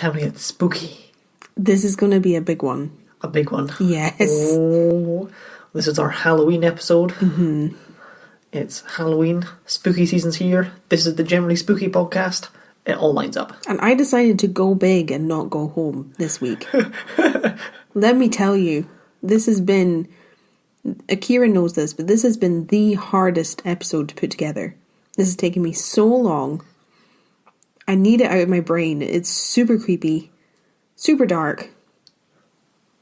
Tell me it's spooky. This is going to be a big one. A big one. Yes. Oh, this is our Halloween episode. Mm-hmm. It's Halloween. Spooky season's here. This is the Generally Spooky podcast. It all lines up. And I decided to go big and not go home this week. Let me tell you, this has been... Kieran knows this, but this has been the hardest episode to put together. This has taken me so long. I need it out of my brain. It's super creepy, super dark.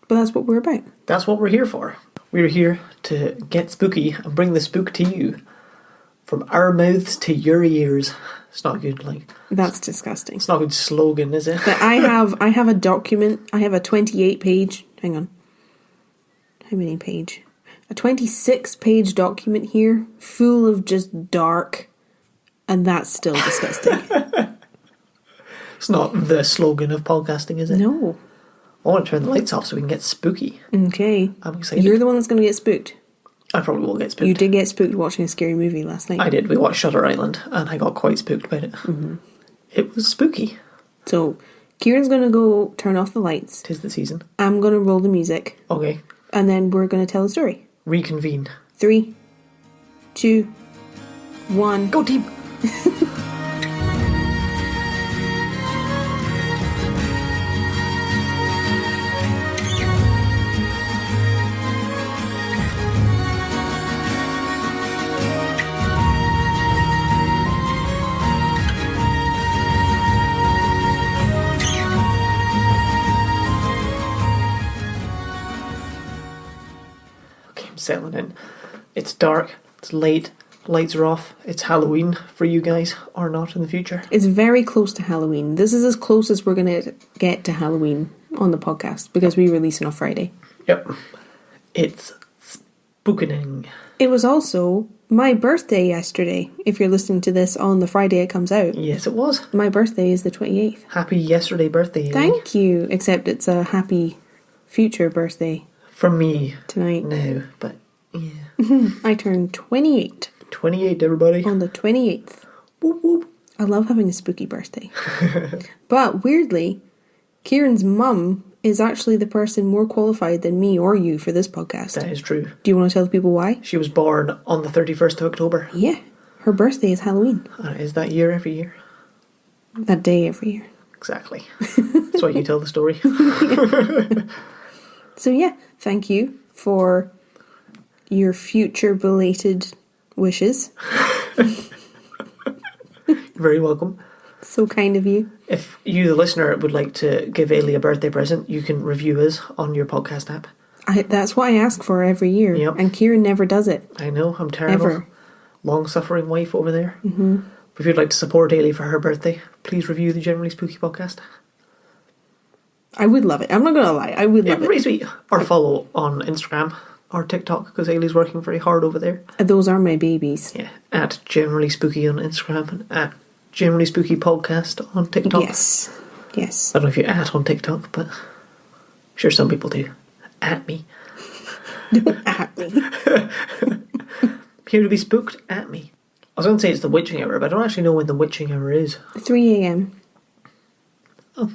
But that's what we're about. That's what we're here for. We're here to get spooky and bring the spook to you. From our mouths to your ears. It's not good, like... That's disgusting. It's not a good slogan, is it? But I have a document. I have a 28-page... Hang on. How many page? A 26-page document here, full of just dark, and that's still disgusting. It's not the slogan of podcasting, is it? No. I want to turn the lights off so we can get spooky. Okay. I'm excited. You're the one that's going to get spooked. I probably will get spooked. You did get spooked watching a scary movie last night. I did. We watched Shutter Island, and I got quite spooked by it. Mm-hmm. It was spooky. So, Kieran's going to go turn off the lights. 'Tis the season. I'm going to roll the music. Okay. And then we're going to tell the story. Reconvene. 3, 2, 1. Go team! Settling in. It's dark, it's late, lights are off, it's Halloween for you guys, or not in the future. It's very close to Halloween. This is as close as we're going to get to Halloween on the podcast, because we release it on Friday. Yep. It's spookening. It was also my birthday yesterday, if you're listening to this on the Friday it comes out. Yes, it was. My birthday is the 28th. Happy yesterday birthday. Thank you, except it's a happy future birthday. From me. Tonight. No, but yeah. I turned 28. 28, everybody. On the 28th. Whoop, whoop. I love having a spooky birthday. But weirdly, Kieran's mum is actually the person more qualified than me or you for this podcast. That is true. Do you want to tell the people why? She was born on the 31st of October. Yeah. Her birthday is Halloween. Is that year every year? That day every year. Exactly. That's why you tell the story. So yeah, thank you for your future belated wishes. You're very welcome. So kind of you. If you, the listener, would like to give Ailey a birthday present, you can review us on your podcast app. That's what I ask for every year. Yep. And Kieran never does it. I know, I'm terrible. Ever. Long-suffering wife over there. Mm-hmm. If you'd like to support Ailey for her birthday, please review the Generally Spooky podcast. I would love it. I'm not going to lie. I would love it. Pretty sweet. Or follow on Instagram or TikTok, because Ailey's working very hard over there. Those are my babies. Yeah. At Generally Spooky on Instagram and at Generally Spooky Podcast on TikTok. Yes. Yes. I don't know if you on TikTok, but I'm sure some people do. At me. Don't at me. Here to be spooked? At me. I was going to say it's the witching hour, but I don't actually know when the witching hour is. 3 a.m. Oh.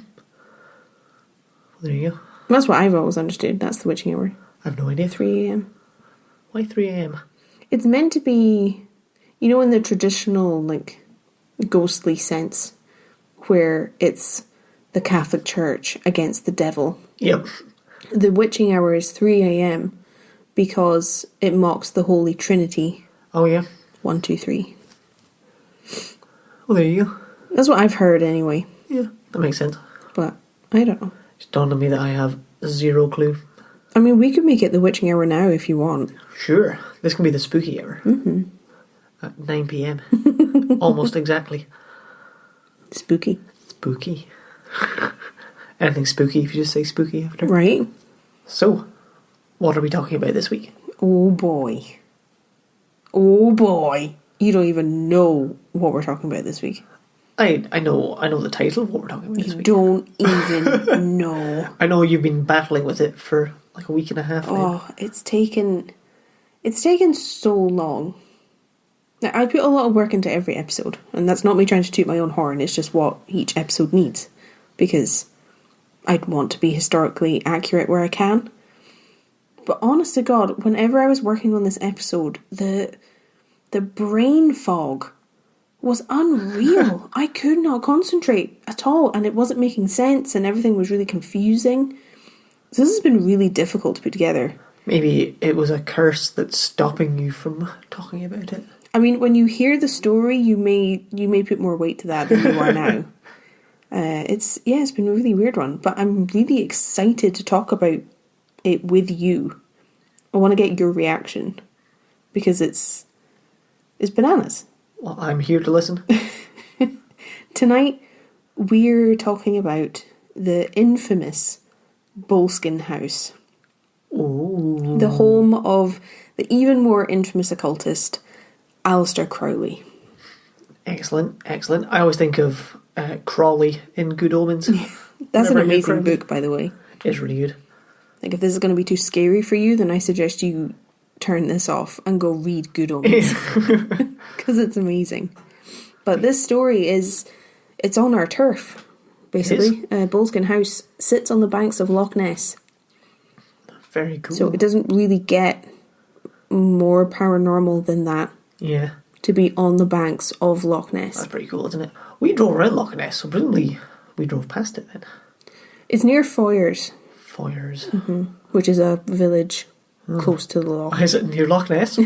Well, there you go. That's what I've always understood. That's the witching hour. I have no idea. 3 a.m. Why 3 a.m? It's meant to be, you know, in the traditional, like, ghostly sense, where it's the Catholic Church against the devil. Yep. The witching hour is 3 a.m. because it mocks the Holy Trinity. Oh, yeah? 1, 2, 3. Well, there you go. That's what I've heard anyway. Yeah, that makes sense. But I don't know. It's dawned on me that I have zero clue. I mean, we could make it the witching hour now if you want. Sure. This can be the spooky hour. Mm-hmm. At 9 p.m. Almost exactly. Spooky. Spooky. Anything spooky if you just say spooky after. Right. So, what are we talking about this week? Oh boy. Oh boy. You don't even know what we're talking about this week. I know the title of what we're talking about this week. You don't even know. I know you've been battling with it for like a week and a half now. Oh, it's taken so long. Now, I put a lot of work into every episode, and that's not me trying to toot my own horn, it's just what each episode needs. Because I'd want to be historically accurate where I can. But honest to God, whenever I was working on this episode, the brain fog was unreal. I could not concentrate at all, and it wasn't making sense, and everything was really confusing. So this has been really difficult to put together. Maybe it was a curse that's stopping you from talking about it. I mean, when you hear the story, you may put more weight to that than you are now. It's been a really weird one, but I'm really excited to talk about it with you. I want to get your reaction because it's bananas. Well, I'm here to listen. Tonight we're talking about the infamous Boleskine House. Ooh. The home of the even more infamous occultist Aleister Crowley. Excellent. I always think of Crowley in Good Omens. That's an amazing book, by the way. It's really good. Like, if this is going to be too scary for you, then I suggest you turn this off and go read Good Omens. Because it's amazing. But this story it's on our turf, basically. Boleskine House sits on the banks of Loch Ness. Very cool. So it doesn't really get more paranormal than that. Yeah. To be on the banks of Loch Ness. That's pretty cool, isn't it? We drove around Loch Ness, so presumably we drove past it then. It's near Foyers. Mm-hmm. Which is a village close to the loch. Is it near Loch Ness?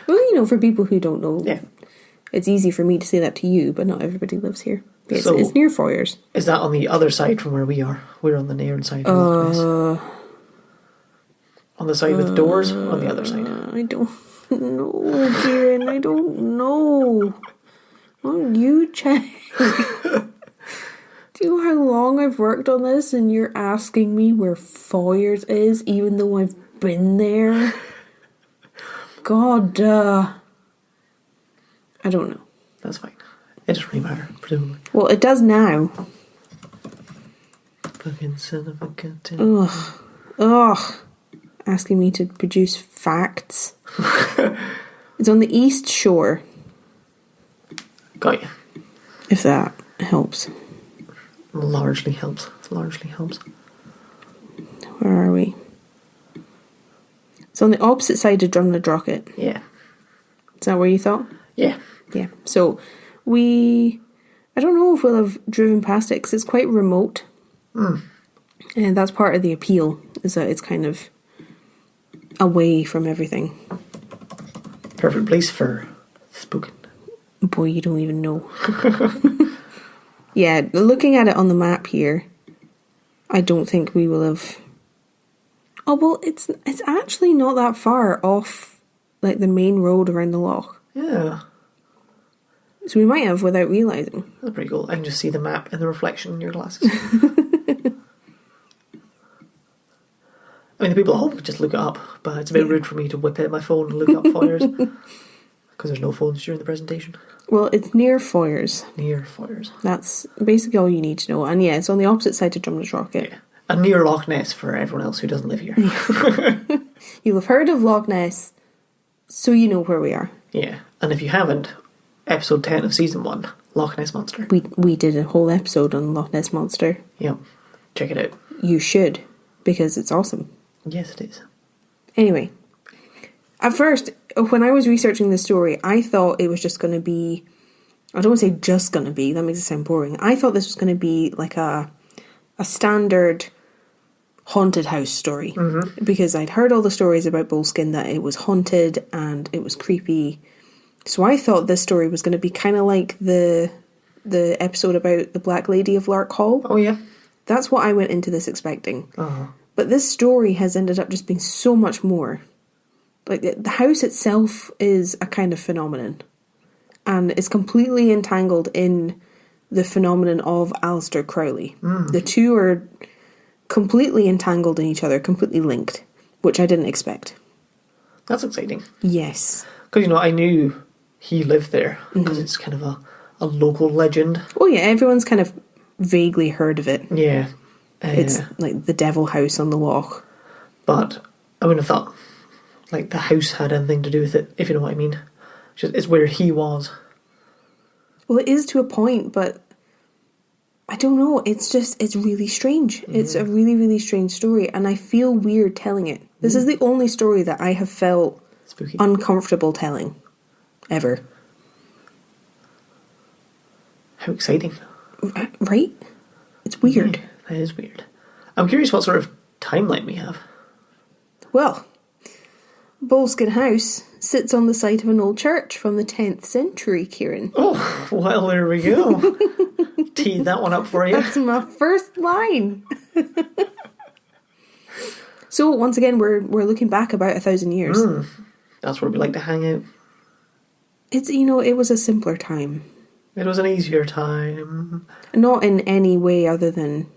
Well, for people who don't know, yeah. It's easy for me to say that to you, but not everybody lives here. It's near Foyers. Is that on the other side from where we are? We're on the near side of Loch Ness. On the side with doors, or on the other side? I don't know, Kieran. I don't know. Why you check? Do you know how long I've worked on this and you're asking me where Foyers is, even though I've been there? God, I don't know. That's fine. It doesn't really matter, presumably. Well, it does now. Fucking son of a gun. Ugh. Asking me to produce facts. It's on the east shore. Got you. If that helps. Largely helps. Where are we? It's on the opposite side of Drumnadrocket. Yeah. Is that where you thought? Yeah. Yeah. So I don't know if we'll have driven past it because it's quite remote. And that's part of the appeal, is that it's kind of away from everything. Perfect place for spooking. Boy, you don't even know. Yeah, looking at it on the map here, I don't think we will have... Oh, well, it's actually not that far off, like, the main road around the loch. Yeah. So we might have without realising. That's pretty cool. I can just see the map in the reflection in your glasses. I mean, the people at home could just look it up, but it's a bit rude for me to whip out my phone and look up Foyers. Because there's no phones during the presentation. Well, it's near Foyers. Near Foyers. That's basically all you need to know. And yeah, it's on the opposite side of Drumnadrocket. Yeah. And near Loch Ness for everyone else who doesn't live here. You'll have heard of Loch Ness, so you know where we are. Yeah. And if you haven't, episode 10 of season 1, Loch Ness Monster. We did a whole episode on Loch Ness Monster. Yep. Check it out. You should, because it's awesome. Yes, it is. Anyway, at first, when I was researching this story, I thought it was just going to be... I don't want to say just going to be, that makes it sound boring. I thought this was going to be like a standard haunted house story. Mm-hmm. Because I'd heard all the stories about Boleskine, that it was haunted and it was creepy. So I thought this story was going to be kind of like the episode about the Black Lady of Lark Hall. Oh, yeah. That's what I went into this expecting. Uh-huh. But this story has ended up just being so much more. Like, the house itself is a kind of phenomenon. And it's completely entangled in the phenomenon of Aleister Crowley. The two are completely entangled in each other, completely linked, which I didn't expect. That's exciting. Yes. Because, I knew he lived there, because it's kind of a local legend. Oh yeah, everyone's kind of vaguely heard of it. Yeah. It's like the Devil House on the Loch. But I wouldn't have thought like the house had anything to do with it, if you know what I mean. It's where he was. Well, it is to a point, but I don't know. It's really strange. It's a really, really strange story, and I feel weird telling it. This is the only story that I have felt Spooky. uncomfortable telling, ever. How exciting. Right? It's weird. Yeah, that is weird. I'm curious what sort of timeline we have. Well, Boleskine House sits on the site of an old church from the 10th century, Kieran. Oh, well, there we go. Teed that one up for you. That's my first line. So, once again, we're looking back about 1,000 years. That's where we like to hang out. It's, it was a simpler time. It was an easier time. Not in any way other than,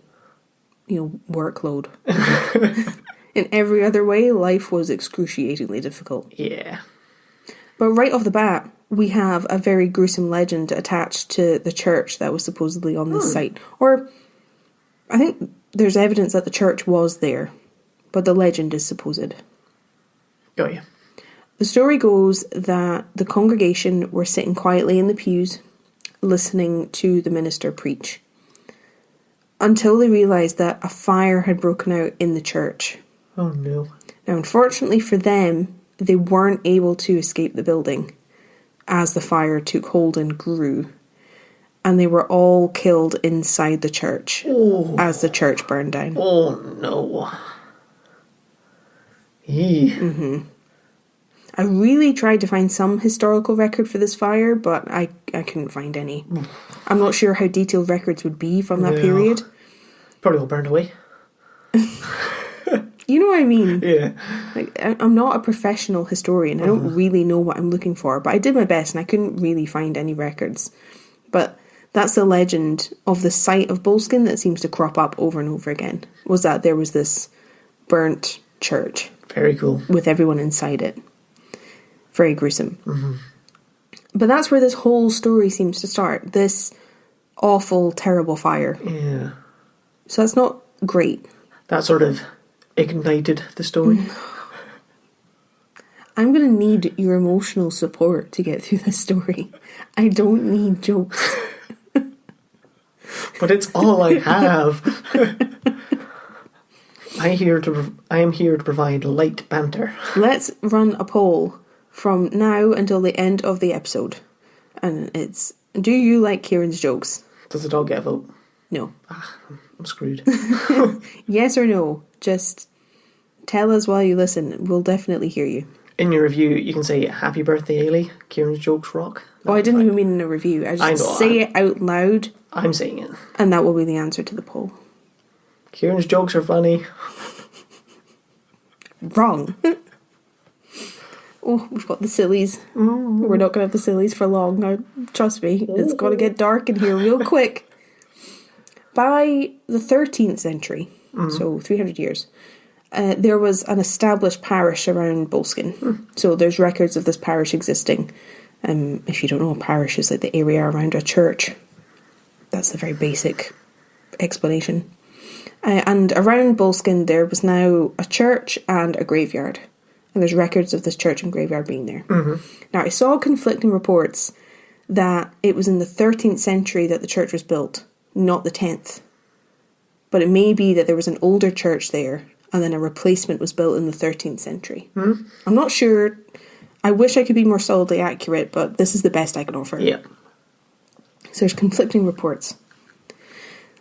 workload. In every other way, life was excruciatingly difficult. Yeah. But right off the bat, we have a very gruesome legend attached to the church that was supposedly on this site. Or, I think there's evidence that the church was there, but the legend is supposed. Got you. The story goes that the congregation were sitting quietly in the pews, listening to the minister preach, until they realised that a fire had broken out in the church. Oh no. Now, unfortunately for them, they weren't able to escape the building as the fire took hold and grew. And they were all killed inside the church as the church burned down. Oh no. I really tried to find some historical record for this fire, but I couldn't find any. I'm not sure how detailed records would be from that period. Probably all burned away. You know what I mean? Yeah. Like, I'm not a professional historian. I don't really know what I'm looking for, but I did my best and I couldn't really find any records. But that's the legend of the site of Boleskine that seems to crop up over and over again, was that there was this burnt church. Very cool. With everyone inside it. Very gruesome. But that's where this whole story seems to start. This awful, terrible fire. Yeah. So that's not great. That sort of ignited the story. I'm going to need your emotional support to get through this story. I don't need jokes. But it's all I have. I am here to provide light banter. Let's run a poll from now until the end of the episode. And it's, do you like Kieran's jokes? Does it all get a vote? No. I'm screwed. Yes or no? Just tell us while you listen. We'll definitely hear you. In your review, you can say, "Happy birthday, Ailey. Kieran's jokes rock." Oh, I didn't even mean in a review. I just say it out loud. I'm saying it. And that will be the answer to the poll. Kieran's jokes are funny. Wrong. Oh, we've got the sillies. We're not going to have the sillies for long. Now, trust me, it's going to get dark in here real quick. By the 13th century, so 300 years, there was an established parish around Boleskine. So there's records of this parish existing. If you don't know, a parish is like the area around a church. That's the very basic explanation. And around Boleskine there was now a church and a graveyard. And there's records of this church and graveyard being there. Now, I saw conflicting reports that it was in the 13th century that the church was built, not the 10th. But it may be that there was an older church there and then a replacement was built in the 13th century. I'm not sure. I wish I could be more solidly accurate, but this is the best I can offer. Yeah. So there's conflicting reports.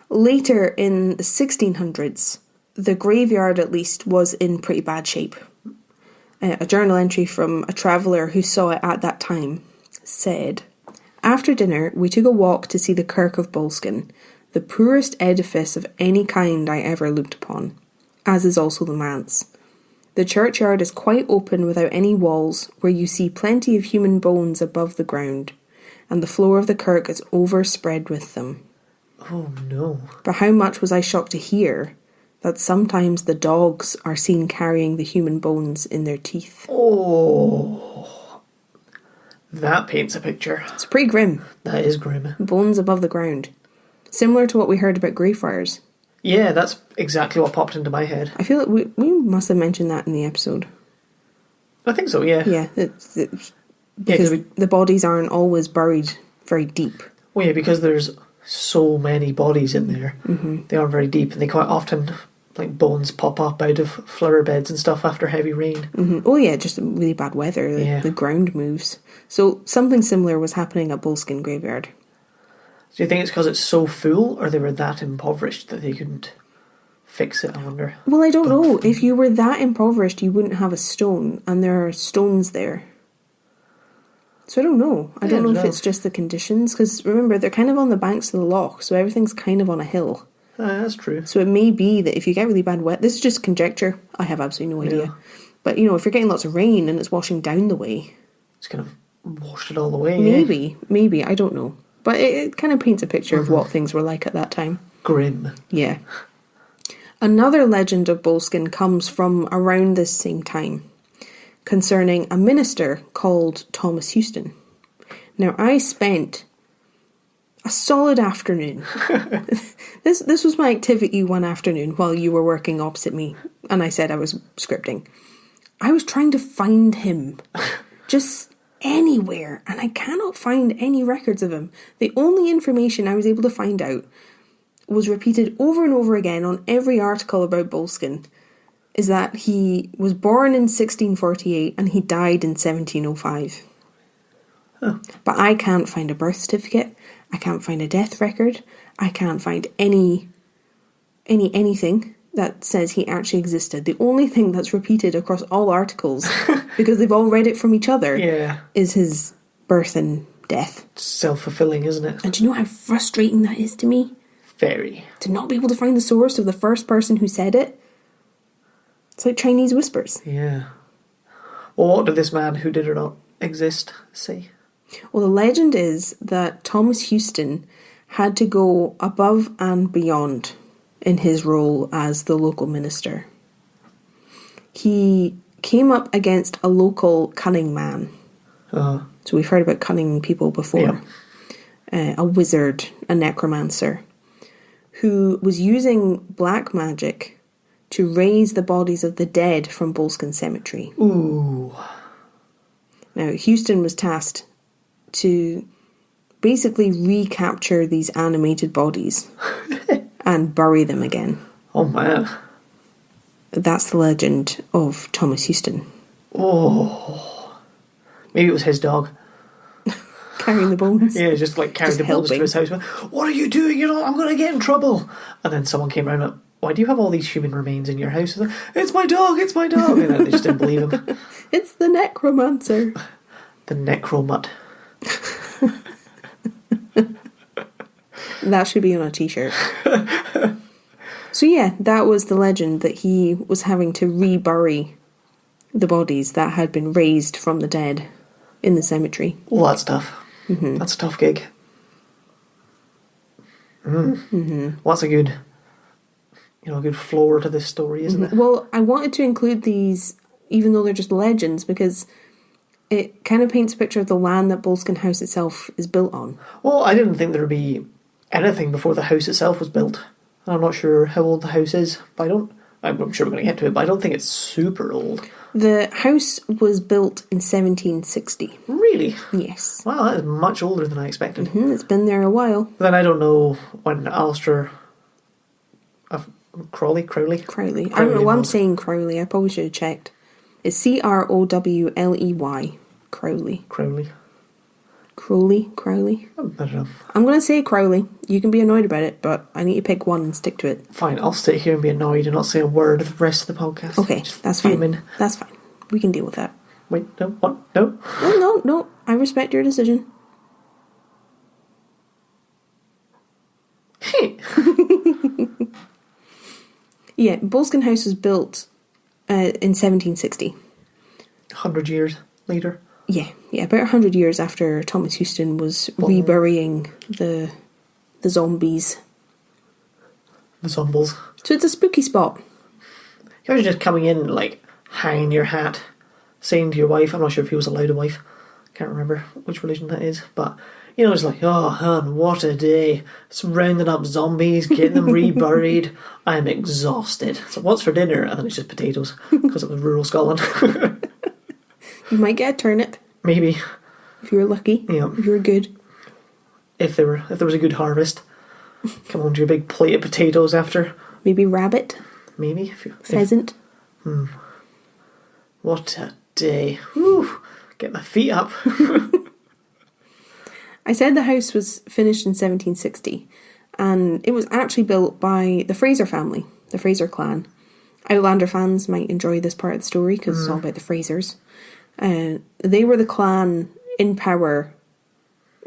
Later in the 1600s, the graveyard at least was in pretty bad shape. A journal entry from a traveller who saw it at that time said, "After dinner, we took a walk to see the Kirk of Boleskine, the poorest edifice of any kind I ever looked upon, as is also the manse. The churchyard is quite open without any walls, where you see plenty of human bones above the ground, and the floor of the kirk is overspread with them." Oh no. But how much was I shocked to hear that sometimes the dogs are seen carrying the human bones in their teeth. Oh, that paints a picture. It's pretty grim. That is grim. Bones above the ground. Similar to what we heard about greyfriars. Yeah, that's exactly what popped into my head. I feel like we must have mentioned that in the episode. I think so, yeah. Yeah, because the bodies aren't always buried very deep. Well, yeah, because there's so many bodies in there. Mm-hmm. They aren't very deep, and they quite often, like, bones pop up out of flower beds and stuff after heavy rain. Mm-hmm. Oh yeah, just really bad weather. The ground moves. So something similar was happening at Boleskine Graveyard. Do you think it's because it's so full, or they were that impoverished that they couldn't fix it, I wonder? Well, I don't know. If you were that impoverished, you wouldn't have a stone, and there are stones there. So I don't know. I don't know if it's just the conditions, because remember, they're kind of on the banks of the loch, so everything's kind of on a hill. That's true. So it may be that if you get really bad weather, this is just conjecture, I have absolutely no idea. But, you know, if you're getting lots of rain and it's washing down the way... It's kind of washed it all away, Maybe, I don't know. But it kind of paints a picture of what things were like at that time. Grim. Yeah. Another legend of Boleskine comes from around this same time, concerning a minister called Thomas Houston. Now, I spent a solid afternoon. This was my activity one afternoon while you were working opposite me, and I said I was scripting. I was trying to find him, just anywhere, and I cannot find any records of him. The only information I was able to find out was repeated over and over again on every article about Boleskine, is that he was born in 1648 and he died in 1705. Huh. But I can't find a birth certificate, I can't find a death record, I can't find anything that says he actually existed. The only thing that's repeated across all articles, because they've all read it from each other, is his birth and death. It's self-fulfilling, isn't it? And do you know how frustrating that is to me? Very. To not be able to find the source of the first person who said it. It's like Chinese whispers. Yeah. Well, what did this man who did or not exist say? Well, the legend is that Thomas Houston had to go above and beyond in his role as the local minister. He came up against a local cunning man. So we've heard about cunning people before. Yeah. A wizard, a necromancer, who was using black magic to raise the bodies of the dead from Boleskine Cemetery. Ooh. Now, Houston was tasked to basically recapture these animated bodies and bury them again. Oh, man. That's the legend of Thomas Houston. Oh. Maybe it was his dog. Carrying the bones? Yeah, just like carrying the bones to his house. What are you doing? You know, I'm going to get in trouble. And then someone came around and, why do you have all these human remains in your house? Like, it's my dog, it's my dog. And then they just didn't believe him. It's the necromancer. The necromut. That should be on a t-shirt. So yeah, that was the legend, that he was having to rebury the bodies that had been raised from the dead in the cemetery. Well, that's tough. Mm-hmm. That's a tough gig. What's a good, a good floor to this story, isn't it? Well, I wanted to include these, even though they're just legends, because it kind of paints a picture of the land that Boleskine House itself is built on. Well, I didn't think there would be anything before the house itself was built. I'm not sure how old the house is, but I'm sure we're going to get to it, but I don't think it's super old. The house was built in 1760. Really? Yes. Wow, that is much older than I expected. Mm-hmm, it's been there a while. But then I don't know when Aleister Crowley. I don't know why I'm saying Crowley. I probably should have checked. It's Crowley. Crowley. Crowley. I don't know. I'm going to say Crowley. You can be annoyed about it, but I need to pick one and stick to it. Fine, I'll sit here and be annoyed and not say a word the rest of the podcast. Okay, that's fine. That's fine. We can deal with that. Wait, no, what? No? No. I respect your decision. Yeah, Boleskine House was built in 1760. 100 years later? Yeah, about 100 years after Thomas Houston was reburying the zombies. The zombies. So it's a spooky spot. You're just coming in, like, hanging your hat, saying to your wife, I'm not sure if he was allowed a wife, can't remember which religion that is, but, it's like, oh, hon, what a day. It's rounding up zombies, getting them reburied. I'm exhausted. So what's for dinner? And then it's just potatoes, because it was rural Scotland. You might get a turnip. Maybe. If you were lucky. Yeah. If you were good. If there was a good harvest. Come on to your big plate of potatoes after. Maybe rabbit. Maybe. Pheasant. What a day. Whew. Get my feet up. I said the house was finished in 1760, and it was actually built by the Fraser family, the Fraser clan. Outlander fans might enjoy this part of the story because it's all about the Frasers. They were the clan in power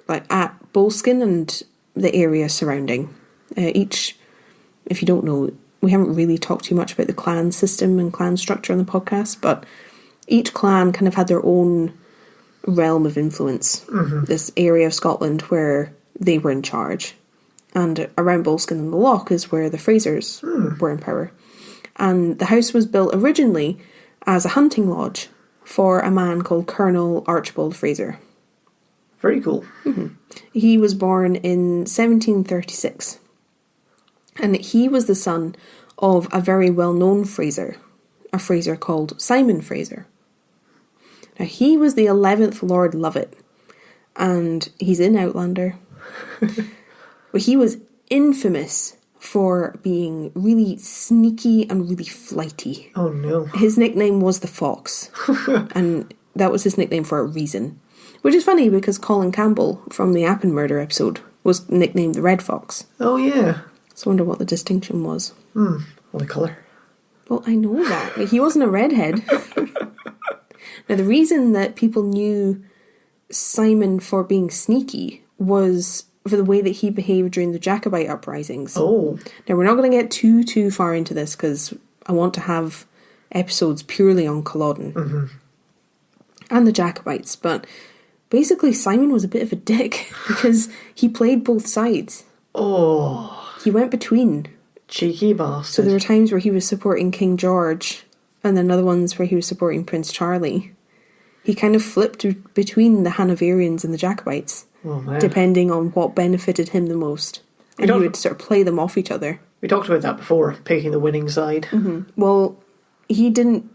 at Boleskine and the area surrounding. Each, if you don't know, we haven't really talked too much about the clan system and clan structure on the podcast, but each clan kind of had their own realm of influence. This area of Scotland where they were in charge. And around Boleskine and the Loch is where the Frasers were in power. And the house was built originally as a hunting lodge for a man called Colonel Archibald Fraser. Very cool. He was born in 1736. And he was the son of a very well-known Fraser, a Fraser called Simon Fraser. Now, he was the 11th Lord Lovat, and he's in Outlander. But he was infamous for being really sneaky and really flighty. Oh, no. His nickname was the Fox, and that was his nickname for a reason. Which is funny because Colin Campbell from the Appin Murder episode was nicknamed the Red Fox. Oh, yeah. So I wonder what the distinction was. Well, the colour. Well, I know that. Like, he wasn't a redhead. Now, the reason that people knew Simon for being sneaky was for the way that he behaved during the Jacobite uprisings. Oh. Now, we're not going to get too far into this because I want to have episodes purely on Culloden and the Jacobites, but basically Simon was a bit of a dick because he played both sides. Oh. He went between. Cheeky bastard. So there were times where he was supporting King George and then other ones where he was supporting Prince Charlie. He kind of flipped between the Hanoverians and the Jacobites, depending on what benefited him the most. And he would sort of play them off each other. We talked about that before, picking the winning side. Well, he didn't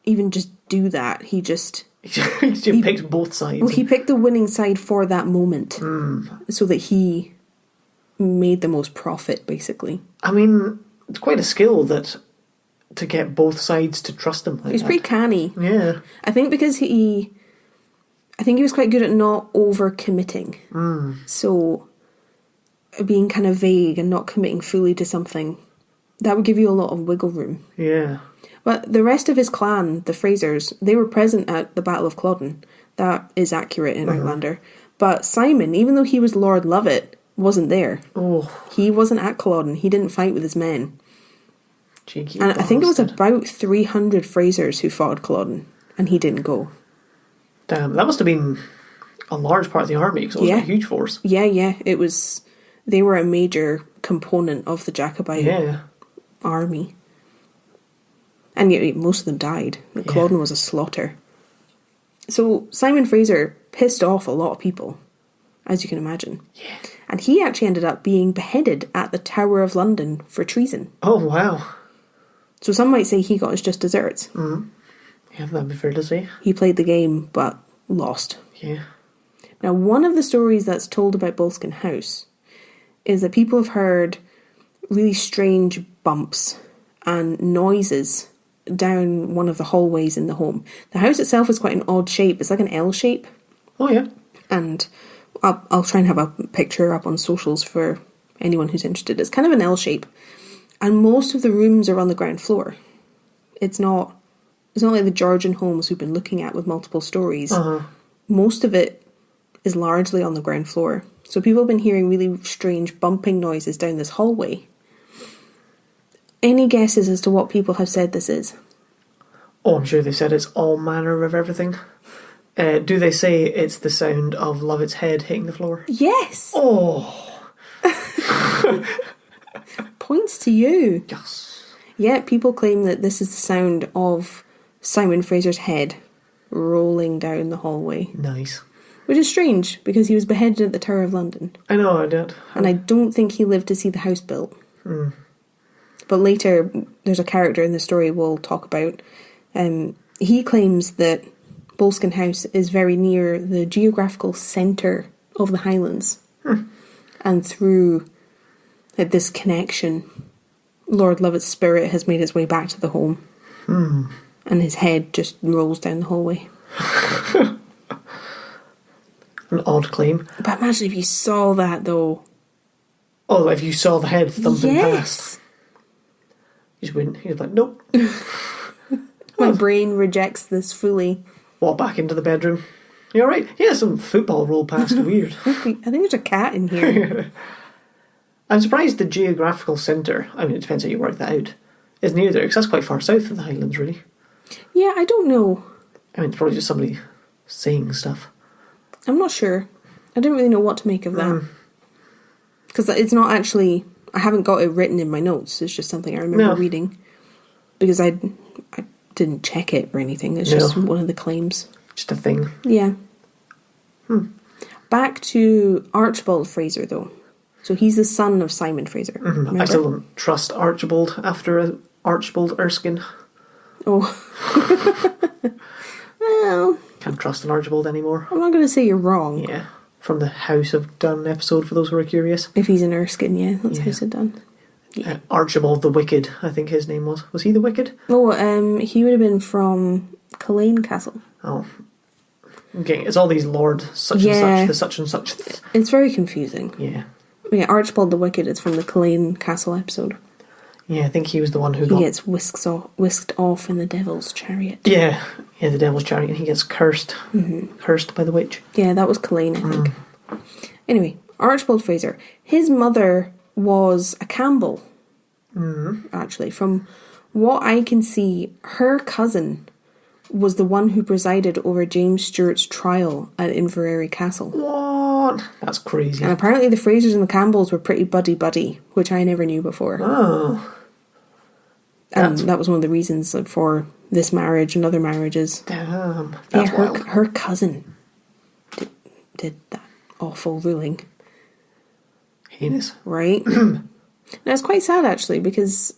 even just do that. He just... he picked both sides. Well, he picked the winning side for that moment, so that he made the most profit, basically. I mean, it's quite a skill to get both sides to trust him like He's pretty canny. Yeah. I think because he was quite good at not over-committing. So, being kind of vague and not committing fully to something, that would give you a lot of wiggle room. Yeah. But the rest of his clan, the Frasers, they were present at the Battle of Culloden. That is accurate in Outlander. But Simon, even though he was Lord Lovat, wasn't there. Oh. He wasn't at Culloden. He didn't fight with his men. Cheeky And bastard. I think it was about 300 Frasers who fought at Culloden, and he didn't go. Damn, that must have been a large part of the army, because it was a huge force. Yeah, it was... They were a major component of the Jacobite army. And yet most of them died. Culloden was a slaughter. So Simon Fraser pissed off a lot of people, as you can imagine. Yeah. And he actually ended up being beheaded at the Tower of London for treason. Oh, wow. So some might say he got his just desserts. Yeah, that'd be fair to say. He played the game, but lost. Yeah. Now, one of the stories that's told about Boleskine House is that people have heard really strange bumps and noises down one of the hallways in the home. The house itself is quite an odd shape. It's like an L shape. Oh, yeah. And I'll try and have a picture up on socials for anyone who's interested. It's kind of an L shape. And most of the rooms are on the ground floor. It's not like the Georgian homes we've been looking at with multiple stories. Most of it is largely on the ground floor. So people have been hearing really strange bumping noises down this hallway. Any guesses as to what people have said this is? Oh, I'm sure they said it's all manner of everything. Do they say it's the sound of Lovett's head hitting the floor? Yes! Oh! Points to you. Yes. Yeah, people claim that this is the sound of Simon Fraser's head rolling down the hallway. Nice. Which is strange, because he was beheaded at the Tower of London. I know, I did. And I don't think he lived to see the house built. But later, there's a character in the story we'll talk about. He claims that Boleskine House is very near the geographical centre of the Highlands. And through At this connection, Lord Lovett's spirit has made its way back to the home. And his head just rolls down the hallway. An odd claim. But imagine if you saw that, though. Oh, if you saw the head thumping Yes. past. You just wouldn't. You'd be like, nope. My brain rejects this fully. Walk back into the bedroom. You alright? Yeah, some football rolled past. Weird. I think there's a cat in here. I'm surprised the geographical centre, I mean, it depends how you work that out, is near there, because that's quite far south of the Highlands, really. Yeah, I don't know. I mean, it's probably just somebody saying stuff. I'm not sure. I don't really know what to make of that. Because it's not actually... I haven't got it written in my notes. It's just something I remember reading. Because I didn't check it or anything. It's just one of the claims. Just a thing. Yeah. Back to Archibald Fraser, though. So he's the son of Simon Fraser. I still don't trust Archibald after Archibald Erskine. Oh. Well... Can't trust an Archibald anymore. I'm not going to say you're wrong. Yeah. From the House of Dunn episode, for those who are curious. If he's an Erskine, yeah. That's House of Dunn. Yeah. Archibald the Wicked, I think his name was. Was he the Wicked? Oh, he would have been from Culzean Castle. Oh. Okay, it's all these Lord such and such, the such and such. It's very confusing. Yeah. Yeah, Archibald the Wicked is from the Culzean Castle episode. Yeah, I think he was the one who He gets whisked off in the devil's chariot. Yeah, the devil's chariot, and he gets cursed. Cursed by the witch. Yeah, that was Culzean, I think. Anyway, Archibald Fraser. His mother was a Campbell, actually. From what I can see, her cousin was the one who presided over James Stewart's trial at Inverary Castle. What? That's crazy. And apparently the Frasers and the Campbells were pretty buddy-buddy, which I never knew before. Oh. And that was one of the reasons for this marriage and other marriages. Damn. That's Yeah, her cousin did that awful ruling. Heinous. Right? Now, it's quite sad, actually, because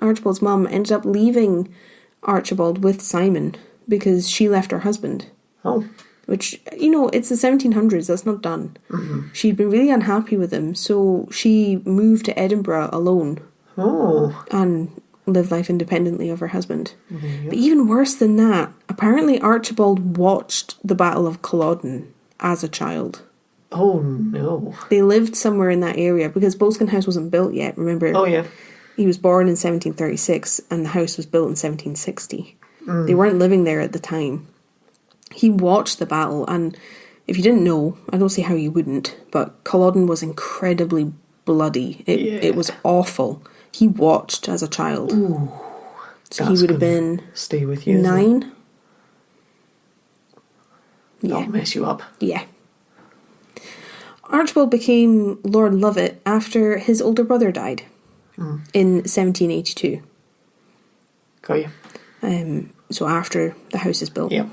Archibald's mum, ended up leaving Archibald with Simon because she left her husband. Oh. Which, it's the 1700s, that's not done. She'd been really unhappy with him, so she moved to Edinburgh alone. Oh. And lived life independently of her husband. But even worse than that, apparently Archibald watched the Battle of Culloden as a child. Oh, no. They lived somewhere in that area because Boleskine House wasn't built yet, remember? Oh, yeah. He was born in 1736 and the house was built in 1760. They weren't living there at the time. He watched the battle, and if you didn't know, I don't see how you wouldn't, but Culloden was incredibly bloody. It was awful. He watched as a child. Ooh, so he would have been stay with you, 9. That'll mess you up. Yeah. Archibald became Lord Lovat after his older brother died in 1782. Got you. So after the house is built. Yeah.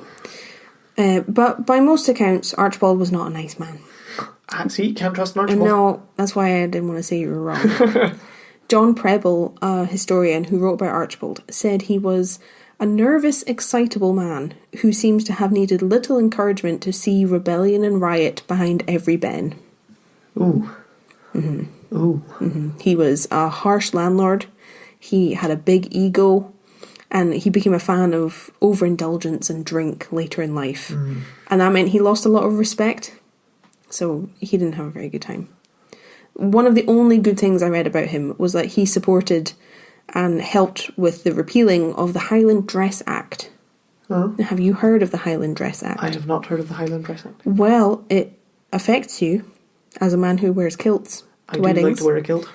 But by most accounts, Archibald was not a nice man. See, can't trust an Archibald. No, that's why I didn't want to say you were wrong. John Preble, a historian who wrote about Archibald, said he was a nervous, excitable man who seems to have needed little encouragement to see rebellion and riot behind every ben. Ooh. He was a harsh landlord. He had a big ego. And he became a fan of overindulgence and drink later in life. And that meant he lost a lot of respect. So he didn't have a very good time. One of the only good things I read about him was that he supported and helped with the repealing of the Highland Dress Act. Have you heard of the Highland Dress Act? I have not heard of the Highland Dress Act. Well, it affects you as a man who wears kilts to weddings. I do like to wear a kilt.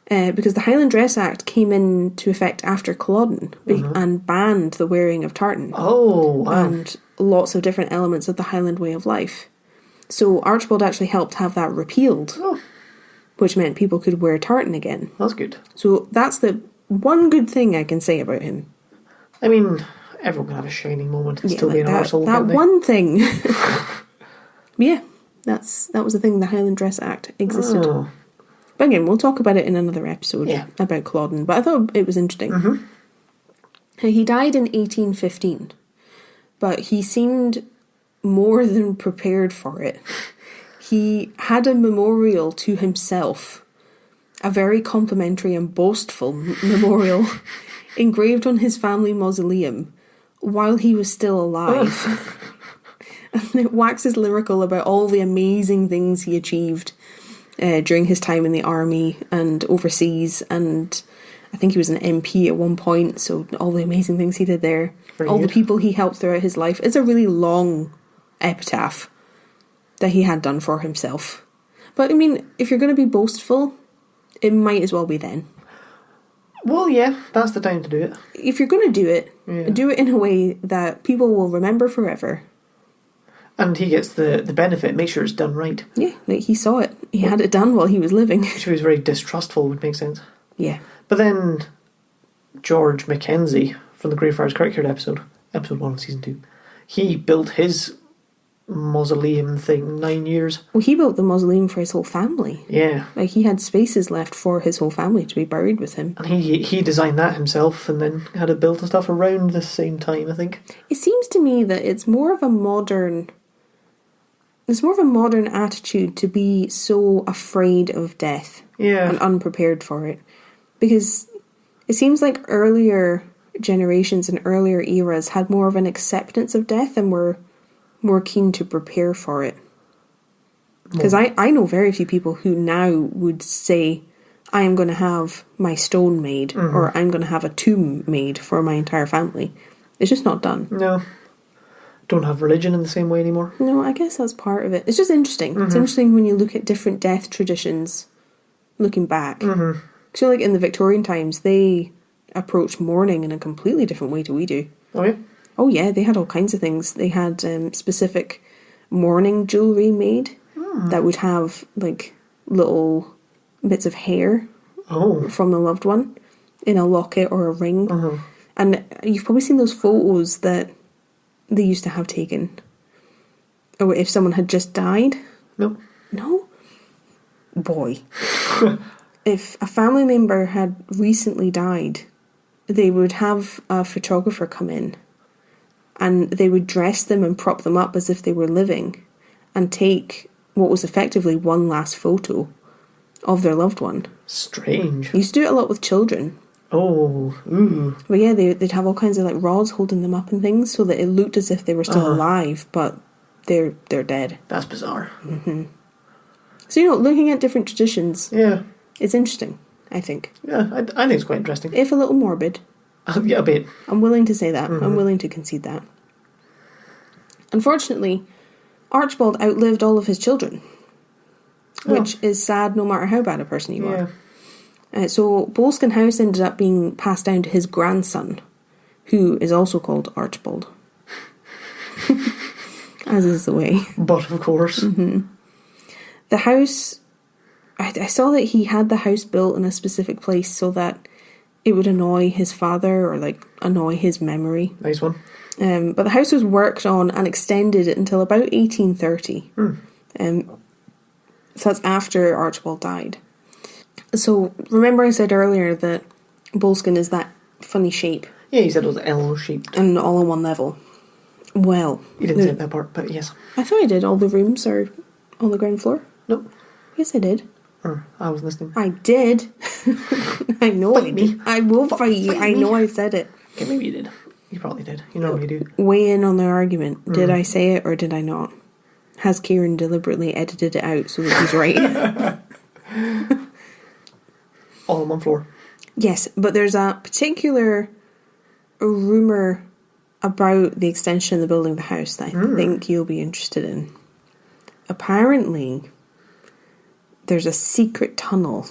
Because the Highland Dress Act came into effect after Culloden and banned the wearing of tartan. Oh, wow. And lots of different elements of the Highland way of life. So Archibald actually helped have that repealed, which meant people could wear tartan again. That's good. So that's the one good thing I can say about him. I mean, everyone can have a shining moment and still be an arsehole, that can't they? one thing. Yeah, that was the thing, the Highland Dress Act existed. Oh. But again, we'll talk about it in another episode about Culloden. But I thought it was interesting. He died in 1815, but he seemed more than prepared for it. He had a memorial to himself a very complimentary and boastful memorial engraved on his family mausoleum while he was still alive. And it waxes lyrical about all the amazing things he achieved during his time in the army and overseas, and I think he was an MP at one point, so all the amazing things he did there. Very all good. the people he helped throughout his life. It's a really long epitaph that he had done for himself. But I mean, if you're going to be boastful, it might as well be then. Well, yeah, that's the time to do it. If you're going to do it, do it in a way that people will remember forever. And he gets the benefit, make sure it's done right. Yeah, like he saw it. He had it done while he was living. Which he was very distrustful, would make sense. Yeah. But then George Mackenzie from the Greyfriars Kirkyard episode 1 of season 2, he built his mausoleum thing 9 years. Well, he built the mausoleum for his whole family. Yeah. Like, he had spaces left for his whole family to be buried with him. And he designed that himself and then had it built and stuff around the same time, I think. It seems to me that it's more of a modern attitude to be so afraid of death. Yeah. And unprepared for it. Because it seems like earlier generations and earlier eras had more of an acceptance of death and were more keen to prepare for it. Because I know very few people who now would say, I am going to have my stone made, or I'm going to have a tomb made for my entire family. It's just not done. No. Don't have religion in the same way anymore. No, I guess that's part of it. It's just interesting. It's interesting when you look at different death traditions looking back. So, like, in the Victorian times, they approached mourning in a completely different way to we do. Oh, yeah? Oh, yeah, they had all kinds of things. They had specific mourning jewellery made that would have, like, little bits of hair from the loved one in a locket or a ring. And you've probably seen those photos that they used to have taken. Or if someone had just died. No. No? Boy. If a family member had recently died, they would have a photographer come in and they would dress them and prop them up as if they were living and take what was effectively one last photo of their loved one. Strange. They used to do it a lot with children. Oh, ooh. But yeah, they'd have all kinds of like rods holding them up and things so that it looked as if they were still alive, but they're dead. That's bizarre. So, you know, looking at different traditions, Yeah. it's interesting, I think. Yeah, I think it's quite interesting. If a little morbid. Yeah, a bit. I'm willing to say that. I'm willing to concede that. Unfortunately, Archibald outlived all of his children, which is sad no matter how bad a person you are. So Boleskine House ended up being passed down to his grandson, who is also called Archibald. As is the way. But, of course. The house... I saw that he had the house built in a specific place so that it would annoy his father or, like, annoy his memory. Nice one. But the house was worked on and extended until about 1830. So that's after Archibald died. So, remember I said earlier that Boleskine is that funny shape. Yeah, you said it was L-shaped. And all on one level. Well... You didn't say that part, but yes. I thought I did. All the rooms are on the ground floor. Nope. Yes, I did. I was listening. I did. I know Fight I me. did. I will fight you. I know I said it. Okay, maybe you did. You probably did. You normally do. Weigh in on their argument. Did I say it or did I not? Has Kieran deliberately edited it out so that he's right? All on one floor. Yes, but there's a particular rumour about the extension of the building of the house that I think you'll be interested in. Apparently, there's a secret tunnel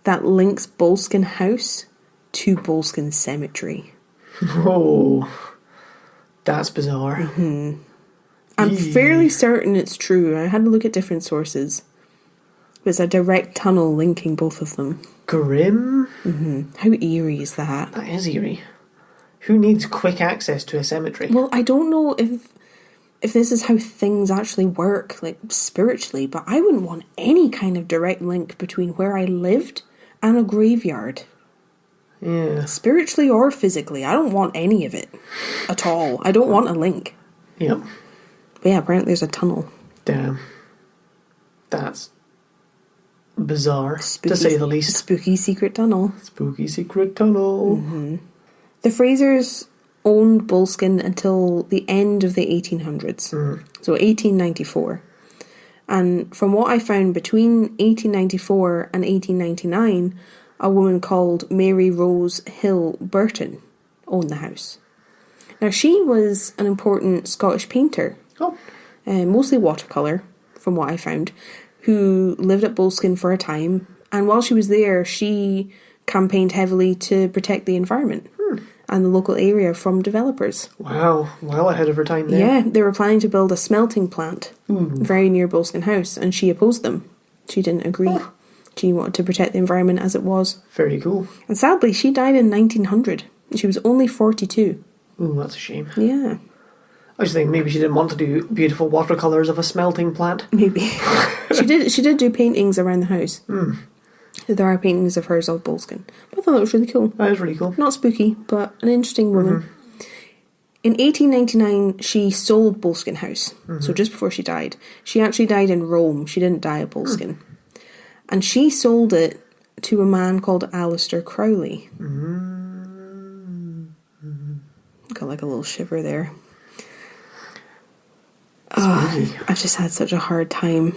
that links Boleskine House to Boleskine Cemetery. Oh, that's bizarre. I'm fairly certain it's true. I had to look at different sources. There's a direct tunnel linking both of them. Grim? How eerie is that? That is eerie. Who needs quick access to a cemetery? Well, I don't know if this is how things actually work, like, spiritually, but I wouldn't want any kind of direct link between where I lived and a graveyard. Yeah. Spiritually or physically, I don't want any of it at all. I don't want a link. Yep. But yeah, apparently there's a tunnel. Damn. That's bizarre, to say the least. Spooky secret tunnel. Spooky secret tunnel. Mm-hmm. The Frasers owned Boleskine until the end of the 1800s, so 1894. And from what I found, between 1894 and 1899, a woman called Mary Rose Hill Burton owned the house. Now, she was an important Scottish painter, mostly watercolour, from what I found, who lived at Boleskine for a time. And while she was there, she campaigned heavily to protect the environment and the local area from developers. Wow, well ahead of her time there. Yeah, they were planning to build a smelting plant very near Boleskine House, and she opposed them. She didn't agree. Oh. She wanted to protect the environment as it was. Very cool. And sadly, she died in 1900. She was only 42. Ooh, that's a shame. Yeah. I was thinking maybe she didn't want to do beautiful watercolours of a smelting plant. Maybe. She did do paintings around the house. There are paintings of hers of Boleskine. But I thought that was really cool. That is really cool. Not spooky, but an interesting woman. In 1899, she sold Boleskine House. So just before she died. She actually died in Rome. She didn't die at Boleskine. And she sold it to a man called Aleister Crowley. Got like a little shiver there. Oh, I've just had such a hard time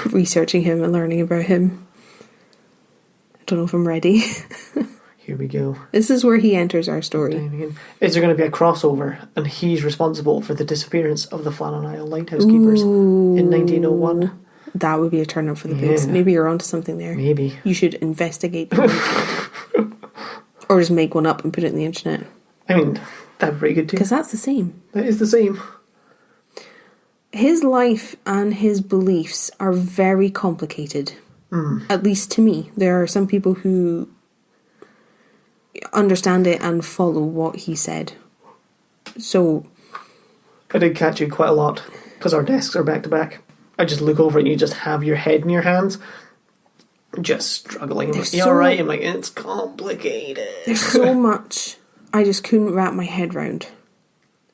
researching him and learning about him. I don't know if I'm ready. Here we go. This is where he enters our story. Is there going to be a crossover and he's responsible for the disappearance of the Flannel Lighthouse keepers in 1901? That would be a turn up for the books. Maybe you're onto something there. Maybe. You should investigate them. Or just make one up and put it in the internet. I mean, that'd be pretty good too. Because that's the same. That is the same. His life and his beliefs are very complicated. At least to me. There are some people who understand it and follow what he said. So I did catch you quite a lot because our desks are back to back. I just look over and you just have your head in your hands, just struggling. You're right. I'm like, it's complicated. There's so much I just couldn't wrap my head round.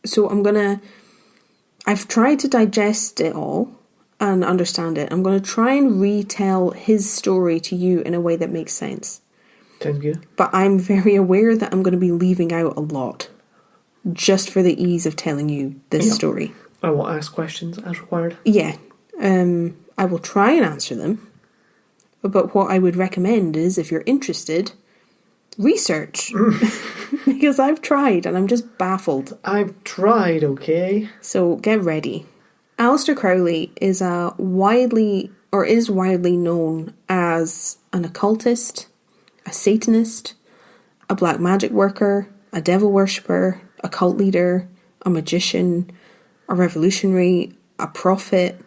So I've tried to digest it all and understand it. I'm going to try and retell his story to you in a way that makes sense. Sounds good. But I'm very aware that I'm going to be leaving out a lot, just for the ease of telling you this story. I will ask questions as required. Yeah. I will try and answer them. But what I would recommend is, if you're interested, research. Because I've tried and I'm just baffled. I've tried, okay? So get ready. Aleister Crowley is widely known as an occultist, a Satanist, a black magic worker, a devil worshipper, a cult leader, a magician, a revolutionary, a prophet,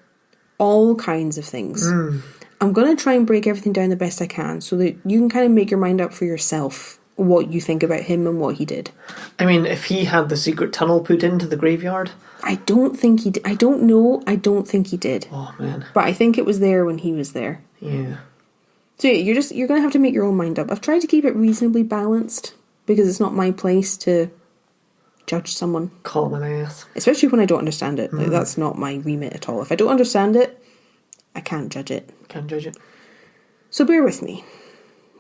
all kinds of things. I'm going to try and break everything down the best I can so that you can kind of make your mind up for yourself what you think about him and what he did. I mean, if he had the secret tunnel put into the graveyard... I don't think he did. I don't know. I don't think he did. Oh, man. But I think it was there when he was there. Yeah. So yeah, you're going to have to make your own mind up. I've tried to keep it reasonably balanced because it's not my place to judge someone. Call him an ass. Especially when I don't understand it. Like, that's not my remit at all. If I don't understand it, I can't judge it. Can't judge it. So bear with me.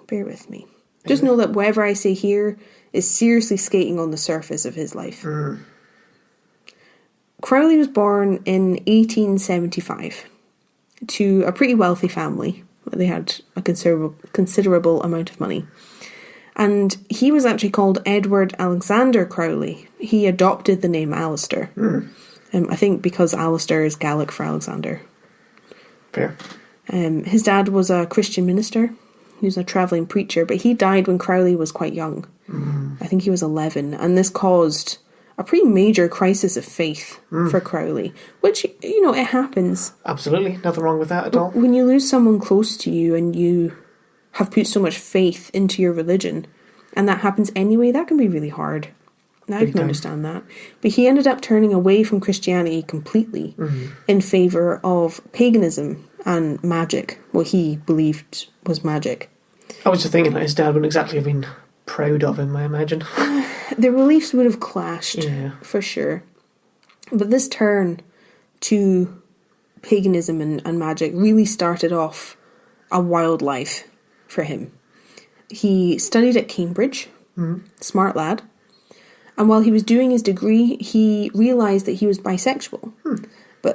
Bear with me. Just know that whatever I say here is seriously skating on the surface of his life. Crowley was born in 1875 to a pretty wealthy family. They had a considerable amount of money. And he was actually called Edward Alexander Crowley. He adopted the name Aleister. I think because Aleister is Gaelic for Alexander. Fair. His dad was a Christian minister. He was a travelling preacher, but he died when Crowley was quite young. I think he was 11, and this caused a pretty major crisis of faith for Crowley, which, you know, it happens. Absolutely, nothing wrong with that at all. When you lose someone close to you and you have put so much faith into your religion, and that happens anyway, that can be really hard. Now I can understand that. But he ended up turning away from Christianity completely in favour of paganism and magic, what he believed was magic. I was just thinking that his dad wouldn't exactly have been proud of him, I imagine. Their beliefs would have clashed, for sure. But this turn to paganism and magic really started off a wild life for him. He studied at Cambridge, smart lad, and while he was doing his degree, he realised that he was bisexual.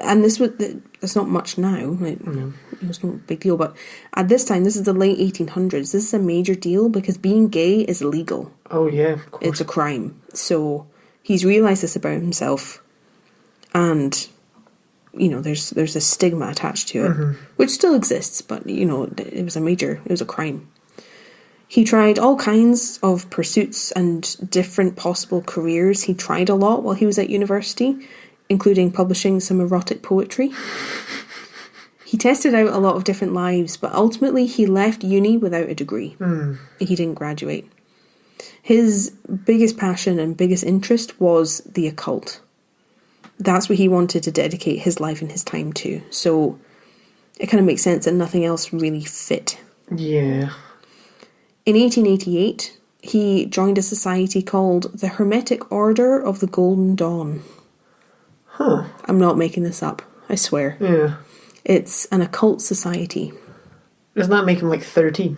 And that's not much now, it's not a big deal, but at this time, this is the late 1800s, this is a major deal because being gay is illegal. Oh yeah, of course. It's a crime. So he's realised this about himself, and there's a stigma attached to it, which still exists, but it was a crime. He tried all kinds of pursuits and different possible careers. He tried a lot while he was at university, including publishing some erotic poetry. He tested out a lot of different lives, but ultimately he left uni without a degree. He didn't graduate. His biggest passion and biggest interest was the occult. That's what he wanted to dedicate his life and his time to. So it kind of makes sense that nothing else really fit. Yeah. In 1888, he joined a society called the Hermetic Order of the Golden Dawn. Huh. I'm not making this up, I swear. Yeah. It's an occult society. Doesn't that make him like 13?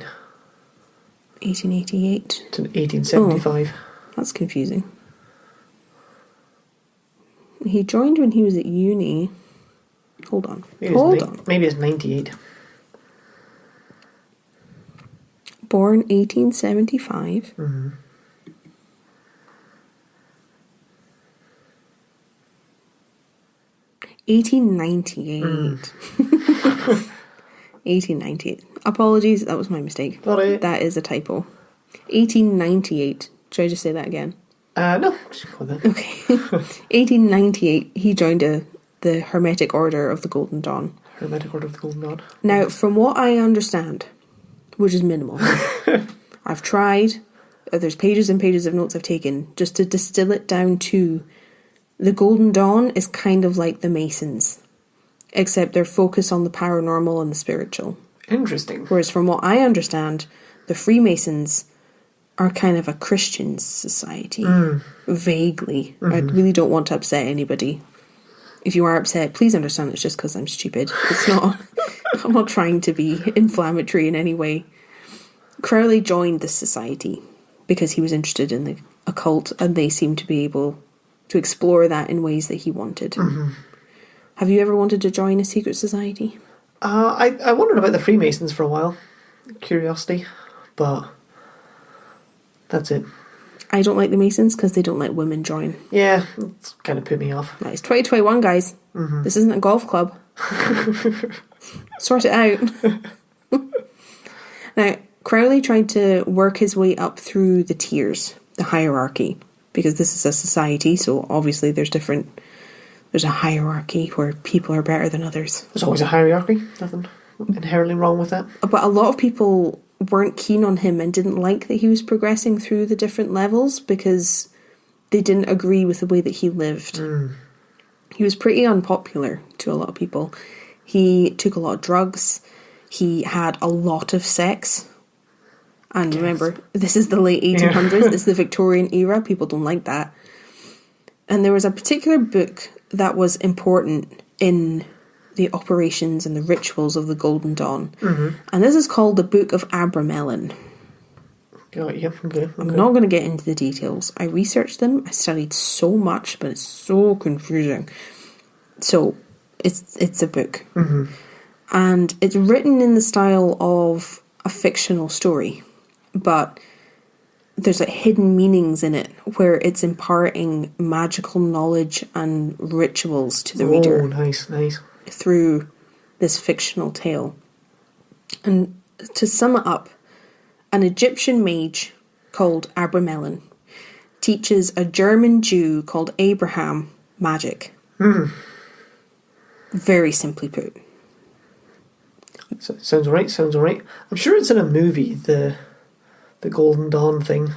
1888. To 1875. Oh, that's confusing. He joined when he was at uni. Hold on. Maybe it's 98. Born 1875. 1898. 1898. Apologies, that was my mistake. Sorry. That is a typo. 1898. Should I just say that again? No. Just call that. Okay. 1898, he joined the Hermetic Order of the Golden Dawn. Hermetic Order of the Golden Dawn. Now, from what I understand, which is minimal, I've tried, there's pages and pages of notes I've taken, just to distill it down to the Golden Dawn is kind of like the Masons, except they're focused on the paranormal and the spiritual. Interesting. Whereas from what I understand, the Freemasons are kind of a Christian society. Vaguely. I really don't want to upset anybody. If you are upset, please understand it's just because I'm stupid. It's not... I'm not trying to be inflammatory in any way. Crowley joined this society because he was interested in the occult, and they seemed to be able to explore that in ways that he wanted. Have you ever wanted to join a secret society? I wondered about the Freemasons for a while. Curiosity. But that's it. I don't like the Masons because they don't let women join. Yeah, it's kind of put me off. It's 2021, guys. This isn't a golf club. Sort it out. Now, Crowley tried to work his way up through the tiers, the hierarchy, because this is a society, so obviously there's a hierarchy where people are better than others. There's always a hierarchy. Nothing inherently wrong with that. But a lot of people weren't keen on him and didn't like that he was progressing through the different levels because they didn't agree with the way that he lived. He was pretty unpopular to a lot of people. He took a lot of drugs. He had a lot of sex. And remember, this is the late 1800s. It's the Victorian era. People don't like that. And there was a particular book that was important in the operations and the rituals of the Golden Dawn. And this is called the Book of Abram. Okay. I'm not going to get into the details. I researched them. I studied so much, but it's so confusing. So, it's a book. And it's written in the style of a fictional story. But there's like hidden meanings in it where it's imparting magical knowledge and rituals to the reader. Oh, nice. Through this fictional tale. And to sum it up, an Egyptian mage called Abram teaches a German Jew called Abraham magic. Very simply put. Sounds alright. I'm sure it's in a movie, the Golden Dawn thing.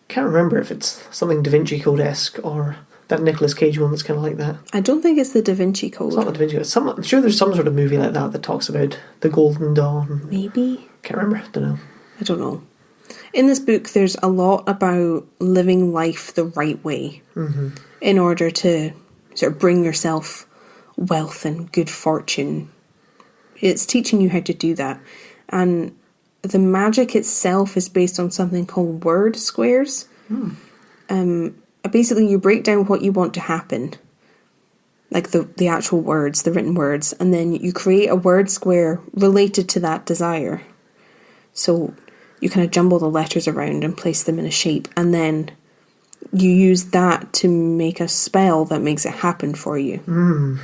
Can't remember if it's something Da Vinci Code-esque or that Nicolas Cage one that's kind of like that. I don't think it's the Da Vinci Code. It's not the Da Vinci Code. I'm sure there's some sort of movie like that talks about the Golden Dawn. Maybe? Can't remember. I don't know. In this book, there's a lot about living life the right way in order to sort of bring yourself wealth and good fortune, it's teaching you how to do that. And the magic itself is based on something called word squares. Basically, you break down what you want to happen, like the actual words, the written words, and then you create a word square related to that desire. So you kind of jumble the letters around and place them in a shape, and then you use that to make a spell that makes it happen for you.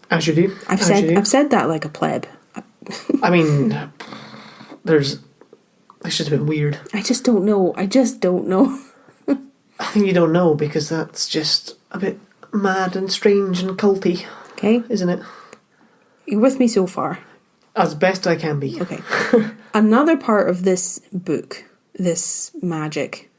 As you do. I've said that like a pleb. I mean, it's just a bit weird. I just don't know. I think you don't know because that's just a bit mad and strange and culty. Okay. Isn't it? You're with me so far? As best I can be. Okay. Another part of this book, this magic,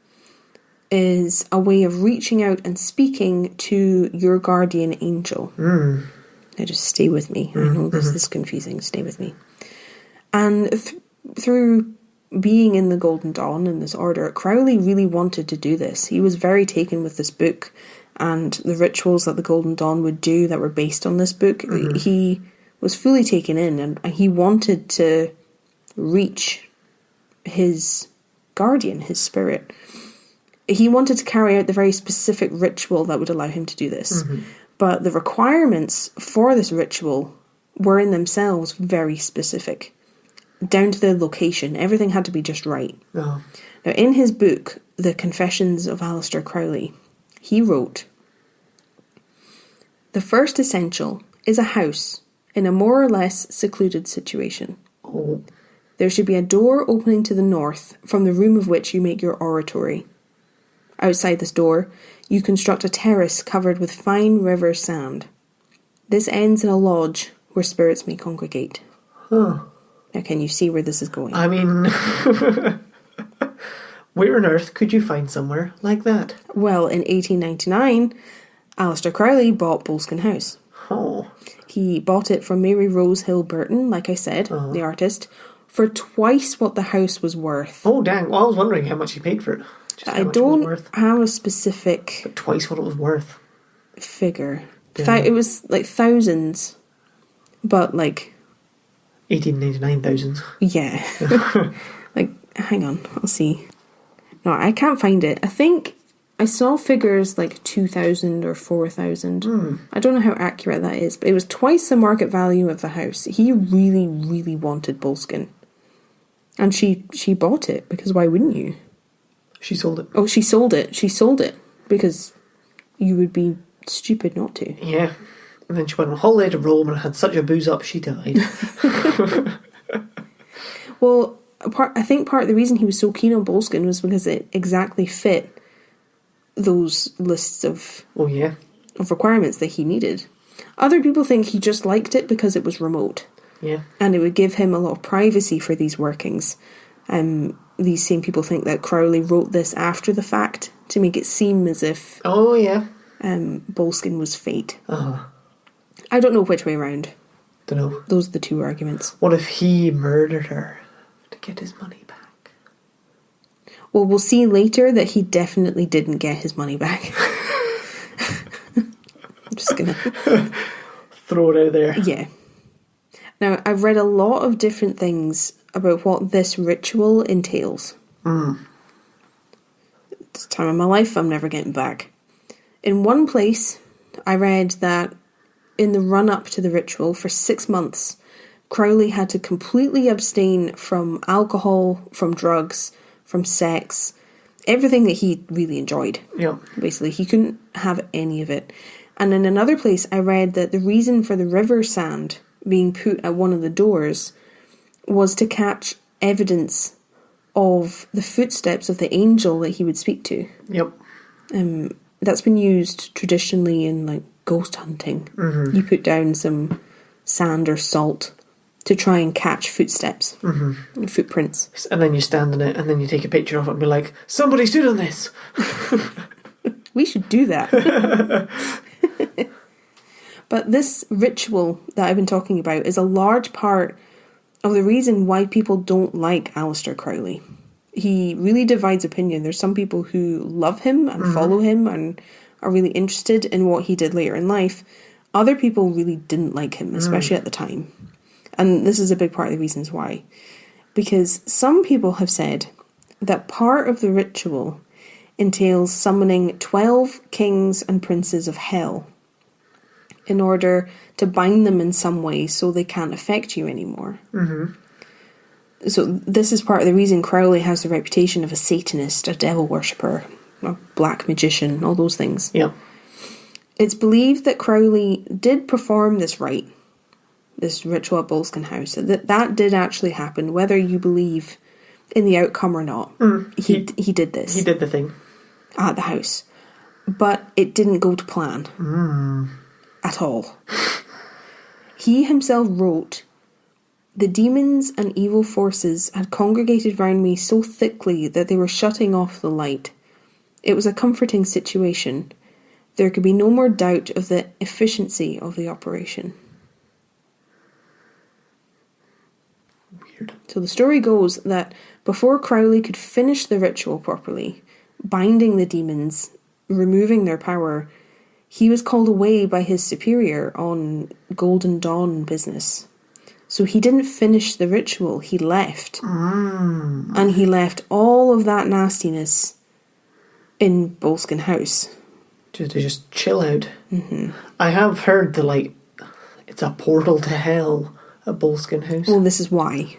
is a way of reaching out and speaking to your guardian angel. Now just stay with me. I know this is confusing. Stay with me. And through being in the Golden Dawn in this order, Crowley really wanted to do this. He was very taken with this book and the rituals that the Golden Dawn would do that were based on this book. He was fully taken in, and he wanted to reach his guardian, his spirit. He wanted to carry out the very specific ritual that would allow him to do this. But the requirements for this ritual were in themselves very specific, down to the location. Everything had to be just right. Now, in his book, The Confessions of Aleister Crowley, he wrote, "The first essential is a house in a more or less secluded situation. There should be a door opening to the north from the room of which you make your oratory. Outside this door, you construct a terrace covered with fine river sand. This ends in a lodge where spirits may congregate." Now, can you see where this is going? I mean, where on earth could you find somewhere like that? Well, in 1899, Aleister Crowley bought Boleskine House. He bought it from Mary Rose Hill Burton, like I said, the artist, for twice what the house was worth. Oh, dang. Well, I was wondering how much he paid for it. I don't have a specific... But twice what it was worth. Figure. Yeah. It was like thousands, but like... 1899 thousands. Yeah. Like, hang on, I'll see. No, I can't find it. I think I saw figures like 2,000 or 4,000. I don't know how accurate that is, but it was twice the market value of the house. He really, really wanted Boleskine. And she bought it, because why wouldn't you? She sold it. Oh, she sold it. She sold it, because you would be stupid not to. Yeah. And then she went on holiday to Rome and had such a booze up she died. Well, I think part of the reason he was so keen on Boleskine was because it exactly fit those lists of of requirements that he needed. Other people think he just liked it because it was remote. Yeah. And it would give him a lot of privacy for these workings. These same people think that Crowley wrote this after the fact to make it seem as if Boleskine was fate. I don't know which way around. Don't know. Those are the two arguments. What if he murdered her to get his money back? Well, we'll see later that he definitely didn't get his money back. I'm just gonna throw it out there. Yeah. Now, I've read a lot of different things about what this ritual entails. This time in my life, I'm never getting back. In one place, I read that in the run-up to the ritual, for 6 months, Crowley had to completely abstain from alcohol, from drugs, from sex, everything that he really enjoyed. Yeah. Basically, he couldn't have any of it. And in another place, I read that the reason for the river sand being put at one of the doors was to catch evidence of the footsteps of the angel that he would speak to. Yep. That's been used traditionally in like ghost hunting. You put down some sand or salt to try and catch footsteps, footprints. And then you stand in it and then you take a picture of it and be like, somebody stood on this. We should do that. But this ritual that I've been talking about is a large part of the reason why people don't like Aleister Crowley. He really divides opinion. There's some people who love him and follow him and are really interested in what he did later in life. Other people really didn't like him, especially at the time. And this is a big part of the reasons why. Because some people have said that part of the ritual entails summoning 12 kings and princes of hell in order to bind them in some way so they can't affect you anymore. So this is part of the reason Crowley has the reputation of a Satanist, a devil worshipper, a black magician, all those things. Yeah. It's believed that Crowley did perform this rite, this ritual at Boleskine House. That did actually happen, whether you believe in the outcome or not. He did this. He did the thing. At the house. But it didn't go to plan. At all. He himself wrote, "The demons and evil forces had congregated round me so thickly that they were shutting off the light. It was a comforting situation. There could be no more doubt of the efficiency of the operation." Weird. So the story goes that before Crowley could finish the ritual properly, binding the demons, removing their power, he was called away by his superior on Golden Dawn business. So he didn't finish the ritual, he left. And he left all of that nastiness in Boleskine House. To just chill out. I have heard that, it's a portal to hell at Boleskine House. Well, this is why.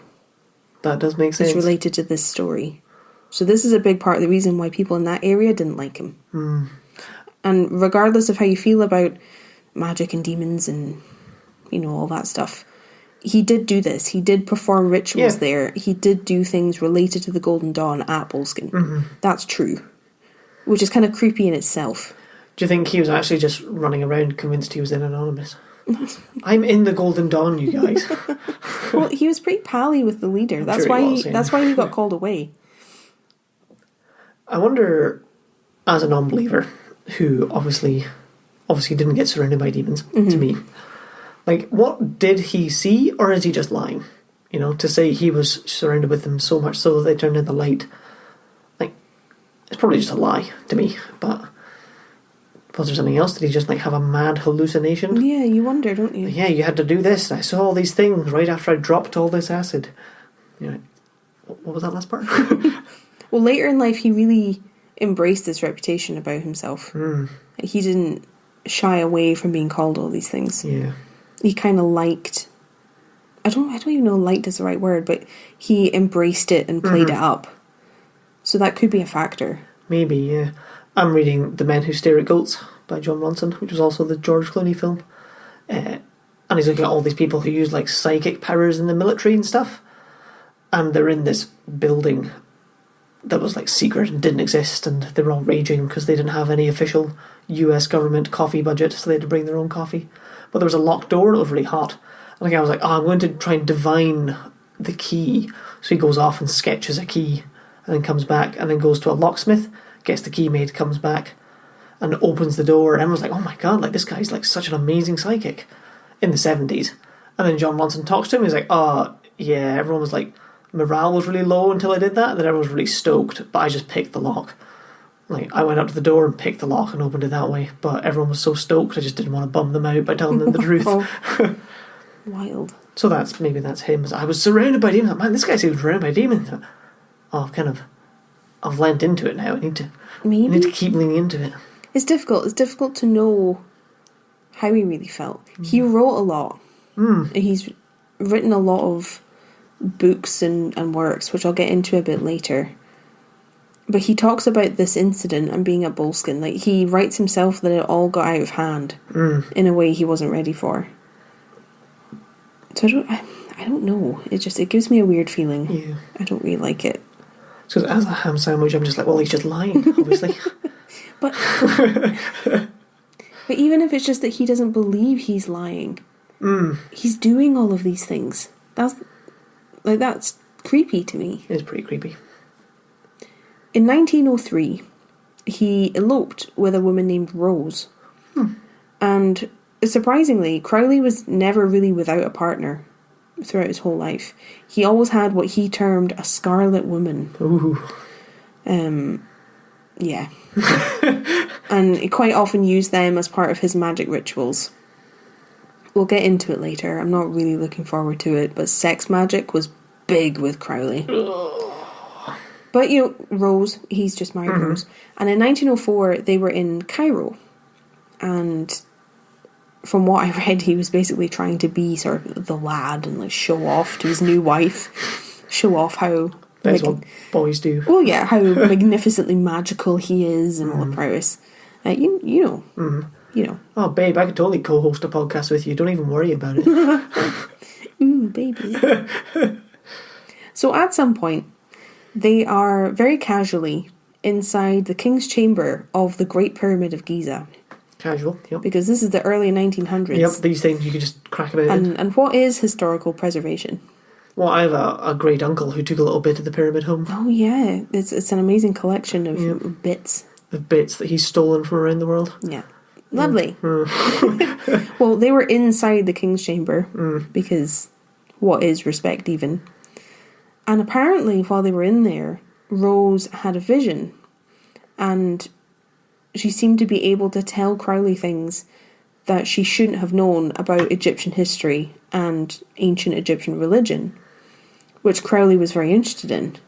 That does make sense. It's related to this story. So this is a big part of the reason why people in that area didn't like him. And regardless of how you feel about magic and demons and, all that stuff, he did do this. He did perform rituals there. He did do things related to the Golden Dawn at Boleskine. That's true. Which is kind of creepy in itself. Do you think he was actually just running around convinced he was in Anonymous? I'm in the Golden Dawn, you guys. Well, he was pretty pally with the leader. That's sure why. he was, yeah. That's why he got called away. I wonder, as a non-believer, who obviously didn't get surrounded by demons, to me, what did he see, or is he just lying? To say he was surrounded with them so much so that they turned in the light, it's probably just a lie to me. But was there something else? Did he just have a mad hallucination? Yeah, you wonder, don't you? Yeah, you had to do this. I saw all these things right after I dropped all this acid. What was that last part? Well, later in life, he really embraced this reputation about himself. He didn't shy away from being called all these things. Yeah. He kind of liked... I don't even know liked is the right word, but he embraced it and played it up. So that could be a factor. Maybe, yeah. I'm reading The Men Who Stare at Goats by John Ronson, which was also the George Clooney film. And he's looking at all these people who use psychic powers in the military and stuff. And they're in this building that was secret and didn't exist, and they were all raging because they didn't have any official US government coffee budget, so they had to bring their own coffee. But there was a locked door and it was really hot. And the guy was like, I'm going to try and divine the key. So he goes off and sketches a key and then comes back and then goes to a locksmith, gets the key made, comes back and opens the door, and everyone's like, oh my god, this guy's such an amazing psychic in the 70s. And then John Ronson talks to him, he's like, oh yeah, everyone was morale was really low until I did that, and then everyone was really stoked, but I just picked the lock. I went up to the door and picked the lock and opened it that way, but everyone was so stoked I just didn't want to bum them out by telling them the truth. Wild. So maybe that's him. I was surrounded by demons. Man, this guy said he was surrounded by demons. I've lent into it now. I need to keep leaning into it. It's difficult. It's difficult to know how he really felt. He wrote a lot. He's written a lot of books and works, which I'll get into a bit later. But he talks about this incident and being at Boleskine. He writes himself that it all got out of hand in a way he wasn't ready for. So I don't know. It gives me a weird feeling. Yeah. I don't really like it. So as a ham sandwich, I'm just he's just lying, obviously. But even if it's just that he doesn't believe he's lying, he's doing all of these things. That's creepy to me. It's pretty creepy. In 1903, he eloped with a woman named Rose. And surprisingly, Crowley was never really without a partner throughout his whole life. He always had what he termed a scarlet woman. Ooh. Yeah. And he quite often used them as part of his magic rituals. We'll get into it later. I'm not really looking forward to it, but sex magic was big with Crowley. But, Rose, he's just married Rose. And in 1904, they were in Cairo. And from what I read, he was basically trying to be sort of the lad and like show off to his new wife. Show off how... That's what boys do. Well, yeah, how magnificently magical he is and all the prowess. You know. You know. Oh, babe, I could totally co-host a podcast with you. Don't even worry about it. Ooh, baby. So at some point, they are very casually inside the King's Chamber of the Great Pyramid of Giza. Casual, yep. Because this is the early 1900s. Yep, these things you could just crack about in. And what is historical preservation? Well, I have a great uncle who took a little bit of the pyramid home. Oh, yeah. It's an amazing collection of bits. The bits that he's stolen from around the world. Yeah. Lovely. Well, they were inside the King's Chamber because what is respect even? And apparently while they were in there, Rose had a vision and she seemed to be able to tell Crowley things that she shouldn't have known about Egyptian history and ancient Egyptian religion, which Crowley was very interested in.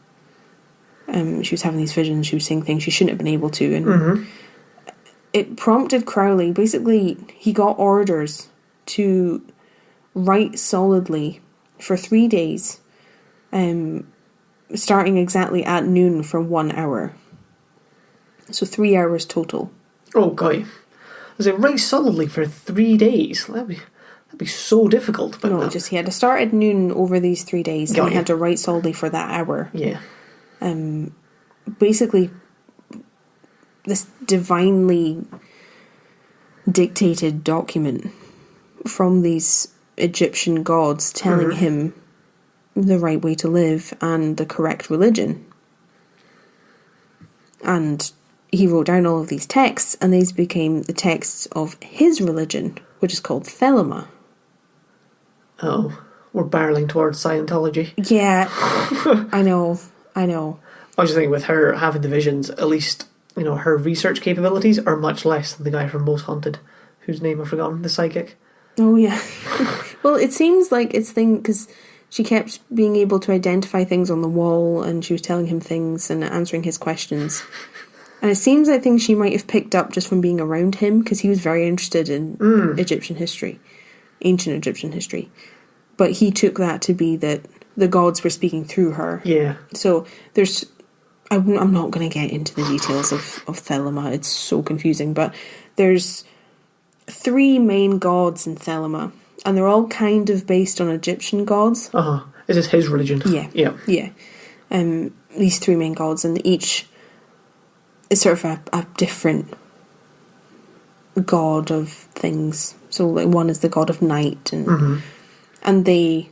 She was having these visions, she was seeing things she shouldn't have been able to, and it prompted Crowley, basically he got orders to write solidly for 3 days, starting exactly at noon for 1 hour. So 3 hours total. Oh, God. I said, write solidly for 3 days. That'd be so difficult. But no, he had to start at noon over these 3 days, and he had to write solidly for that hour. Yeah. Basically, this divinely dictated document from these Egyptian gods telling him the right way to live and the correct religion. And he wrote down all of these texts, and these became the texts of his religion, which is called Thalama. Oh, we're barreling towards Scientology. Yeah, I know. I was just thinking with her having the visions, at least, her research capabilities are much less than the guy from Most Haunted, whose name I've forgotten, the psychic. Oh, yeah. Well, it seems like it's because she kept being able to identify things on the wall, and she was telling him things and answering his questions. And it seems like things she might have picked up just from being around him, because he was very interested in Egyptian history, ancient Egyptian history. But he took that to be that the gods were speaking through her. Yeah. So there's... I'm not going to get into the details of Thalama. It's so confusing. But there's 3 main gods in Thalama, and they're all kind of based on Egyptian gods. Uh-huh. Is this his religion? Yeah. Yeah. Yeah. These 3 main gods, and each is sort of a different god of things. So, like, one is the god of night, and they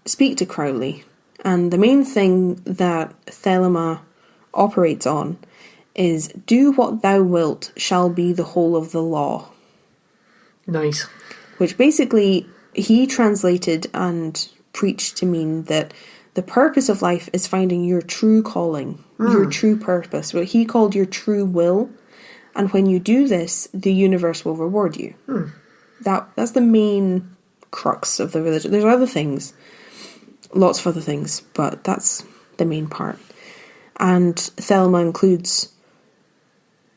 speak to Crowley. And the main thing that Thalama operates on is, do what thou wilt shall be the whole of the law. Nice. Which basically he translated and preached to mean that the purpose of life is finding your true calling, your true purpose, what he called your true will, and when you do this, the universe will reward you. That's the main crux of the religion. There's other things, lots of other things, but that's the main part. And Thalama includes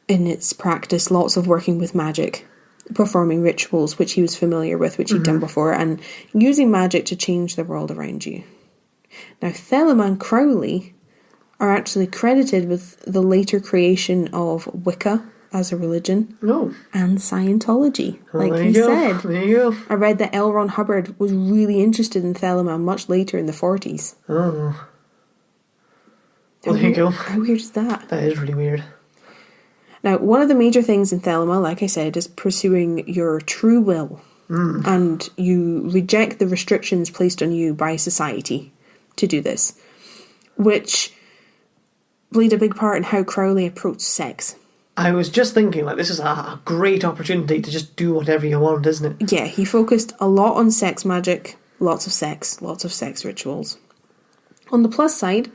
in its practice lots of working with magic, performing rituals which he was familiar with, which he'd done before, and using magic to change the world around you. Now, Thalama and Crowley are actually credited with the later creation of Wicca as a religion and Scientology, like he said. There you go. I read that L. Ron Hubbard was really interested in Thalama much later in the 40s. Oh. Well, there you go. How weird is that? That is really weird. Now, one of the major things in Thalama, like I said, is pursuing your true will. And you reject the restrictions placed on you by society to do this, which played a big part in how Crowley approached sex. I was just thinking, this is a great opportunity to just do whatever you want, isn't it? Yeah, he focused a lot on sex magic, lots of sex rituals. On the plus side,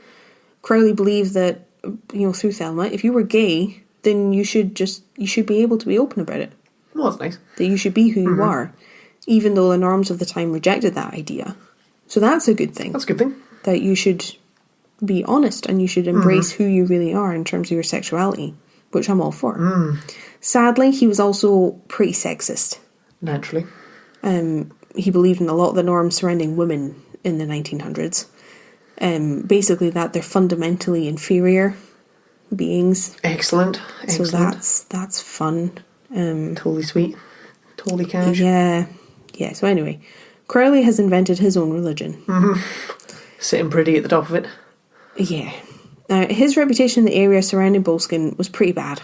Crowley believed that, through Thalama, if you were gay, then you should be able to be open about it. Well, that's nice. That you should be who you are. even though the norms of the time rejected that idea. So that's a good thing. That's a good thing. That you should be honest and you should embrace who you really are in terms of your sexuality, which I'm all for. Sadly, he was also pretty sexist. Naturally. He believed in a lot of the norms surrounding women in the 1900s. Basically that they're fundamentally inferior beings. Excellent. So that's fun. Totally sweet. Totally cash. Yeah. So anyway, Crowley has invented his own religion. Sitting pretty at the top of it. Yeah. Now, his reputation in the area surrounding Boleskine was pretty bad.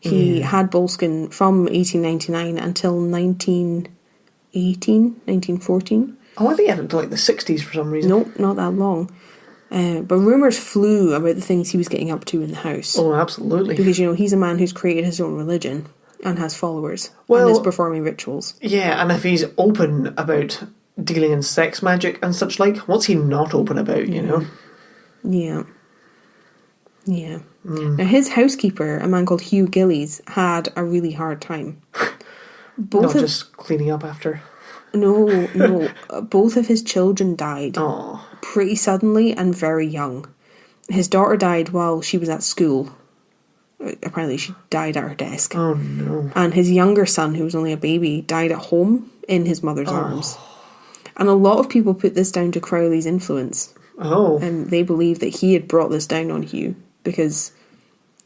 He had Boleskine from 1899 until 1914. Oh, I think he had it until like the 60s for some reason. Nope, not that long. But rumours flew about the things he was getting up to in the house. Oh, absolutely. Because, he's a man who's created his own religion and has followers Well, and is performing rituals. Yeah, and if he's open about dealing in sex magic and such like, what's he not open about, you know? Yeah. Now, his housekeeper, a man called Hugh Gillies, had a really hard time. Not just cleaning up after. No. Both of his children died pretty suddenly and very young. His daughter died while she was at school. Apparently she died at her desk. Oh, no. And his younger son, who was only a baby, died at home in his mother's arms. And a lot of people put this down to Crowley's influence. Oh. And they believe that he had brought this down on Hugh because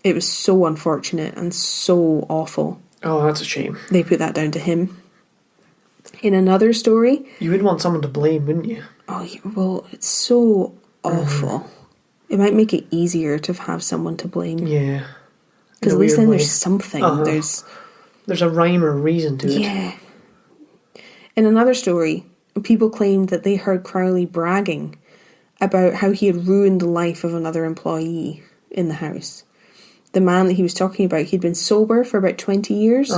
it was so unfortunate and so awful. Oh, that's a shame. They put that down to him. In another story... You would want someone to blame, wouldn't you? Oh, well, it's so awful. It might make it easier to have someone to blame. Yeah. Because at least then there's something. There's a rhyme or reason to it. Yeah. In another story, people claimed that they heard Crowley bragging about how he had ruined the life of another employee in the house. The man that he was talking about, he'd been sober for about 20 years.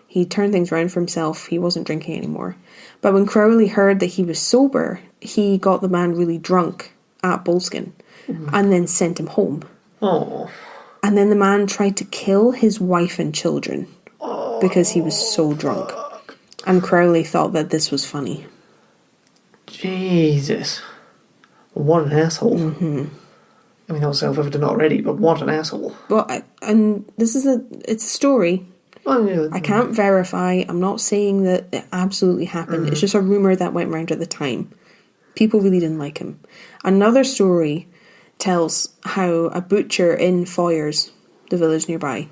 He turned things around for himself. He wasn't drinking anymore. But when Crowley heard that he was sober, he got the man really drunk at Boleskine and then sent him home. Oh. And then the man tried to kill his wife and children because he was so drunk. And Crowley thought that this was funny. Jesus. What an asshole. I mean, that was self-evident already, but what an asshole. But and this is it's a story. I can't verify. I'm not saying that it absolutely happened. It's just a rumour that went round at the time. People really didn't like him. Another story tells how a butcher in Foyers, the village nearby,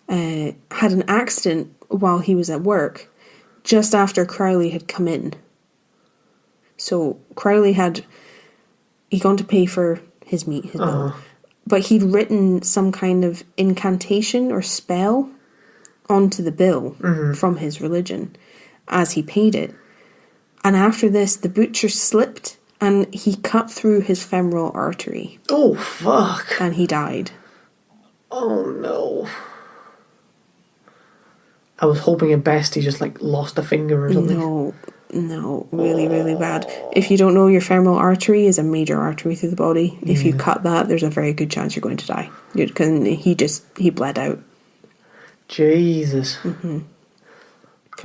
had an accident while he was at work, just after Crowley had come in. So Crowley he'd gone to pay for his meat, his bill, but he'd written some kind of incantation or spell onto the bill from his religion as he paid it. And after this, the butcher slipped and he cut through his femoral artery. Oh, fuck. And he died. Oh, no. I was hoping at best he just, lost a finger or something. No, really, really bad. If you don't know, your femoral artery is a major artery through the body. If you cut that, there's a very good chance you're going to die. He bled out. Jesus.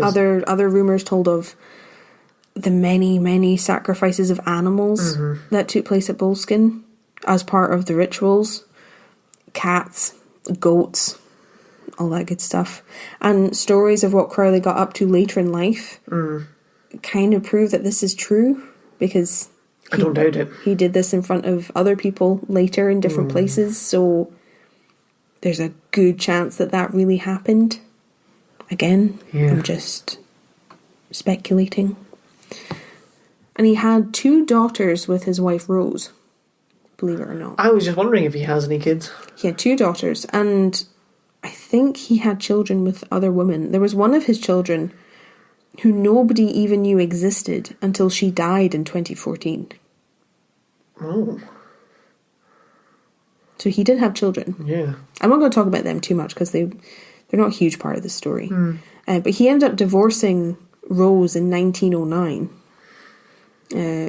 Other rumours told of the many, many sacrifices of animals that took place at Boleskine as part of the rituals. Cats, goats, all that good stuff. And stories of what Crowley got up to later in life kind of prove that this is true, because I don't doubt it. He did this in front of other people later in different places, so there's a good chance that really happened. Again, I'm just speculating. And he had 2 daughters with his wife Rose, believe it or not. I was just wondering if he has any kids. He had 2 daughters, and I think he had children with other women. There was one of his children who nobody even knew existed until she died in 2014. Oh. So he did have children. Yeah. I'm not going to talk about them too much because they're not a huge part of the story. But he ended up divorcing Rose in 1909.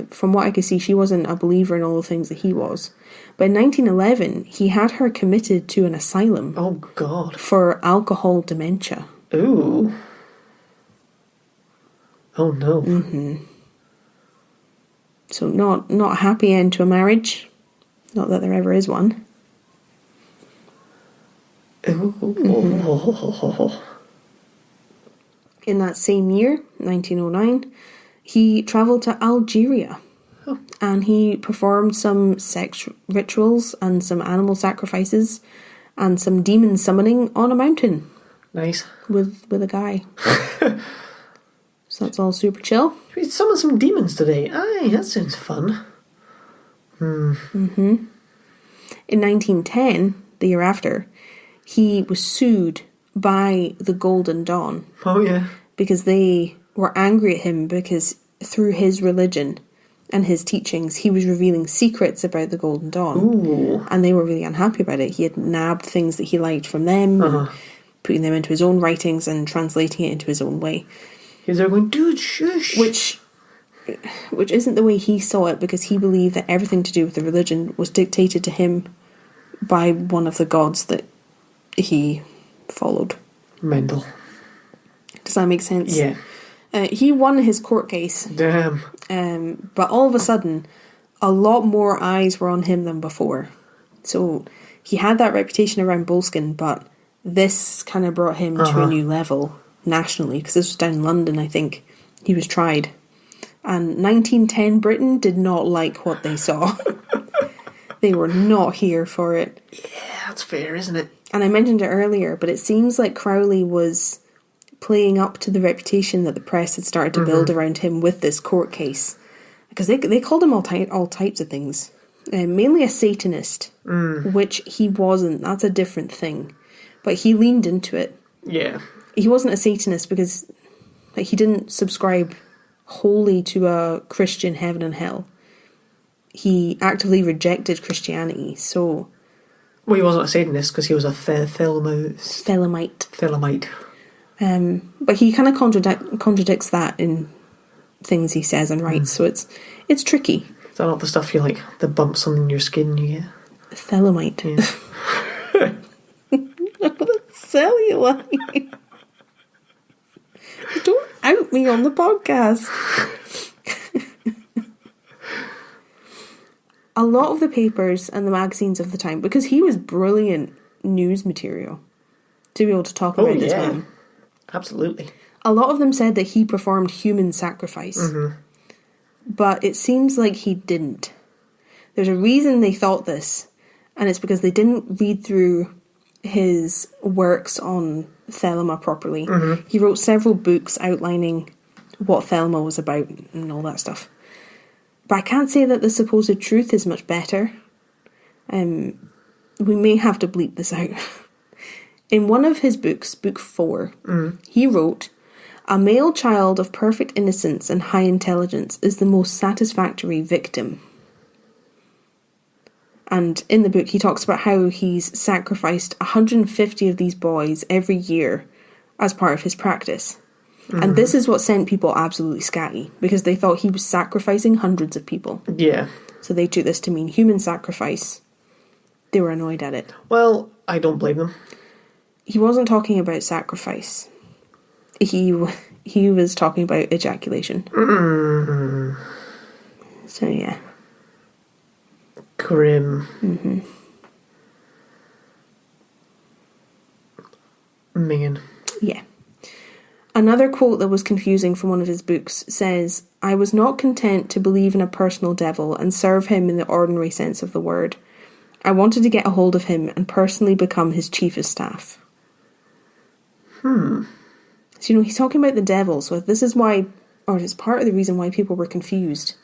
From what I could see, she wasn't a believer in all the things that he was. But in 1911, he had her committed to an asylum. Oh, God. For alcohol dementia. Ooh. Oh no. So not a happy end to a marriage. Not that there ever is one. In that same year, 1909, he travelled to Algeria. And he performed some sex rituals and some animal sacrifices and some demon summoning on a mountain. Nice. With a guy. So that's all super chill. We summoned some demons today. Aye, that sounds fun. In 1910, the year after, he was sued by the Golden Dawn. Oh, yeah. Because they were angry at him because through his religion and his teachings, he was revealing secrets about the Golden Dawn. Ooh. And they were really unhappy about it. He had nabbed things that he liked from them, and putting them into his own writings and translating it into his own way. He was there going, dude, shush. Which isn't the way he saw it, because he believed that everything to do with the religion was dictated to him by one of the gods that he followed. Mental. Does that make sense? Yeah. He won his court case. Damn. But all of a sudden, a lot more eyes were on him than before. So he had that reputation around Boleskine, but this kind of brought him to a new level nationally, because this was down in London, I think. He was tried. And 1910 Britain did not like what they saw. They were not here for it. Yeah, that's fair, isn't it? And I mentioned it earlier, but it seems like Crowley was playing up to the reputation that the press had started to build around him with this court case. Because they called him all types of things. Mainly a Satanist, which he wasn't. That's a different thing. But he leaned into it. Yeah. He wasn't a Satanist because he didn't subscribe wholly to a Christian heaven and hell. He actively rejected Christianity, so... Well, he wasn't a Satanist because he was a Thelamite. But he kind of contradicts that in things he says and writes, so it's tricky. Is that not the stuff you like, the bumps on your skin you get? Thalama. Yeah. Cellulite. Don't out me on the podcast. A lot of the papers and the magazines of the time, because he was brilliant news material to be able to talk about this man. Absolutely. A lot of them said that he performed human sacrifice. But it seems like he didn't. There's a reason they thought this, and it's because they didn't read through his works on Thalama properly. He wrote several books outlining what Thalama was about and all that stuff. But I can't say that the supposed truth is much better. We may have to bleep this out. In one of his books, book 4, he wrote, "A male child of perfect innocence and high intelligence is the most satisfactory victim." And in the book, he talks about how he's sacrificed 150 of these boys every year as part of his practice. And this is what sent people absolutely scatty, because they thought he was sacrificing hundreds of people. Yeah. So they took this to mean human sacrifice. They were annoyed at it. Well, I don't blame them. He wasn't talking about sacrifice. He was talking about ejaculation. So yeah. Grim. Minging. Yeah. Another quote that was confusing from one of his books says, "I was not content to believe in a personal devil and serve him in the ordinary sense of the word. I wanted to get a hold of him and personally become his chief of staff." So, he's talking about the devil, so this is why, or it's part of the reason why people were confused.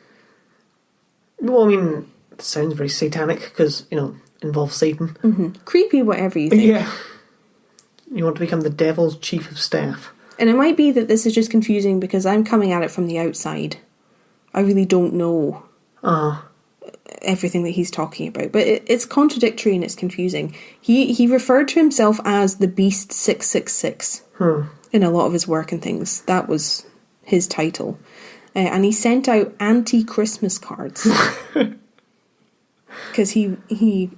Well, I mean, it sounds very satanic because, involves Satan. Creepy, whatever you think. Yeah. You want to become the devil's chief of staff. And it might be that this is just confusing because I'm coming at it from the outside. I really don't know everything that he's talking about. But it's contradictory and it's confusing. He referred to himself as the Beast 666 in a lot of his work and things. That was his title. And he sent out anti-Christmas cards. Because he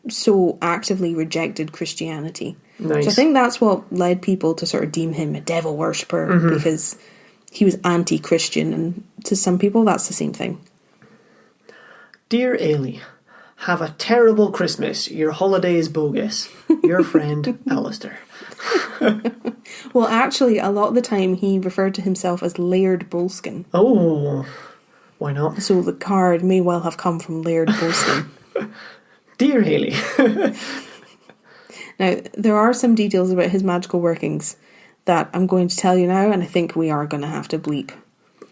so actively rejected Christianity. Nice. So I think that's what led people to sort of deem him a devil worshipper, because he was anti-Christian, and to some people that's the same thing. Dear Ailey, have a terrible Christmas. Your holiday is bogus. Your friend, Aleister. Well, actually, a lot of the time he referred to himself as Laird Boleskine. Oh, why not? So the card may well have come from Laird Boleskine. Dear Haley. Now, there are some details about his magical workings that I'm going to tell you now, and I think we are going to have to bleep.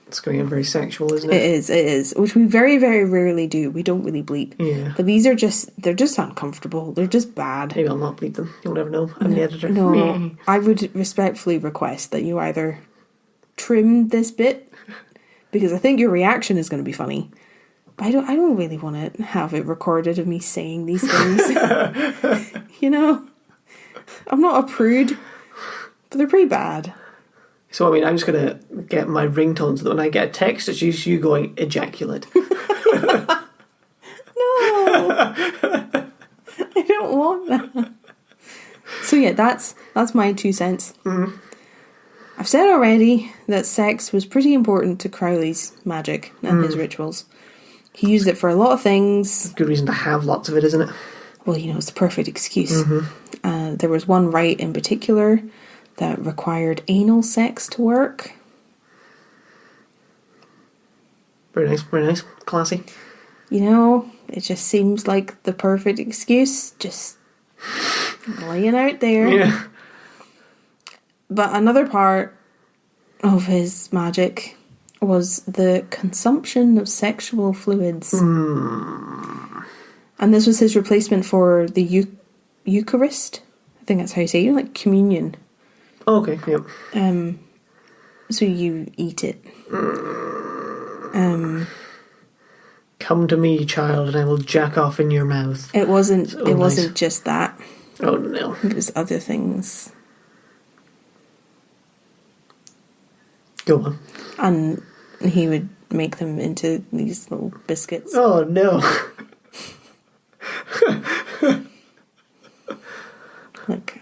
It's going to get very sexual, isn't it? It is. Which we very, very rarely do. We don't really bleep. Yeah. But these are they're just uncomfortable. They're just bad. Maybe I'll not bleep them. You'll never know. I'm the editor. No, I would respectfully request that you either trim this bit, because I think your reaction is going to be funny. But I don't really want to have it recorded of me saying these things. You know? I'm not a prude, but they're pretty bad. So, I mean, I'm just going to get my ringtone so that when I get a text, it's just you going, ejaculate. No! I don't want that. So, yeah, that's my 2 cents. Mm-hmm. I've said already that sex was pretty important to Crowley's magic and his rituals. He used it for a lot of things. Good reason to have lots of it, isn't it? Well, it's the perfect excuse. There was one rite in particular that required anal sex to work. Very nice, very nice. Classy. It just seems like the perfect excuse. Just laying out there. Yeah. But another part of his magic was the consumption of sexual fluids. And this was his replacement for the Eucharist. I think that's how you say it. Like communion. Oh, okay, yep. So you eat it. Come to me, child, and I will jack off in your mouth. It wasn't. So it nice. wasn't just that. Oh no! It was other things. Go on. And he would make them into these little biscuits. Oh no! like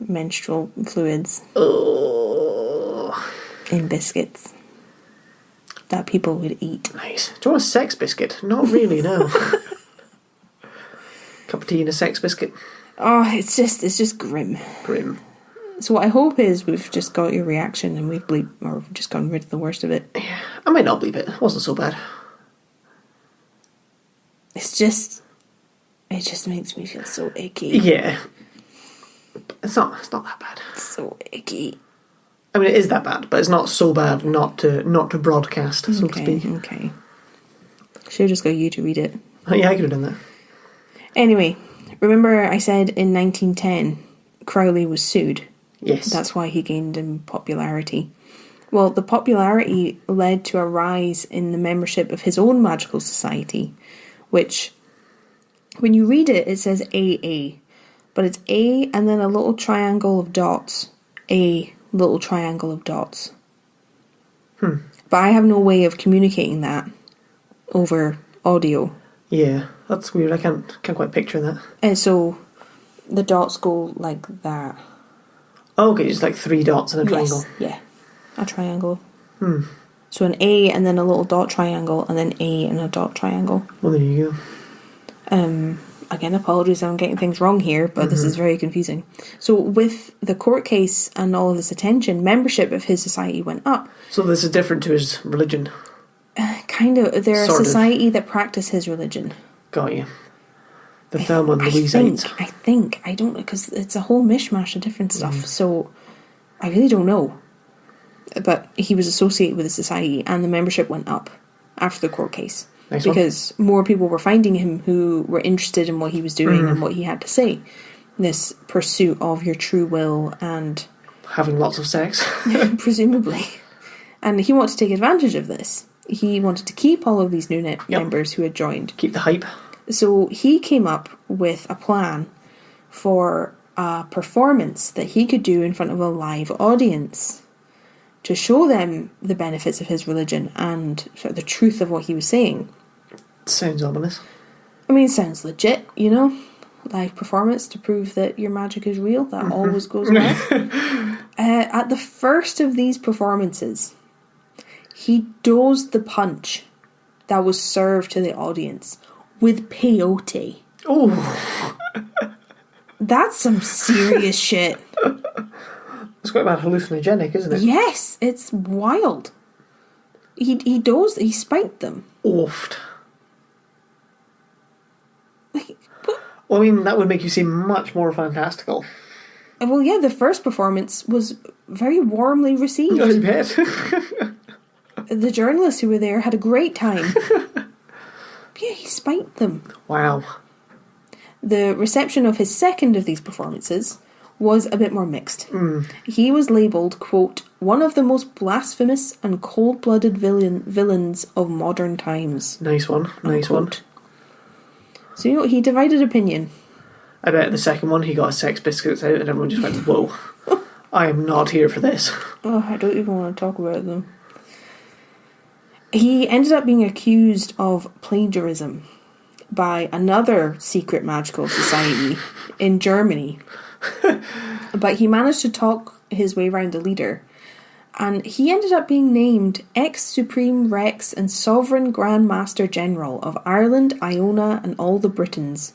menstrual fluids. Oh. In biscuits that people would eat. Nice. Do you want a sex biscuit? Not really, no. Cup of tea and a sex biscuit. Oh, it's just grim. Grim. So what I hope is we've just got your reaction and we've just gotten rid of the worst of it. Yeah, I might not bleep it. It wasn't so bad. It just makes me feel so icky. Yeah. It's not that bad. It's so icky. I mean, it is that bad, but it's not so bad not to broadcast, so to speak. Okay. Should have just got you to read it. Yeah, I could have done that. Anyway, remember I said in 1910 Crowley was sued? Yes. That's why he gained in popularity. Well, the popularity led to a rise in the membership of his own magical society, which, when you read it, it says AA. But it's A and then a little triangle of dots. A little triangle of dots. But I have no way of communicating that over audio. Yeah, that's weird. I can't quite picture that. And so the dots go like that. Oh, okay, just like 3 dots and a triangle. Yeah, a triangle. So an A and then a little dot triangle and then A and a dot triangle. Well, there you go. Again, apologies, I'm getting things wrong here, but this is very confusing. So with the court case and all of this attention, membership of his society went up. So this is different to his religion. Kind of. They're Sort a of. society that practice his religion. Got you. The Thalama and Louisites. I think. I don't know, because it's a whole mishmash of different stuff, so I really don't know. But he was associated with the society, and the membership went up after the court case. Nice because more people were finding him who were interested in what he was doing and what he had to say. This pursuit of your true will and... Having lots of sex. presumably. And he wanted to take advantage of this. He wanted to keep all of these new members who had joined. Keep the hype. So he came up with a plan for a performance that he could do in front of a live audience to show them the benefits of his religion and sort of the truth of what he was saying. Sounds ominous. I mean, it sounds legit, you know? Live performance to prove that your magic is real. That always goes well. At the first of these performances, he dosed the punch that was served to the audience with peyote. Oh, That's some serious shit. it's quite bad hallucinogenic, isn't it? Yes, it's wild. He spiked them. Oofed. Like, but, Well, I mean, that would make you seem much more fantastical. well, yeah, the first performance was very warmly received. I bet. The journalists who were there had a great time. Yeah, he spiked them. Wow. The reception of his second of these performances was a bit more mixed. He was labelled, quote, one of the most blasphemous and cold-blooded villains of modern times. Nice one. Nice one. Unquote. So, you know, he divided opinion. I bet the second one he got his Sex Biscuits out and everyone just went, whoa, I am not here for this. Oh, I don't even want to talk about them. He ended up being accused of plagiarism by another secret magical society in Germany. But he managed to talk his way around the leader. And he ended up being named ex-Supreme Rex and Sovereign Grand Master General of Ireland, Iona and all the Britons.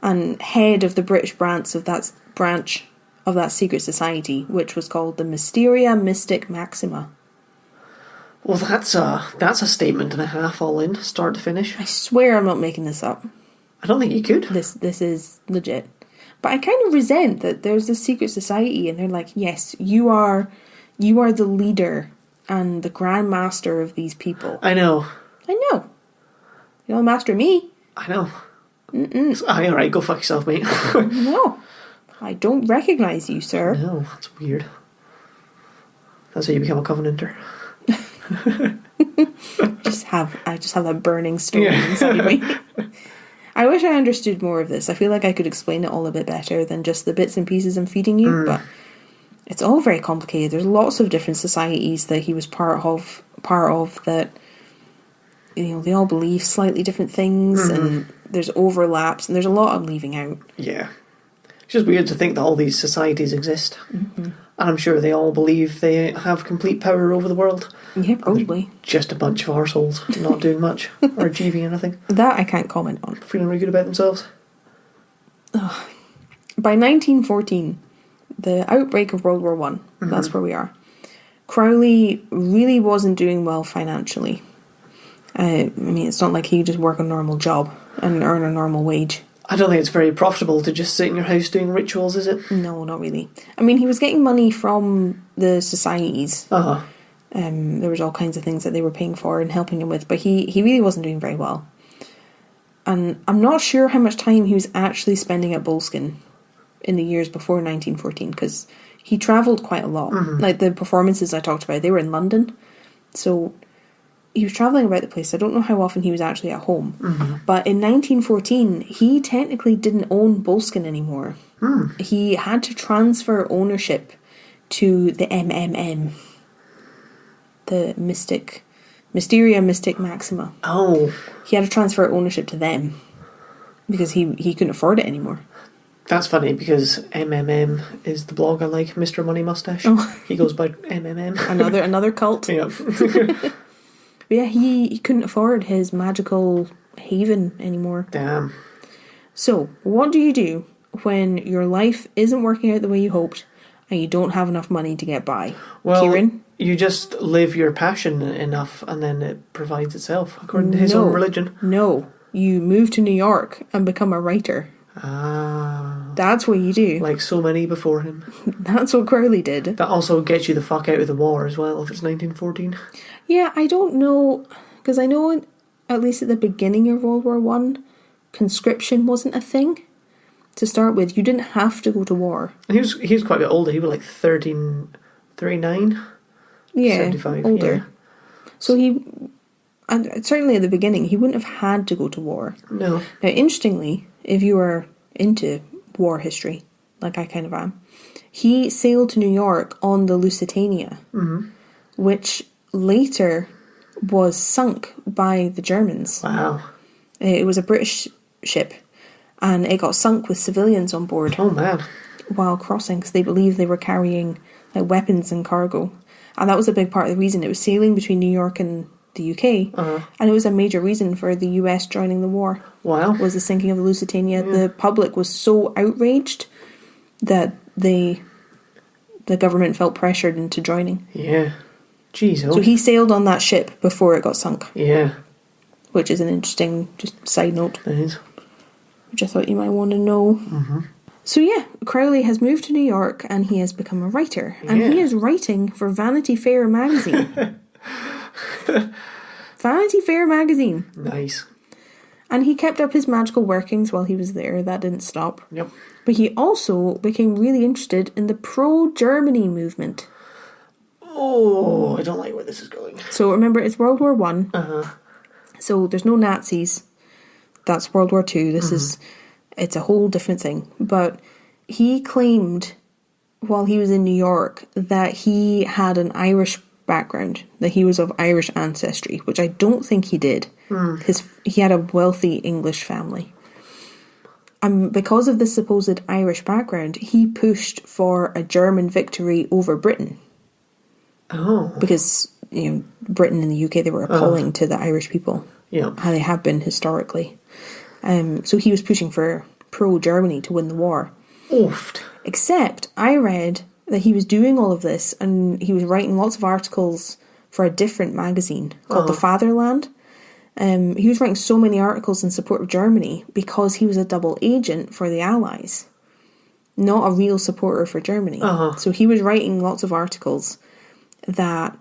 And head of the British branch of that secret society, which was called the Mysteria Mystic Maxima. Well, that's a statement and a half all in, start to finish. I swear I'm not making this up. I don't think you could. This is legit. But I kind of resent that there's this secret society and they're like, yes, you are the leader and the grand master of these people. I know. You're not master of me. I know. Alright, go fuck yourself, mate. No. I don't recognise you, sir. No, that's weird. That's how you become a Covenanter. I just have that burning stone inside me. I wish I understood more of this. I feel like I could explain it all a bit better than just the bits and pieces I'm feeding you, but it's all very complicated. There's lots of different societies that he was part of that, you know, they all believe slightly different things, and there's overlaps, and there's a lot I'm leaving out. Yeah. It's just weird to think that all these societies exist. And I'm sure they all believe they have complete power over the world. Yeah, probably. Just a bunch of arseholes not doing much or achieving anything. That I can't comment on. Feeling really good about themselves. By 1914, the outbreak of World War One, that's where we are. Crowley really wasn't doing well financially. I mean, it's not like he could just work a normal job and earn a normal wage. I don't think it's very profitable to just sit in your house doing rituals, is it? No, not really. I mean, he was getting money from the societies. There was all kinds of things that they were paying for and helping him with, but he really wasn't doing very well. And I'm not sure how much time he was actually spending at Boleskine in the years before 1914, because he travelled quite a lot. Like the performances I talked about, they were in London, so he was travelling about the place. I don't know how often he was actually at home. But in 1914, he technically didn't own Boleskine anymore. He had to transfer ownership to the MMM, the Mysteria Mystic Maxima. Oh. He had to transfer ownership to them because he couldn't afford it anymore. That's funny because MMM is the blog I like, Mr. Money Mustache. He goes by MMM. Another cult. Yeah. But yeah, he couldn't afford his magical haven anymore. Damn. So, what do you do when your life isn't working out the way you hoped and you don't have enough money to get by? Well, Kieran? You just live your passion enough and then it provides itself, according to his own religion. No. You move to New York and become a writer. That's what you do. Like so many before him. That's what Crowley did. That also gets you the fuck out of the war as well, if it's 1914. Yeah, I don't know, because I know at least at the beginning of World War One, conscription wasn't a thing. To start with, you didn't have to go to war. He was quite a bit older. He was like 39? Yeah, 75, older. yeah. So and certainly at the beginning, he wouldn't have had to go to war. No. Now, interestingly, if you are into war history, like I kind of am, he sailed to New York on the Lusitania, which later was sunk by the Germans. Wow. It was a British ship, and it got sunk with civilians on board. Oh, man. while crossing because they believed they were carrying like weapons and cargo. And that was a big part of the reason. It was sailing between New York and the UK. And it was a major reason for the US joining the war. Wow. Was the sinking of the Lusitania. Yeah. The public was so outraged that the government felt pressured into joining. Yeah. Jeez. Oh. So he sailed on that ship before it got sunk. Yeah. Which is an interesting just side note. It is. Which I thought you might want to know. So yeah, Crowley has moved to New York and he has become a writer. And he is writing for Vanity Fair magazine. Vanity Fair magazine. Nice. And he kept up his magical workings while he was there. That didn't stop. Yep. But he also became really interested in the pro-Germany movement. Oh, I don't like where this is going. So remember, it's World War One. So there's no Nazis. That's World War Two. It's a whole different thing. But he claimed while he was in New York that he had an Irish background, that he was of Irish ancestry, which I don't think he did. He had a wealthy English family. And because of this supposed Irish background, he pushed for a German victory over Britain. Oh. Because, Britain and the UK, they were appalling to the Irish people. Yeah. How they have been historically. So he was pushing for pro-Germany to win the war. Oofed. Except, I read that he was doing all of this and he was writing lots of articles for a different magazine called The Fatherland. He was writing so many articles in support of Germany because he was a double agent for the Allies. Not a real supporter for Germany. So he was writing lots of articles that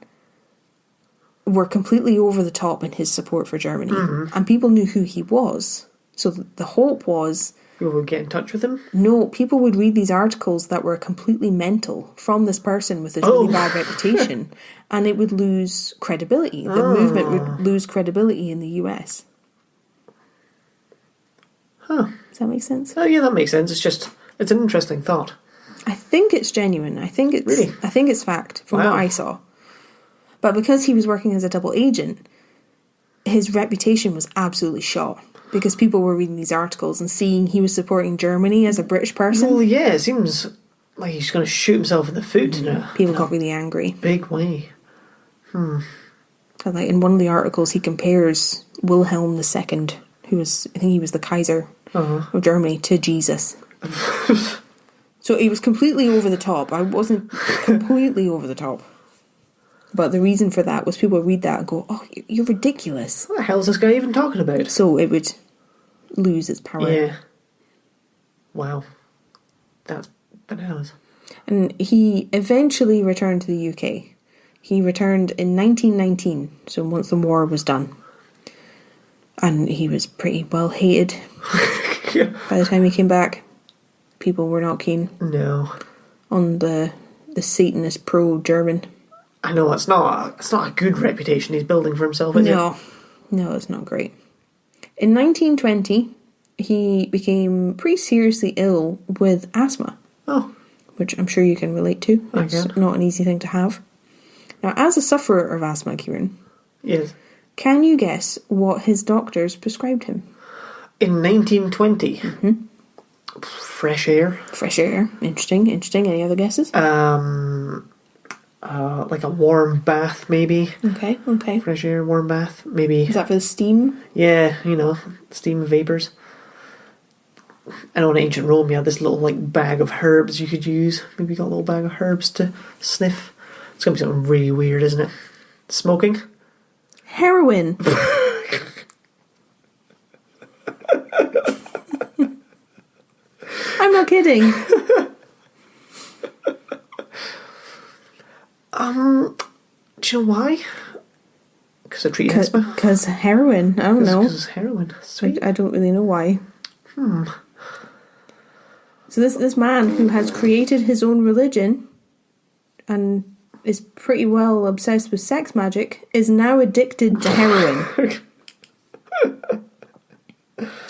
were completely over the top in his support for Germany. And people knew who he was. So the hope was... People would get in touch with him? No, people would read these articles that were completely mental from this person with this really bad reputation, and it would lose credibility. The movement would lose credibility in the US. Does that make sense? Oh, yeah, that makes sense. It's an interesting thought. I think it's genuine. I think it's fact from what I saw. But because he was working as a double agent, his reputation was absolutely shot. Because people were reading these articles and seeing he was supporting Germany as a British person. Well, yeah, it seems like he's going to shoot himself in the foot. People got really angry. Big way. And like in one of the articles, he compares Wilhelm II, I think he was the Kaiser of Germany, to Jesus. So it was completely over the top. I wasn't completely over the top. But the reason for that was people would read that and go, oh, you're ridiculous. What the hell is this guy even talking about? So it would lose its power. Yeah. Wow. That's bananas. And he eventually returned to the UK. He returned in 1919, so once the war was done. And he was pretty well hated. By the time he came back, people were not keen. No. On the Satanist pro-German. I know, it's not a good reputation he's building for himself, is it? No, it's not great. In 1920, he became pretty seriously ill with asthma. Oh. Which I'm sure you can relate to. It's not an easy thing to have. Now, as a sufferer of asthma, Kieran... Yes. Can you guess what his doctors prescribed him? In 1920? Fresh air. Fresh air. Interesting. Any other guesses? Like a warm bath, maybe. Okay. Fresh air, warm bath, maybe. Is that for the steam? Yeah, steam vapors. I know in ancient Rome you had this little bag of herbs you could use. Maybe you got a little bag of herbs to sniff. It's going to be something really weird, isn't it? Smoking? Heroin. I'm not kidding. Do you know why? Because I treat asthma? Because heroin. I don't know. Because it's heroin. Sweet. I don't really know why. So this man who has created his own religion and is pretty well obsessed with sex magic is now addicted to heroin.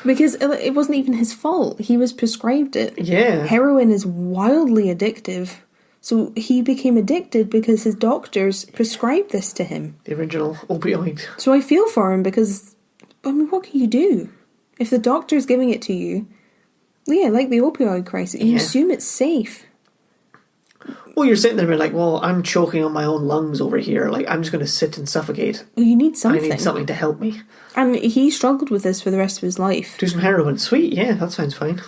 Because it wasn't even his fault. He was prescribed it. Yeah. Heroin is wildly addictive. So he became addicted because his doctors prescribed this to him. The original opioid. So I feel for him because, what can you do? If the doctor's giving it to you, Yeah, like the opioid crisis. You assume it's safe. Well, you're sitting there being like, well, I'm choking on my own lungs over here. Like, I'm just going to sit and suffocate. Well, you need something. I need something to help me. And he struggled with this for the rest of his life. Do some heroin. Sweet, yeah, that sounds fine.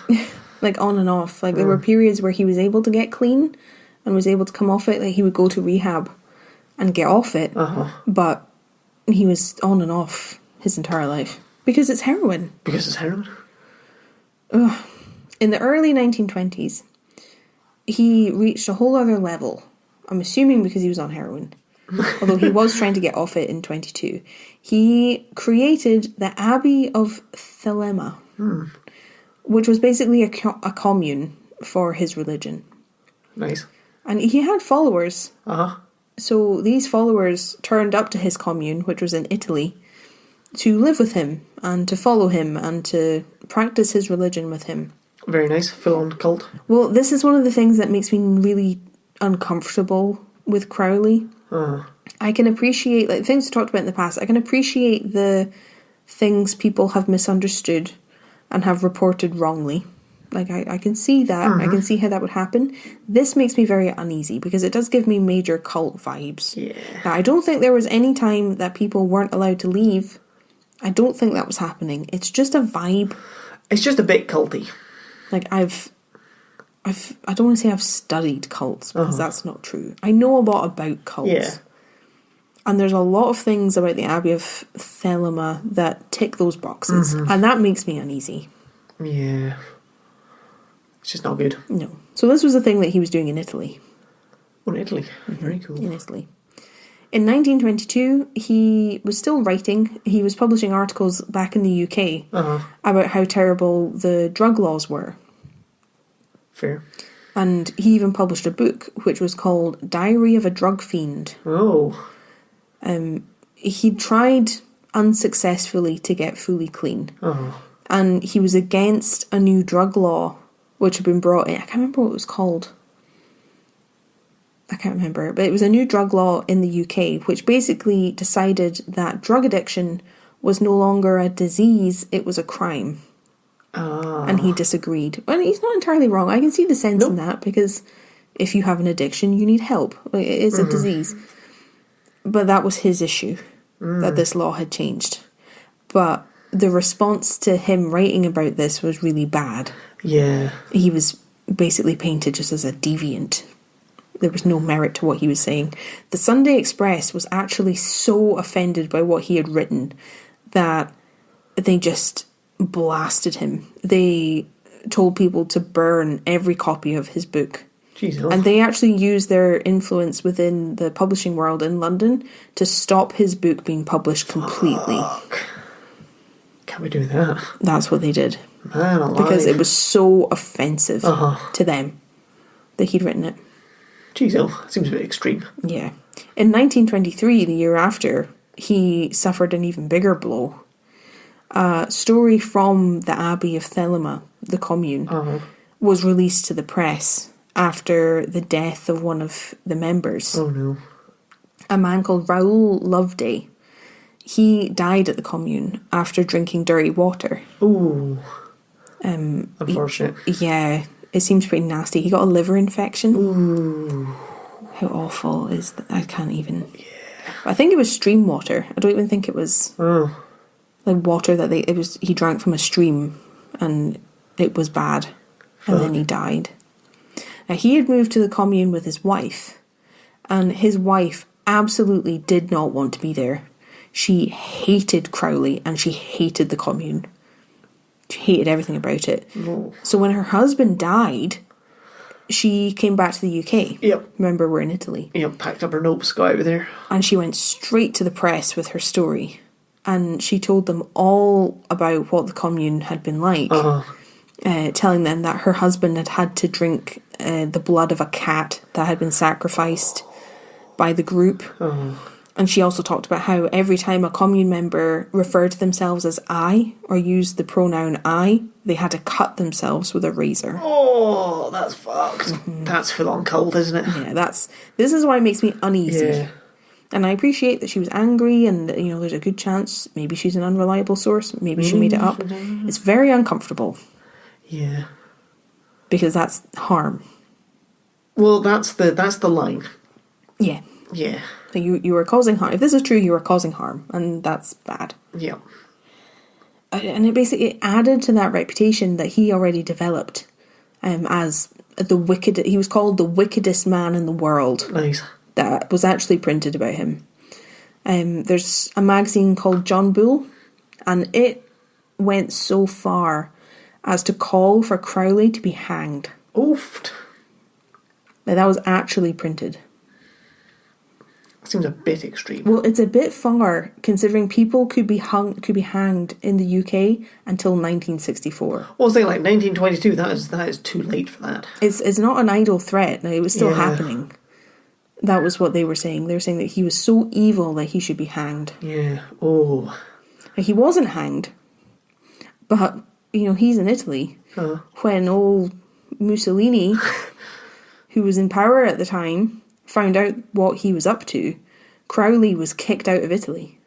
Like, on and off. Like, there were periods where he was able to get clean and was able to come off it. Like, he would go to rehab and get off it. But he was on and off his entire life. Because it's heroin. Because it's heroin? Ugh. In the early 1920s, he reached a whole other level. I'm assuming because he was on heroin. Although he was trying to get off it in 22. He created the Abbey of Dilemma, which was basically a commune for his religion. Nice. And he had followers. So these followers turned up to his commune, which was in Italy, to live with him and to follow him and to practice his religion with him. Very nice. Full-on cult. Well, this is one of the things that makes me really uncomfortable with Crowley. I can appreciate, like, things we talked about in the past, I can appreciate the things people have misunderstood and have reported wrongly. Like, I can see that. I can see how that would happen. This makes me very uneasy because it does give me major cult vibes. Yeah. Now, I don't think there was any time that people weren't allowed to leave. I don't think that was happening. It's just a vibe. It's just a bit culty. Like, I don't want to say I've studied cults, because that's not true. I know a lot about cults. Yeah. And there's a lot of things about the Abbey of Thalama that tick those boxes. And that makes me uneasy. Yeah. It's just not good. No. So this was the thing that he was doing in Italy. Oh, in Italy. Very cool. In Italy. In 1922, he was still writing. He was publishing articles back in the UK about how terrible the drug laws were. Fair. And he even published a book which was called Diary of a Drug Fiend. Oh. He tried unsuccessfully to get fully clean. And he was against a new drug law which had been brought in. I can't remember what it was called. I can't remember. But it was a new drug law in the UK which basically decided that drug addiction was no longer a disease, it was a crime. And he disagreed. And he's not entirely wrong. I can see the sense in that, because if you have an addiction, you need help. It is a disease. But that was his issue, that this law had changed. But the response to him writing about this was really bad. Yeah. He was basically painted just as a deviant. There was no merit to what he was saying. The Sunday Express was actually so offended by what he had written that they just blasted him. They told people to burn every copy of his book. Jesus. And they actually used their influence within the publishing world in London to stop his book being published completely. Fuck. Can't be doing that. That's what they did. Man alive. Because it was so offensive to them that he'd written it. Jeez, that seems a bit extreme. Yeah. In 1923, the year after, he suffered an even bigger blow. A story from the Abbey of Dilemma, the commune, was released to the press after the death of one of the members. Oh no. A man called Raoul Loveday. He died at the commune after drinking dirty water. Ooh. Unfortunate. Yeah, it seems pretty nasty. He got a liver infection. Ooh. How awful is that? I can't even. Yeah. I think it was stream water. I don't even think it was like water that he drank from a stream, and it was bad. And then he died. Now, he had moved to the commune with his wife, and his wife absolutely did not want to be there. She hated Crowley, and she hated the commune. She hated everything about it. No. So when her husband died, she came back to the UK. Yep. Remember, we're in Italy. Yep, packed up her notes, got over there. And she went straight to the press with her story. And she told them all about what the commune had been like. Telling them that her husband had had to drink the blood of a cat that had been sacrificed by the group. And she also talked about how every time a commune member referred to themselves as I, or used the pronoun I, they had to cut themselves with a razor. Oh, that's fucked. That's full-on cold, isn't it? Yeah, this is why it makes me uneasy. Yeah. And I appreciate that she was angry, and, you know, there's a good chance maybe she's an unreliable source, maybe she made it up. It's very uncomfortable. Yeah. because that's harm. Well, that's the line. Yeah. Yeah. So you are causing harm. If this is true, you are causing harm, and that's bad. Yeah. And it added to that reputation that he already developed as the wicked. He was called the wickedest man in the world. Nice. That was actually printed about him. There's a magazine called John Bull, and it went so far as to call for Crowley to be hanged. Oofed. Now, that was actually printed. Seems a bit extreme. Well, it's a bit far considering people could be hanged in the UK until 1964. Well, I was thinking like 1922. That is too late for that. It's not an idle threat. Now, it was still happening. That was what they were saying. They were saying that he was so evil that he should be hanged. Yeah. Oh. Now, he wasn't hanged, but he's in Italy when old Mussolini, who was in power at the time, found out what he was up to. Crowley was kicked out of Italy.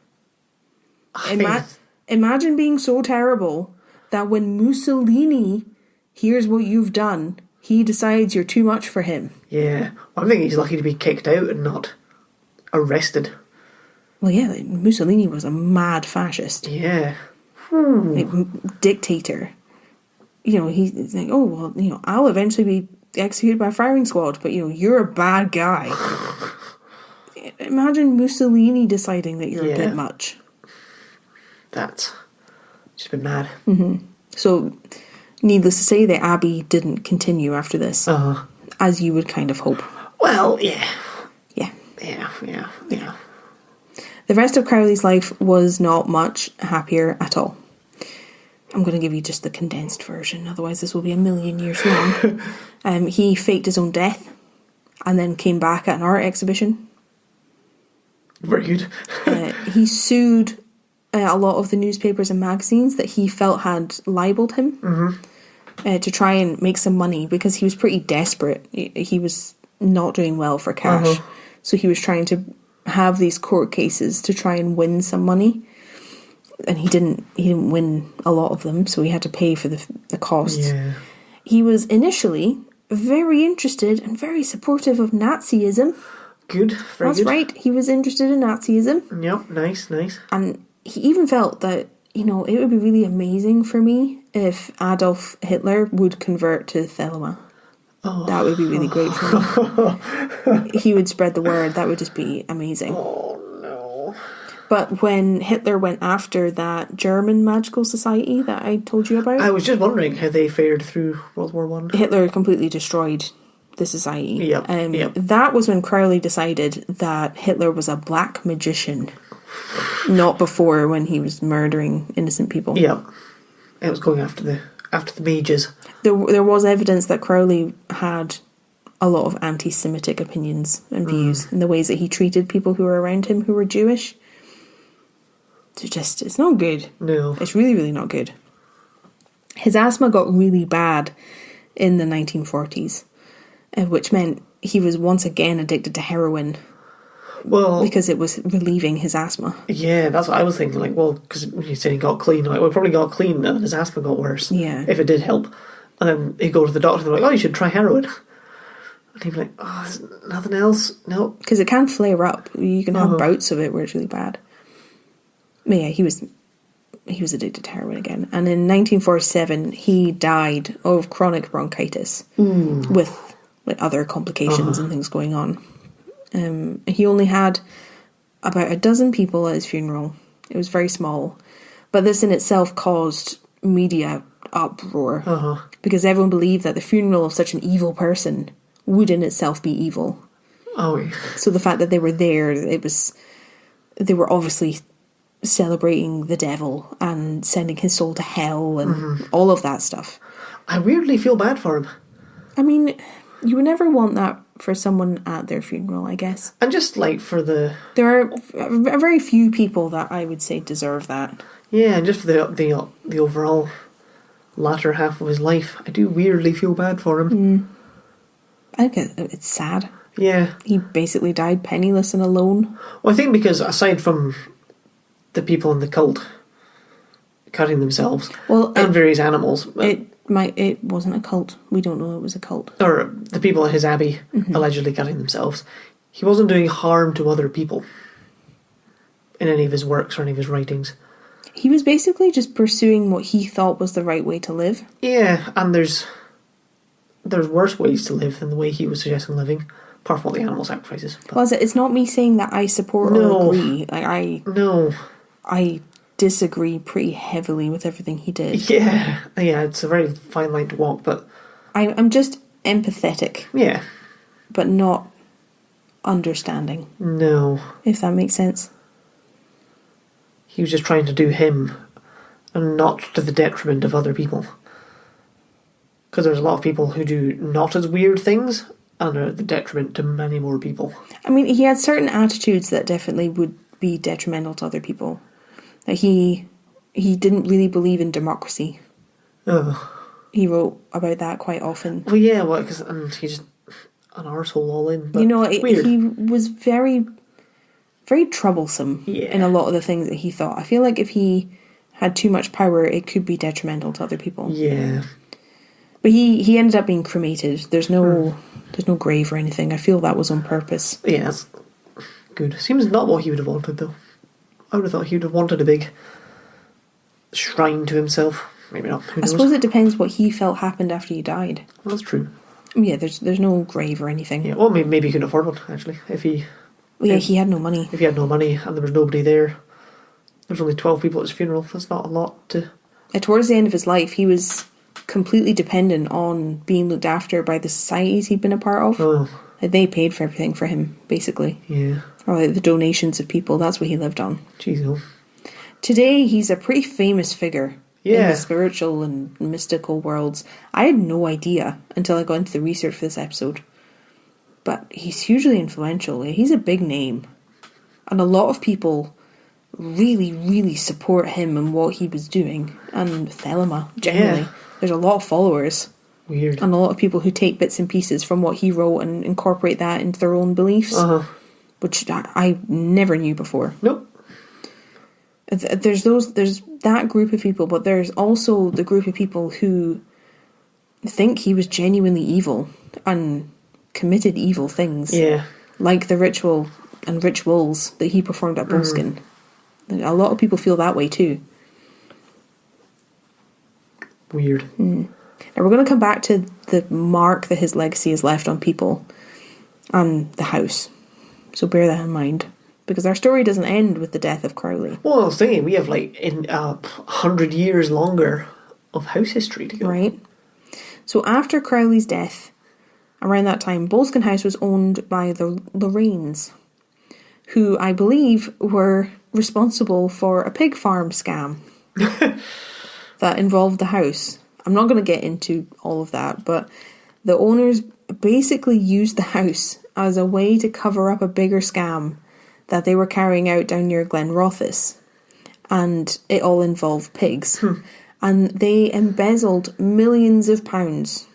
Imagine being so terrible that when Mussolini hears what you've done, he decides you're too much for him. Yeah. I think he's lucky to be kicked out and not arrested. Well, yeah, Mussolini was a mad fascist. Yeah. Dictator. He's like, oh, well, I'll eventually be executed by firing squad, but you're a bad guy. Imagine Mussolini deciding that you're a bit much. That's just been mad. Mm-hmm. So, needless to say, the Abbey didn't continue after this, as you would kind of hope. Well, yeah. Yeah. Yeah. The rest of Crowley's life was not much happier at all. I'm going to give you just the condensed version, otherwise this will be a million years long. He faked his own death and then came back at an art exhibition. Very good. He sued a lot of the newspapers and magazines that he felt had libelled him to try and make some money because he was pretty desperate. He was not doing well for cash. So he was trying to have these court cases to try and win some money. And he didn't win a lot of them, so he had to pay for the costs. Yeah. He was initially very interested and very supportive of Nazism. Good, very That's good. right, he was interested in Nazism. Yep, nice. And he even felt that, it would be really amazing for me if Adolf Hitler would convert to Thalama. Oh. That would be really great for me. He would spread the word, that would just be amazing. Oh, no. But when Hitler went after that German magical society that I told you about... I was just wondering how they fared through World War One. Hitler completely destroyed the society. Yep. That was when Crowley decided that Hitler was a black magician. Not before, when he was murdering innocent people. Yep. It was going after the mages. There was evidence that Crowley had a lot of anti-Semitic opinions and views in the ways that he treated people who were around him who were Jewish. It's not good. No. It's really, really not good. His asthma got really bad in the 1940s, which meant he was once again addicted to heroin. Well, because it was relieving his asthma. Yeah, that's what I was thinking. Because when you said he got clean, probably got clean and his asthma got worse. Yeah. If it did help. And then he'd go to the doctor and they're like, oh, you should try heroin. And he'd be like, oh, there's nothing else? No. Because it can flare up. You can have bouts of it where it's really bad. But yeah, he was addicted to heroin again. And in 1947, he died of chronic bronchitis with other complications and things going on. He only had about a dozen people at his funeral. It was very small. But this in itself caused media uproar. Because everyone believed that the funeral of such an evil person would in itself be evil. Oh, yeah. So the fact that they were there, they were obviously celebrating the devil and sending his soul to hell and all of that stuff. I weirdly feel bad for him. I mean, you would never want that for someone at their funeral, I guess. And just for the... There are very few people that I would say deserve that. Yeah, and just for the overall latter half of his life, I do weirdly feel bad for him. I think it's sad. Yeah. He basically died penniless and alone. Well, I think because aside from the people in the cult cutting themselves and various animals, It wasn't a cult. We don't know it was a cult. Or the people at his abbey allegedly cutting themselves. He wasn't doing harm to other people in any of his works or any of his writings. He was basically just pursuing what he thought was the right way to live. Yeah, and there's worse ways to live than the way he was suggesting living, apart from all the animal sacrifices. But Well, it's not me saying that I support No. or agree. I disagree pretty heavily with everything he did. Yeah, it's a very fine line to walk, but I'm just empathetic, yeah, but not understanding, no. if that makes sense. He was just trying to do him and not to the detriment of other people. Because there's a lot of people who do not as weird things and are at the detriment to many more people. I mean, he had certain attitudes that definitely would be detrimental to other people. Like he didn't really believe in democracy. Oh. He wrote about that quite often. Well, yeah, and he's just an arsehole all in. But weird. He was very, very troublesome in a lot of the things that he thought. I feel like if he had too much power, it could be detrimental to other people. Yeah. But he ended up being cremated. There's no grave or anything. I feel that was on purpose. Yeah, that's good. Seems not what he would have wanted, though. I would have thought he would have wanted a big shrine to himself. Maybe not. Who knows? I suppose it depends what he felt happened after he died. Well, that's true. Yeah, there's no grave or anything. Yeah, well, maybe he couldn't afford one, actually. He had no money. If he had no money and there was nobody there, there's only 12 people at his funeral. That's not a lot to... Towards the end of his life, he was completely dependent on being looked after by the societies he'd been a part of. Oh. They paid for everything for him, basically. Yeah. Or like the donations of people. That's what he lived on. Jeez, oh. Today, he's a pretty famous figure in Yeah. the spiritual and mystical worlds. I had no idea until I got into the research for this episode. But he's hugely influential. He's a big name. And a lot of people really, really support him and what he was doing. And Thalama, generally. Yeah. There's a lot of followers. Weird. And a lot of people who take bits and pieces from what he wrote and incorporate that into their own beliefs. Which I never knew before. Nope. There's that group of people, but there's also the group of people who think he was genuinely evil and committed evil things. Yeah. Like the ritual and rituals that he performed at Boleskine. A lot of people feel that way too. Weird. Now we're going to come back to the mark that his legacy has left on people and the house. So bear that in mind. Because our story doesn't end with the death of Crowley. Well, I was thinking, we have 100 years longer of house history to go. Right. So after Crowley's death, around that time, Boleskine House was owned by the Lorraines, who I believe were responsible for a pig farm scam that involved the house. I'm not going to get into all of that, but the owners basically used the house as a way to cover up a bigger scam that they were carrying out down near Glenrothes. And it all involved pigs. And they embezzled millions of pounds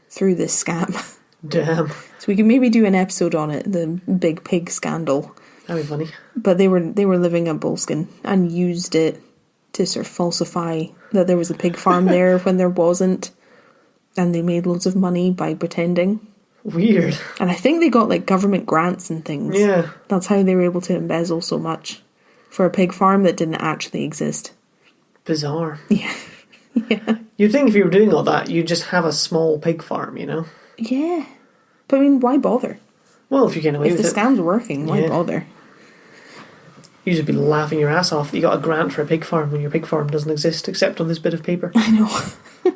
through this scam. Damn. So we can maybe do an episode on it, the big pig scandal. That'd be funny. But they were living at Boleskine and used it to sort of falsify that there was a pig farm there when there wasn't. And they made loads of money by pretending. Weird. And I think they got government grants and things. Yeah. That's how they were able to embezzle so much for a pig farm that didn't actually exist. Bizarre. Yeah. Yeah. You'd think if you were doing all that, you'd just have a small pig farm, you know? Yeah. But I mean, why bother? Well, if you get away If with the it. scam's working, why Yeah. bother? You'd just be laughing your ass off that you got a grant for a pig farm when your pig farm doesn't exist except on this bit of paper. I know.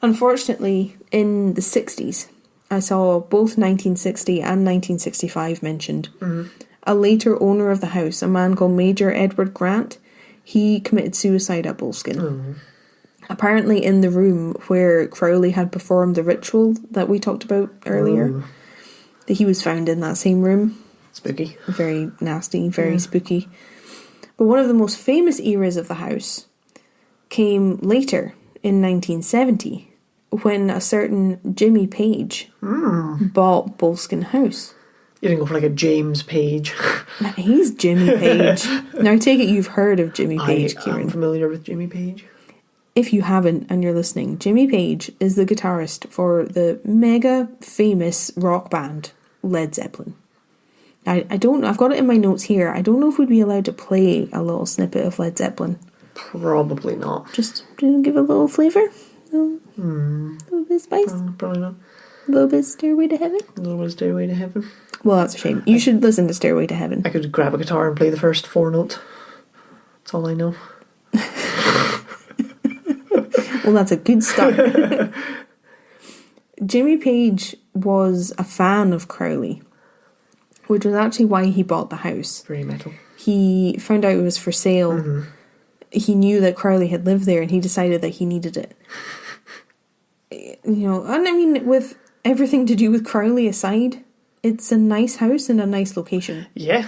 Unfortunately, in the 60s, I saw both 1960 and 1965 mentioned. A later owner of the house, a man called Major Edward Grant, he committed suicide at Boleskine. Apparently in the room where Crowley had performed the ritual that we talked about earlier, that he was found in that same room. Spooky. Very nasty, very spooky. But one of the most famous eras of the house came later, in 1970, when a certain Jimmy Page bought Boleskine House. You didn't go for a James Page. He's Jimmy Page. Now I take it you've heard of Jimmy Page, I Kieran. am familiar with Jimmy Page. if you haven't and you're listening, Jimmy Page is the guitarist for the mega famous rock band Led Zeppelin. I don't, I've got it in my notes here. I don't know if we'd be allowed to play a little snippet of Led Zeppelin. Probably not. Just to give a little flavour. A little bit of spice. Probably not. A little bit of Stairway to Heaven. A little bit of Stairway to Heaven. Well, that's a shame. You should listen to Stairway to Heaven. I could grab a guitar and play the first 4 notes. That's all I know. Well, that's a good start. Jimmy Page was a fan of Crowley, which was actually why he bought the house. Very metal. He found out it was for sale. Mm-hmm. He knew that Crowley had lived there and he decided that he needed it. You know, and I mean, with everything to do with Crowley aside, it's a nice house in a nice location. Yeah.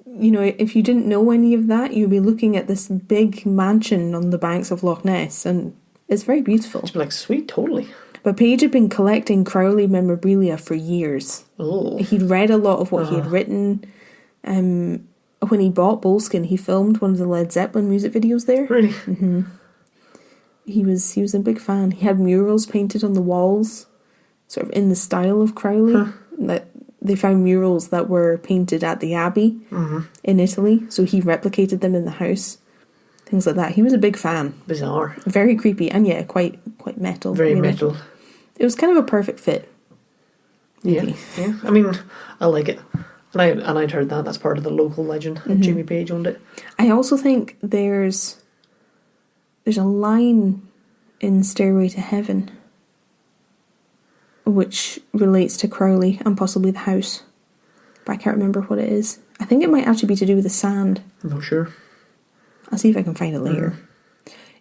You know, if you didn't know any of that, you'd be looking at this big mansion on the banks of Loch Ness, and it's very beautiful. It's like, sweet, totally. But Page had been collecting Crowley memorabilia for years. Oh. He'd read a lot of what he had written. When he bought Boleskine, he filmed one of the Led Zeppelin music videos there. Really? Mm-hmm. He was a big fan. He had murals painted on the walls, sort of in the style of Crowley. That they found murals that were painted at the Abbey in Italy, so he replicated them in the house. Things like that. He was a big fan. Bizarre. Very creepy, and yeah, quite metal. Very metal. It was kind of a perfect fit. Maybe. Yeah. I mean, I like it. And I'd heard that. That's part of the local legend. Jimmy Page owned it. I also think there's a line in Stairway to Heaven which relates to Crowley and possibly the house. But I can't remember what it is. I think it might actually be to do with the sand. I'm not sure. I'll see if I can find it later.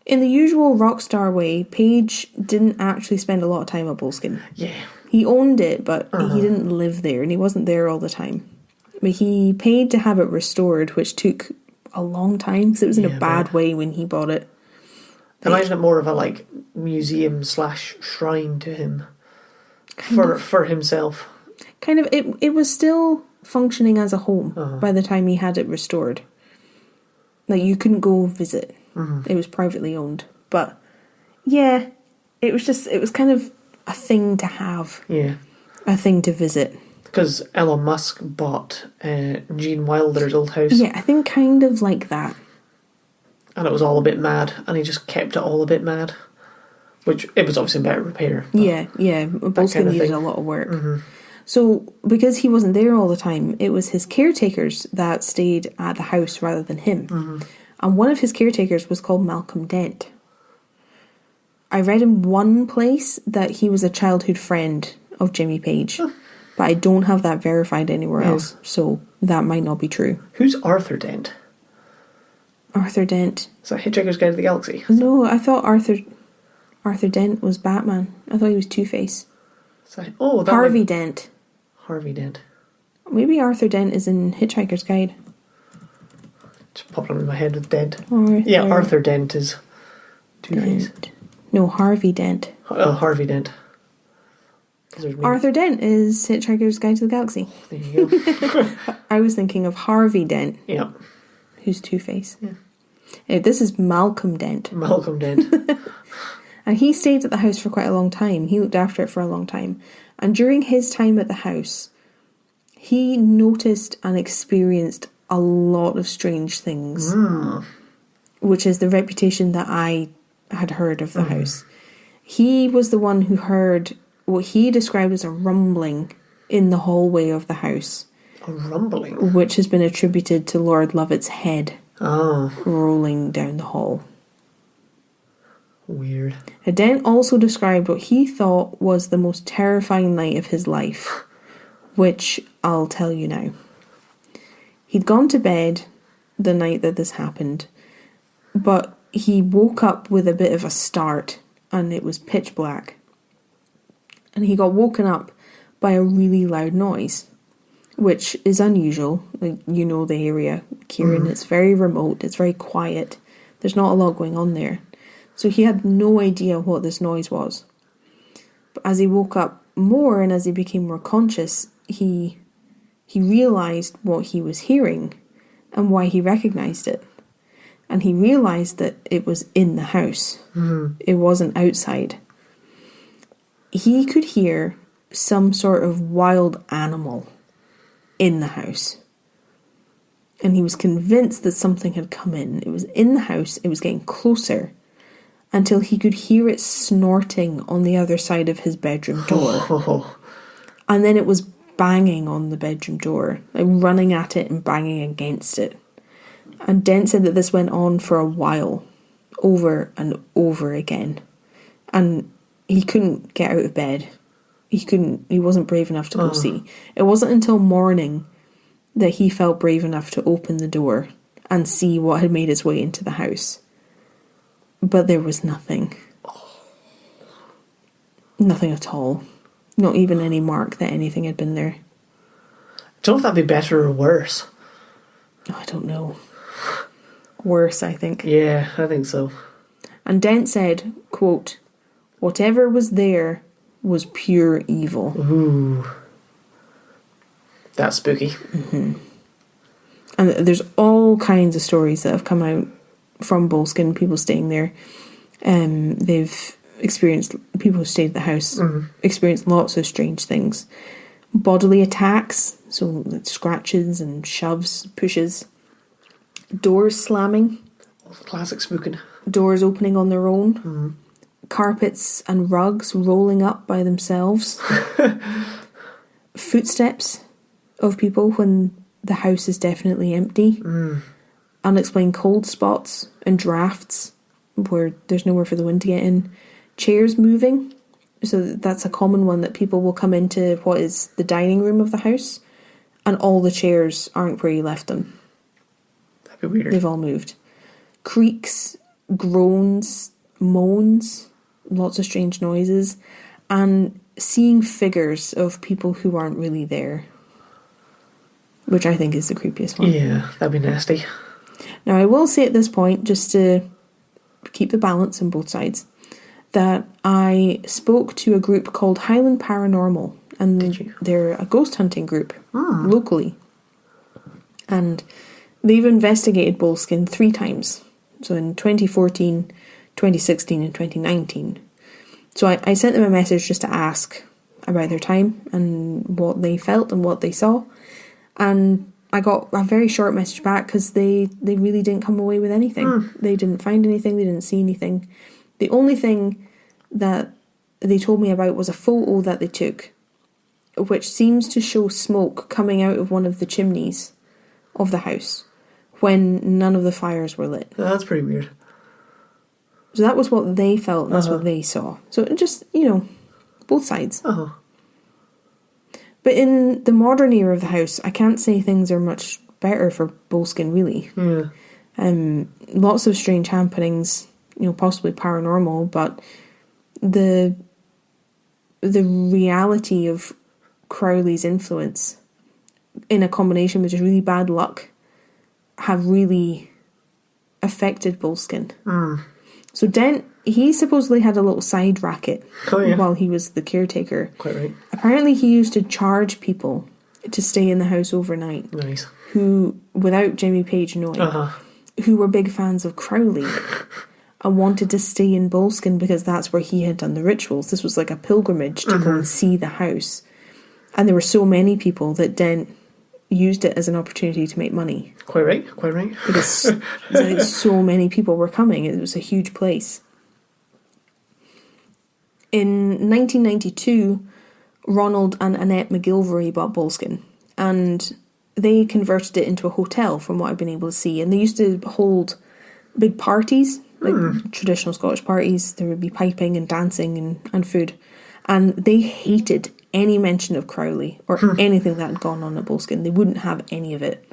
In the usual rock star way, Page didn't actually spend a lot of time at Boleskine. Yeah. He owned it, but he didn't live there, and he wasn't there all the time. But he paid to have it restored, which took a long time, because it was in a bad way when he bought it. Imagine it more of a, like, museum/shrine to him. For himself. Kind of, it was still functioning as a home by the time he had it restored. Like, you couldn't go visit. It was privately owned. But, yeah, it was kind of a thing to have. Yeah. A thing to visit. Because Elon Musk bought Gene Wilder's old house. Yeah, I think kind of like that. And it was all a bit mad, and he just kept it all a bit mad. Which, it was obviously in better repair. Yeah. Boleskine needed a lot of work. So, because he wasn't there all the time, it was his caretakers that stayed at the house rather than him. And one of his caretakers was called Malcolm Dent. I read in one place that he was a childhood friend of Jimmy Page. But I don't have that verified anywhere else, so that might not be true. Who's Arthur Dent? Arthur Dent. Is that Hitchhiker's Guide to the Galaxy? No, I thought Arthur Dent was Batman. I thought he was Two-Face. Harvey Dent. Harvey Dent. Maybe Arthur Dent is in Hitchhiker's Guide. Just popped up in my head with Dent. Arthur Arthur Dent is Two-Face. No, Harvey Dent. Oh, Harvey Dent. Arthur Dent is Hitchhiker's Guide to the Galaxy. There you go. I was thinking of Harvey Dent. Yeah. Who's Two-Face. Yeah. This is Malcolm Dent. Malcolm Dent. And he stayed at the house for quite a long time. He looked after it for a long time. And during his time at the house, he noticed and experienced a lot of strange things. Which is the reputation that I had heard of the house. He was the one who heard what he described as a rumbling in the hallway of the house. A rumbling? Which has been attributed to Lord Lovett's head rolling down the hall. Weird. Dent also described what he thought was the most terrifying night of his life, which I'll tell you now. He'd gone to bed the night that this happened, but he woke up with a bit of a start, and it was pitch black. And he got woken up by a really loud noise, which is unusual. Like, you know the area, Kieran. It's very remote, it's very quiet. There's not a lot going on there. So he had no idea what this noise was. But as he woke up more and as he became more conscious, he realised what he was hearing and why he recognised it. and he realised that it was in the house. It wasn't outside. He could hear some sort of wild animal in the house. And he was convinced that something had come in. It was in the house, it was getting closer, until he could hear it snorting on the other side of his bedroom door. And then it was banging on the bedroom door, like running at it and banging against it. And Dent said that this went on for a while, over and over again. And he couldn't get out of bed. He wasn't brave enough to go see. It wasn't until morning that he felt brave enough to open the door and see what had made its way into the house. But there was nothing. Nothing at all. Not even any mark that anything had been there. I don't know if that'd be better or worse. Oh, I don't know. Worse, I think. Yeah, I think so. And Dent said, quote, "Whatever was there was pure evil." Ooh. That's spooky. Mm-hmm. And there's all kinds of stories that have come out from Boleskine, people staying there. They've experienced, people who stayed at the house, experienced lots of strange things. Bodily attacks, so like scratches and shoves, pushes. Doors slamming. Classic spooking. Doors opening on their own. Carpets and rugs rolling up by themselves. Footsteps of people when the house is definitely empty. Unexplained cold spots and drafts where there's nowhere for the wind to get in. Chairs moving. So that's a common one, that people will come into what is the dining room of the house and all the chairs aren't where you left them. That'd be weird. They've all moved. Creaks, groans, moans, lots of strange noises, and seeing figures of people who aren't really there, which I think is the creepiest one. Yeah, that'd be nasty. Now, I will say at this point, just to keep the balance on both sides, that I spoke to a group called Highland Paranormal, and they're a ghost hunting group locally, and they've investigated Boleskine 3 times, so in 2014, 2016 and 2019. So I sent them a message just to ask about their time and what they felt and what they saw, and I got a very short message back because they really didn't come away with anything. They didn't find anything, they didn't see anything. The only thing that they told me about was a photo that they took, which seems to show smoke coming out of one of the chimneys of the house when none of the fires were lit. That's pretty weird. So that was what they felt, and that's what they saw. So just, both sides. But in the modern era of the house, I can't say things are much better for Boleskine, really. Yeah. Lots of strange happenings, possibly paranormal, but the reality of Crowley's influence in a combination with just really bad luck have really affected Boleskine. So Dent, he supposedly had a little side racket while he was the caretaker. Quite right. Apparently he used to charge people to stay in the house overnight. Nice. Who, without Jimmy Page knowing, who were big fans of Crowley and wanted to stay in Boleskine because that's where he had done the rituals. This was like a pilgrimage to go and see the house. And there were so many people that Dent used it as an opportunity to make money. Quite right, quite right. Because so many people were coming. It was a huge place. In 1992, Ronald and Annette McGilvery bought Boleskine, and they converted it into a hotel, from what I've been able to see. And they used to hold big parties, like traditional Scottish parties. There would be piping and dancing and food. And they hated any mention of Crowley or anything that had gone on at Boleskine. They wouldn't have any of it.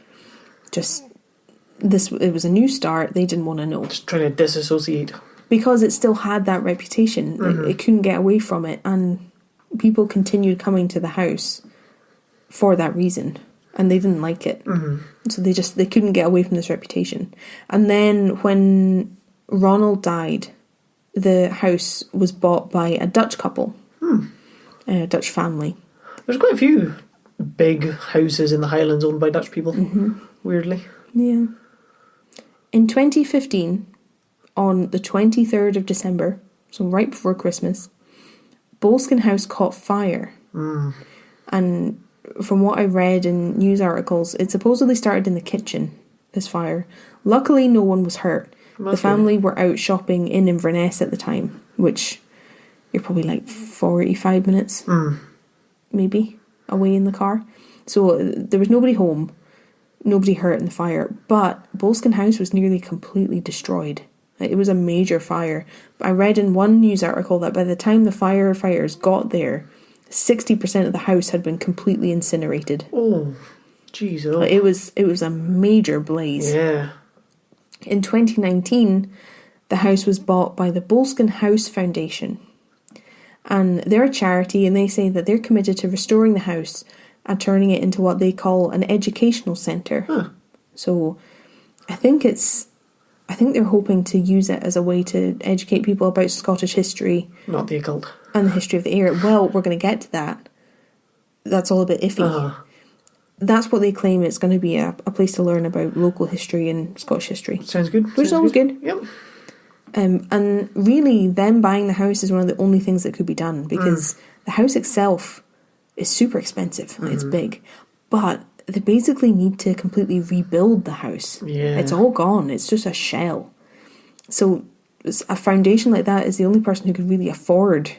It was a new start. They didn't want to know. Just trying to disassociate. Because it still had that reputation. It couldn't get away from it. And people continued coming to the house for that reason. And they didn't like it. So they couldn't get away from this reputation. And then when Ronald died, the house was bought by a Dutch couple. A Dutch family. There's quite a few big houses in the Highlands owned by Dutch people. Weirdly. Yeah. In 2015, on the 23rd of December, so right before Christmas, Boleskine House caught fire. And from what I read in news articles, it supposedly started in the kitchen, this fire. Luckily, no one was hurt. The family were out shopping in Inverness at the time, which you're probably like 45 minutes, maybe, away in the car. So there was nobody home, nobody hurt in the fire, but Boleskine House was nearly completely destroyed. It was a major fire. I read in one news article that by the time the firefighters got there, 60% of the house had been completely incinerated. Oh, jeez. Oh. It was a major blaze. Yeah. In 2019, the house was bought by the Boleskine House Foundation. And they're a charity, and they say that they're committed to restoring the house and turning it into what they call an educational centre. Huh. So I think they're hoping to use it as a way to educate people about Scottish history. Not the occult. And the history of the area. Well, we're going to get to that. That's all a bit iffy. That's what they claim. It's going to be a place to learn about local history and Scottish history. Sounds good. Which is always good. Yep. And really, them buying the house is one of the only things that could be done, because the house itself is super expensive. It's big. But they basically need to completely rebuild the house. Yeah. It's all gone. It's just a shell. So a foundation like that is the only person who could really afford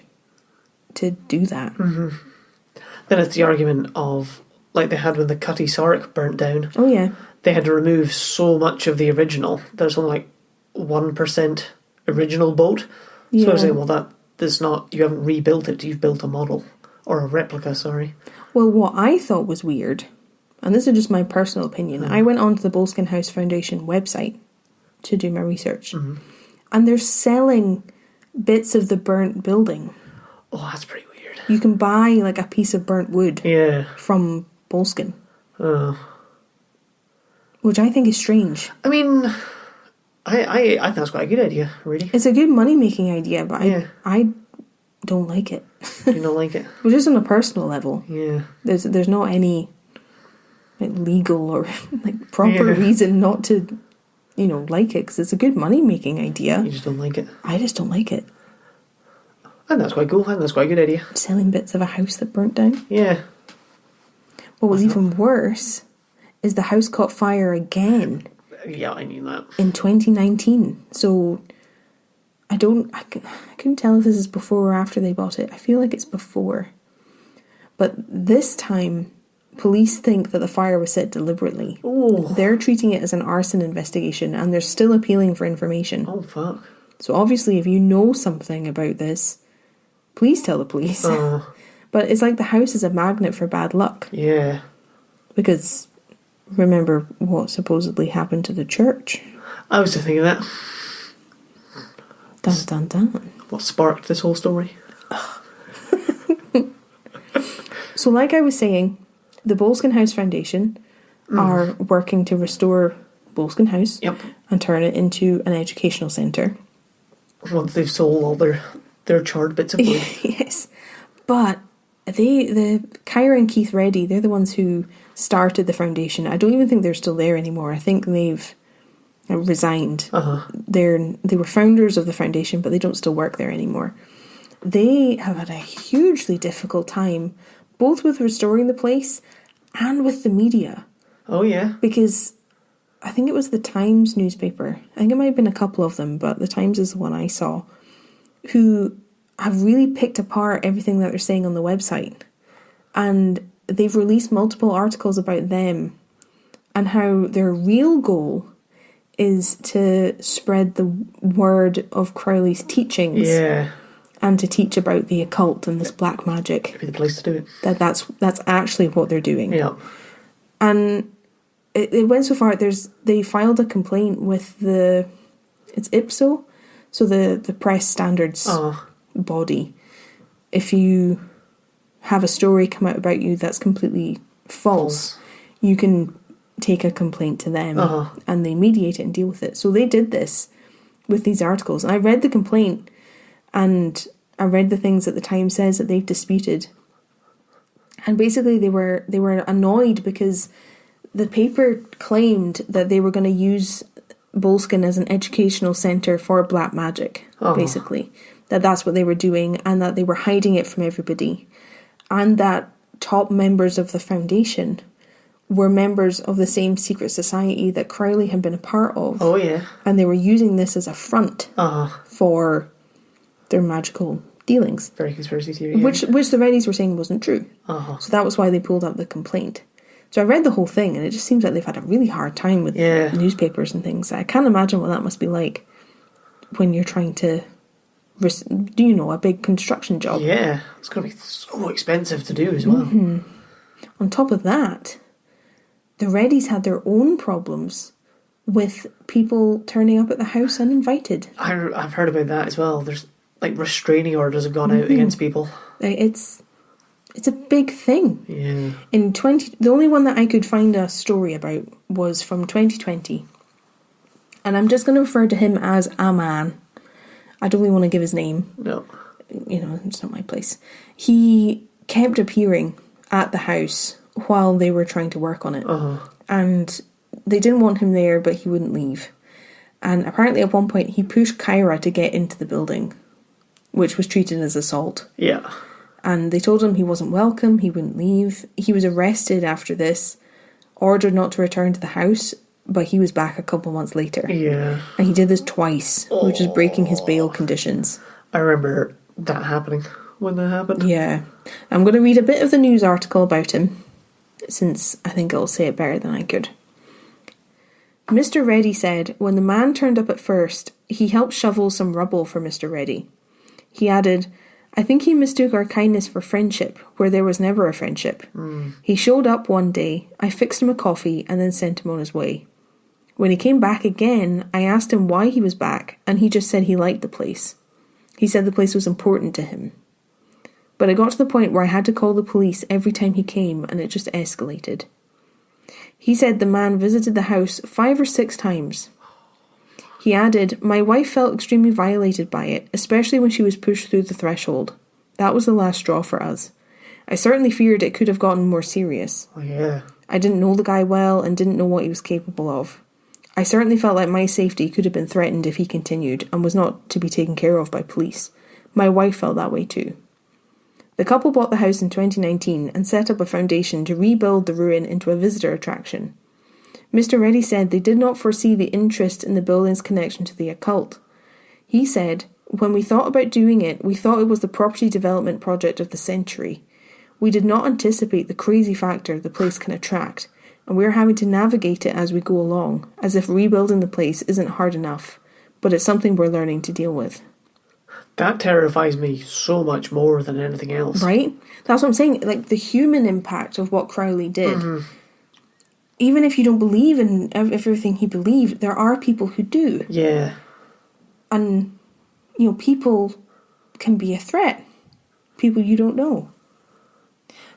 to do that. Then it's the argument of, like they had when the Cutty Sark burnt down. Oh, yeah. They had to remove so much of the original. There's only like 1% original boat. Yeah. So I was like, well, that's not, you haven't rebuilt it, you've built a model. Or a replica, sorry. Well, what I thought was weird, and this is just my personal opinion, I went onto the Boleskine House Foundation website to do my research. And they're selling bits of the burnt building. Oh, that's pretty weird. You can buy like a piece of burnt wood from Boleskine. Which I think is strange. I mean, I think that's quite a good idea, really. It's a good money-making idea, but I don't like it. Do you not like it? Well, just on a personal level. Yeah. There's not any like legal or like proper reason not to, like it, because it's a good money-making idea. You just don't like it? I just don't like it. I think that's quite cool. I think that's quite a good idea. Selling bits of a house that burnt down. Yeah. What was even worse is the house caught fire again. Yeah, I knew that. In 2019. So I couldn't tell if this is before or after they bought it. I feel like it's before. But this time, police think that the fire was set deliberately. Oh. They're treating it as an arson investigation, and they're still appealing for information. Oh, fuck. So obviously, if you know something about this, please tell the police. But it's like the house is a magnet for bad luck. Yeah. Because remember what supposedly happened to the church? I was just thinking that. Dun dun dun. What sparked this whole story? So like I was saying, the Boleskine House Foundation are working to restore Boleskine House and turn it into an educational centre. Once they've sold all their charred bits of wood. Yes. But the Kyra and Keith Reddy, they're the ones who started the foundation. I don't even think they're still there anymore. I think they've resigned. They were founders of the foundation, but they don't still work there anymore. They have had a hugely difficult time, both with restoring the place and with the media. Oh, yeah. Because I think it was the Times newspaper. I think it might have been a couple of them, but the Times is the one I saw, who have really picked apart everything that they're saying on the website. And they've released multiple articles about them and how their real goal is to spread the word of Crowley's teachings. Yeah. And to teach about the occult and this black magic. It'd be the place to do it. That's actually what they're doing. Yeah. And it went so far, they filed a complaint with it's IPSO, so the press standards body. If you have a story come out about you that's completely false, you can take a complaint to them and they mediate it and deal with it. So they did this with these articles. And I read the complaint and I read the things that the Times says that they've disputed. And basically they were annoyed because the paper claimed that they were going to use Boleskine as an educational centre for black magic, basically. That's what they were doing, and that they were hiding it from everybody. And that top members of the Foundation were members of the same secret society that Crowley had been a part of. Oh, yeah. And they were using this as a front for their magical dealings. Very conspiracy theory. Which the Reddies were saying wasn't true. So that was why they pulled up the complaint. So I read the whole thing, and it just seems like they've had a really hard time with newspapers and things. I can't imagine what that must be like when you're trying to do, a big construction job. Yeah, it's going to be so expensive to do as well. On top of that, the Reddies had their own problems with people turning up at the house uninvited. I've heard about that as well. There's restraining orders have gone out against people. It's a big thing. Yeah. The only one that I could find a story about was from 2020. And I'm just going to refer to him as a man. I don't really want to give his name. No. It's not my place. He kept appearing at the house while they were trying to work on it. And they didn't want him there, but he wouldn't leave. And apparently at one point he pushed Kyra to get into the building, which was treated as assault. Yeah. And they told him he wasn't welcome, he wouldn't leave. He was arrested after this, ordered not to return to the house, but he was back a couple months later. Yeah. And he did this twice, which was breaking his bail conditions. I remember that happening when that happened. Yeah. I'm going to read a bit of the news article about him, since I think it'll say it better than I could. Mr. Reddy said, when the man turned up at first, he helped shovel some rubble for Mr. Reddy. He added, I think he mistook our kindness for friendship, where there was never a friendship. He showed up one day, I fixed him a coffee, and then sent him on his way. When he came back again, I asked him why he was back, and he just said he liked the place. He said the place was important to him. But it got to the point where I had to call the police every time he came, and it just escalated. He said the man visited the house 5 or 6 times. He added, my wife felt extremely violated by it, especially when she was pushed through the threshold. That was the last straw for us. I certainly feared it could have gotten more serious. Oh, yeah. I didn't know the guy well and didn't know what he was capable of. I certainly felt like my safety could have been threatened if he continued and was not to be taken care of by police. My wife felt that way too. The couple bought the house in 2019 and set up a foundation to rebuild the ruin into a visitor attraction. Mr. Reddy said they did not foresee the interest in the building's connection to the occult. He said, when we thought about doing it, we thought it was the property development project of the century. We did not anticipate the crazy factor the place can attract, and we are having to navigate it as we go along, as if rebuilding the place isn't hard enough, but it's something we're learning to deal with. That terrifies me so much more than anything else. Right? That's what I'm saying. The human impact of what Crowley did. Even if you don't believe in everything he believed, there are people who do. Yeah. And, people can be a threat. People you don't know.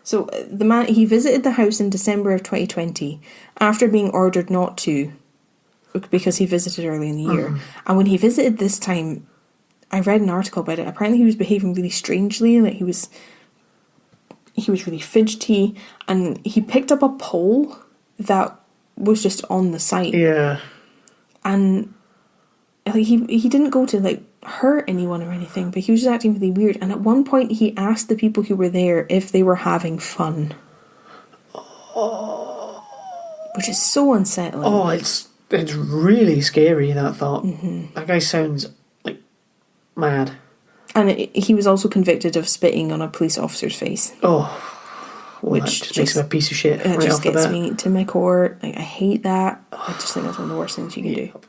So the man, he visited the house in December of 2020 after being ordered not to, because he visited early in the year. And when he visited this time, I read an article about it. Apparently he was behaving really strangely. He was really fidgety, and he picked up a pole that was just on the site. Yeah. And he didn't go to hurt anyone or anything, but he was just acting really weird. And at one point he asked the people who were there if they were having fun. Oh. Which is so unsettling. Oh, it's really scary, that thought. That guy sounds mad. And he was also convicted of spitting on a police officer's face. Oh. Well, which just makes him a piece of shit. It right just off the gets bat. me to my core. I hate that. I just think that's one of the worst things you can do.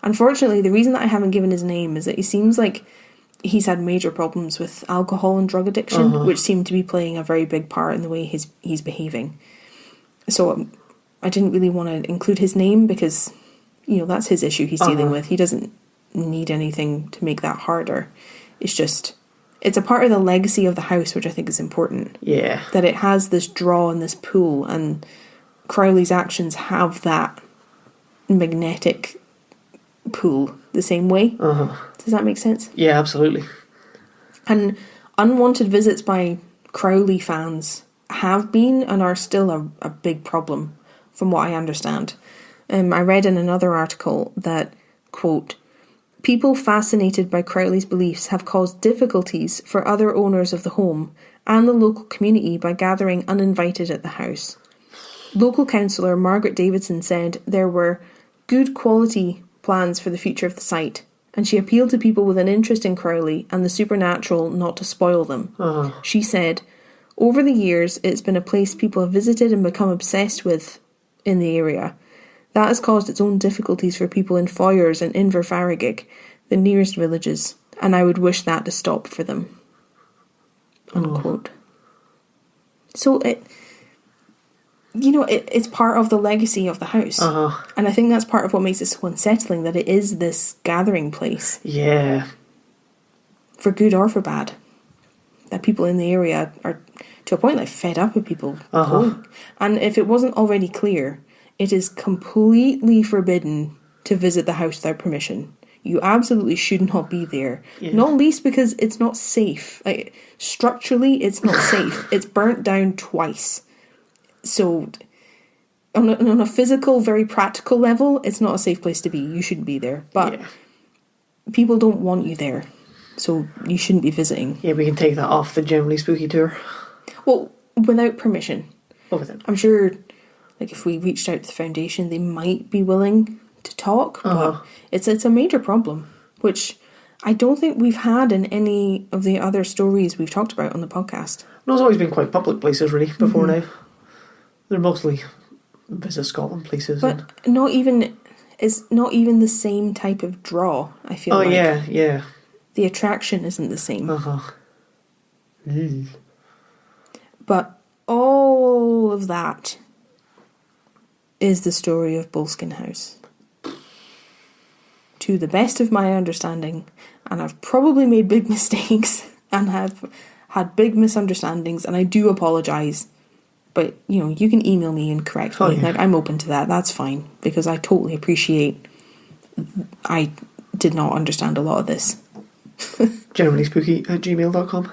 Unfortunately, the reason that I haven't given his name is that he seems like he's had major problems with alcohol and drug addiction, which seem to be playing a very big part in the way he's behaving. So I didn't really want to include his name because, that's his issue he's dealing with. He doesn't need anything to make that harder. It's a part of the legacy of the house, which I think is important. Yeah. That it has this draw and this pull, and Crowley's actions have that magnetic pull the same way. Does that make sense? Yeah, absolutely. And unwanted visits by Crowley fans have been and are still a big problem, from what I understand. I read in another article that, quote, people fascinated by Crowley's beliefs have caused difficulties for other owners of the home and the local community by gathering uninvited at the house. Local councillor Margaret Davidson said there were good quality plans for the future of the site, and she appealed to people with an interest in Crowley and the supernatural not to spoil them. She said, over the years, it's been a place people have visited and become obsessed with in the area. That has caused its own difficulties for people in Foyers and Inverfarigig, the nearest villages, and I would wish that to stop for them. Unquote. So it's part of the legacy of the house. And I think that's part of what makes it so unsettling, that it is this gathering place. Yeah. For good or for bad. That people in the area are, to a point, like fed up with people going. And if it wasn't already clear, it is completely forbidden to visit the house without permission. You absolutely should not be there. Yeah. Not least because it's not safe. Like, structurally, it's not safe. It's burnt down twice. So, on a physical, very practical level, it's not a safe place to be. You shouldn't be there. But people don't want you there. So, you shouldn't be visiting. Yeah, we can take that off the Generally Spooky tour. Well, without permission. Without. I'm sure, like, if we reached out to the foundation, they might be willing to talk, but it's a major problem, which I don't think we've had in any of the other stories we've talked about on the podcast. No, it's always been quite public places, really, before now. They're mostly Visit Scotland places. But it's not even the same type of draw, I feel like. Oh, yeah. The attraction isn't the same. But all of that is the story of Boleskine House. To the best of my understanding, and I've probably made big mistakes and have had big misunderstandings, and I do apologise. But, you can email me and correct me. Like, I'm open to that. That's fine. Because I totally appreciate I did not understand a lot of this. generallyspooky@gmail.com.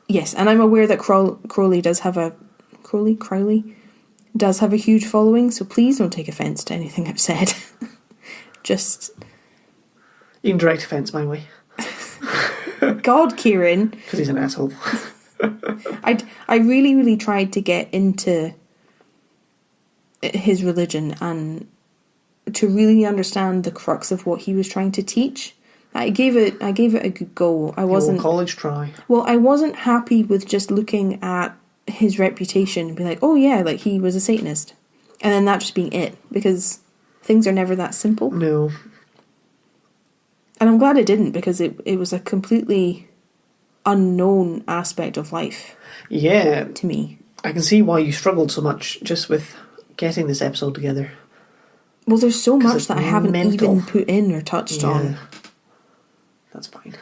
Yes, and I'm aware that Crowley does have a... Crowley does have a huge following, so please don't take offence to anything I've said. Just... You can direct offence my way. God, Kieran. Because he's an asshole. I really, really tried to get into his religion and to really understand the crux of what he was trying to teach. I gave it a good go. I wasn't college try. Well, I wasn't happy with just looking at his reputation and be like, oh yeah, like he was a Satanist, and then that just being it, because things are never that simple. No. And I'm glad it didn't, because it was a completely unknown aspect of life. Yeah. To me. I can see why you struggled so much just with getting this episode together. Well, there's so much that I haven't even put in or touched on. That's fine.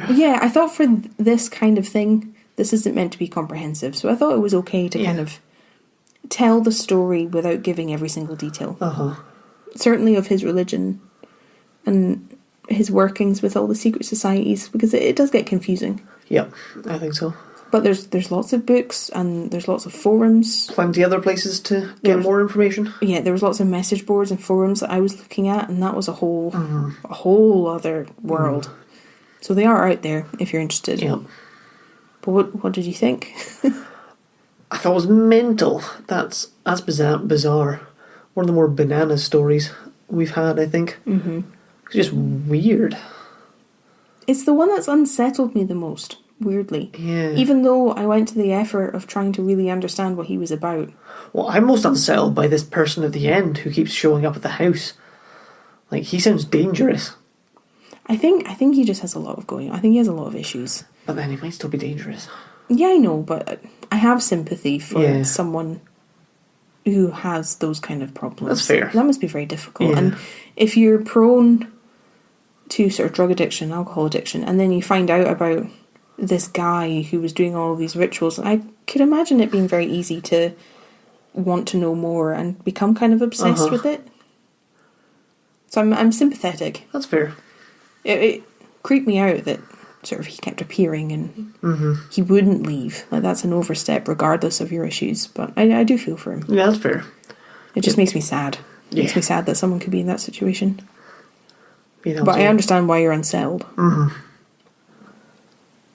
Yeah, I thought for this kind of thing, this isn't meant to be comprehensive, so I thought it was okay to kind of tell the story without giving every single detail. Certainly of his religion and his workings with all the secret societies, because it does get confusing. Yep, I think so. But there's lots of books and there's lots of forums. Plenty other places to get more information. Yeah, there was lots of message boards and forums that I was looking at, and that was a whole other world. So they are out there if you're interested. Yep. But what did you think? I thought it was mental. That's bizarre. One of the more banana stories we've had, I think. It's just weird. It's the one that's unsettled me the most, weirdly. Yeah. Even though I went to the effort of trying to really understand what he was about. Well, I'm most unsettled by this person at the end who keeps showing up at the house. Like, he sounds dangerous. I think he just has a lot of going on. I think he has a lot of issues. But then he might still be dangerous. Yeah, I know, but I have sympathy for someone who has those kind of problems. That's fair. That must be very difficult. And if you're prone to sort of drug addiction, alcohol addiction, and then you find out about this guy who was doing all of these rituals, I could imagine it being very easy to want to know more and become kind of obsessed with it. So I'm sympathetic. That's fair. It creeped me out that sort of he kept appearing and he wouldn't leave. Like, that's an overstep regardless of your issues, but I do feel for him. Yeah, that's fair. It just makes me sad. Makes me sad that someone could be in that situation. You know, But I understand why you're unsettled. That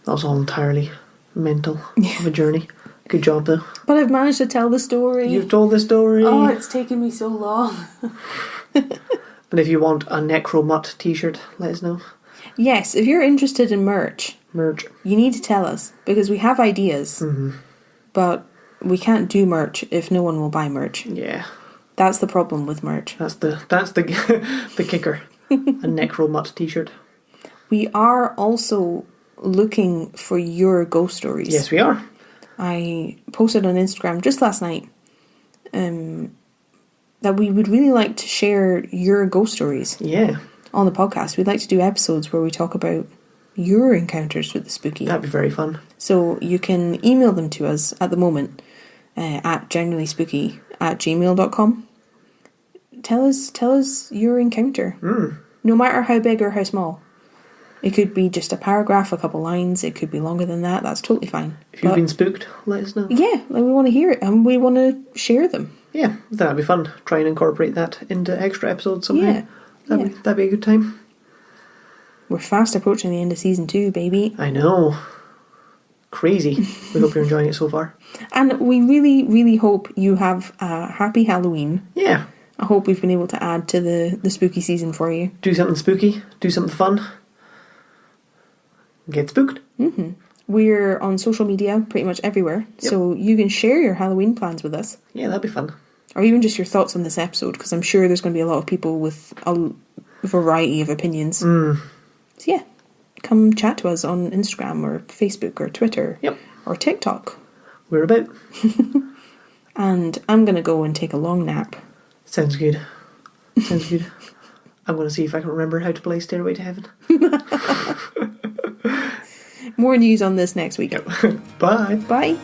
was all entirely mental of a journey. Good job, though. But I've managed to tell the story. You've told the story. Oh, it's taken me so long. But if you want a Necromut t-shirt, let us know. Yes, if you're interested in merch, you need to tell us, because we have ideas, but we can't do merch if no one will buy merch. Yeah. That's the problem with merch. That's the the kicker. A Necromut t-shirt. We are also looking for your ghost stories. Yes, we are. I posted on Instagram just last night that we would really like to share your ghost stories. Yeah. On the podcast. We'd like to do episodes where we talk about your encounters with the spooky. That'd be very fun. So you can email them to us at the moment at generallyspooky@gmail.com. Tell us your encounter. No matter how big or how small. It could be just a paragraph, a couple lines. It could be longer than that. That's totally fine. If you've been spooked, let us know. Yeah, like we want to hear it and we want to share them. Yeah, that'd be fun. Try and incorporate that into extra episodes somehow. Yeah. That'd be a good time. We're fast approaching the end of season 2, baby. I know. Crazy. We hope you're enjoying it so far. And we really, really hope you have a happy Halloween. Yeah. I hope we've been able to add to the spooky season for you. Do something spooky. Do something fun. Get spooked. We're on social media pretty much everywhere. Yep. So you can share your Halloween plans with us. Yeah, that'd be fun. Or even just your thoughts on this episode, because I'm sure there's going to be a lot of people with a variety of opinions. So yeah, come chat to us on Instagram or Facebook or Twitter. Yep. Or TikTok. We're about. And I'm going to go and take a long nap. Sounds good. Sounds good. I'm going to see if I can remember how to play Stairway to Heaven. More news on this next week. Yep. Bye. Bye.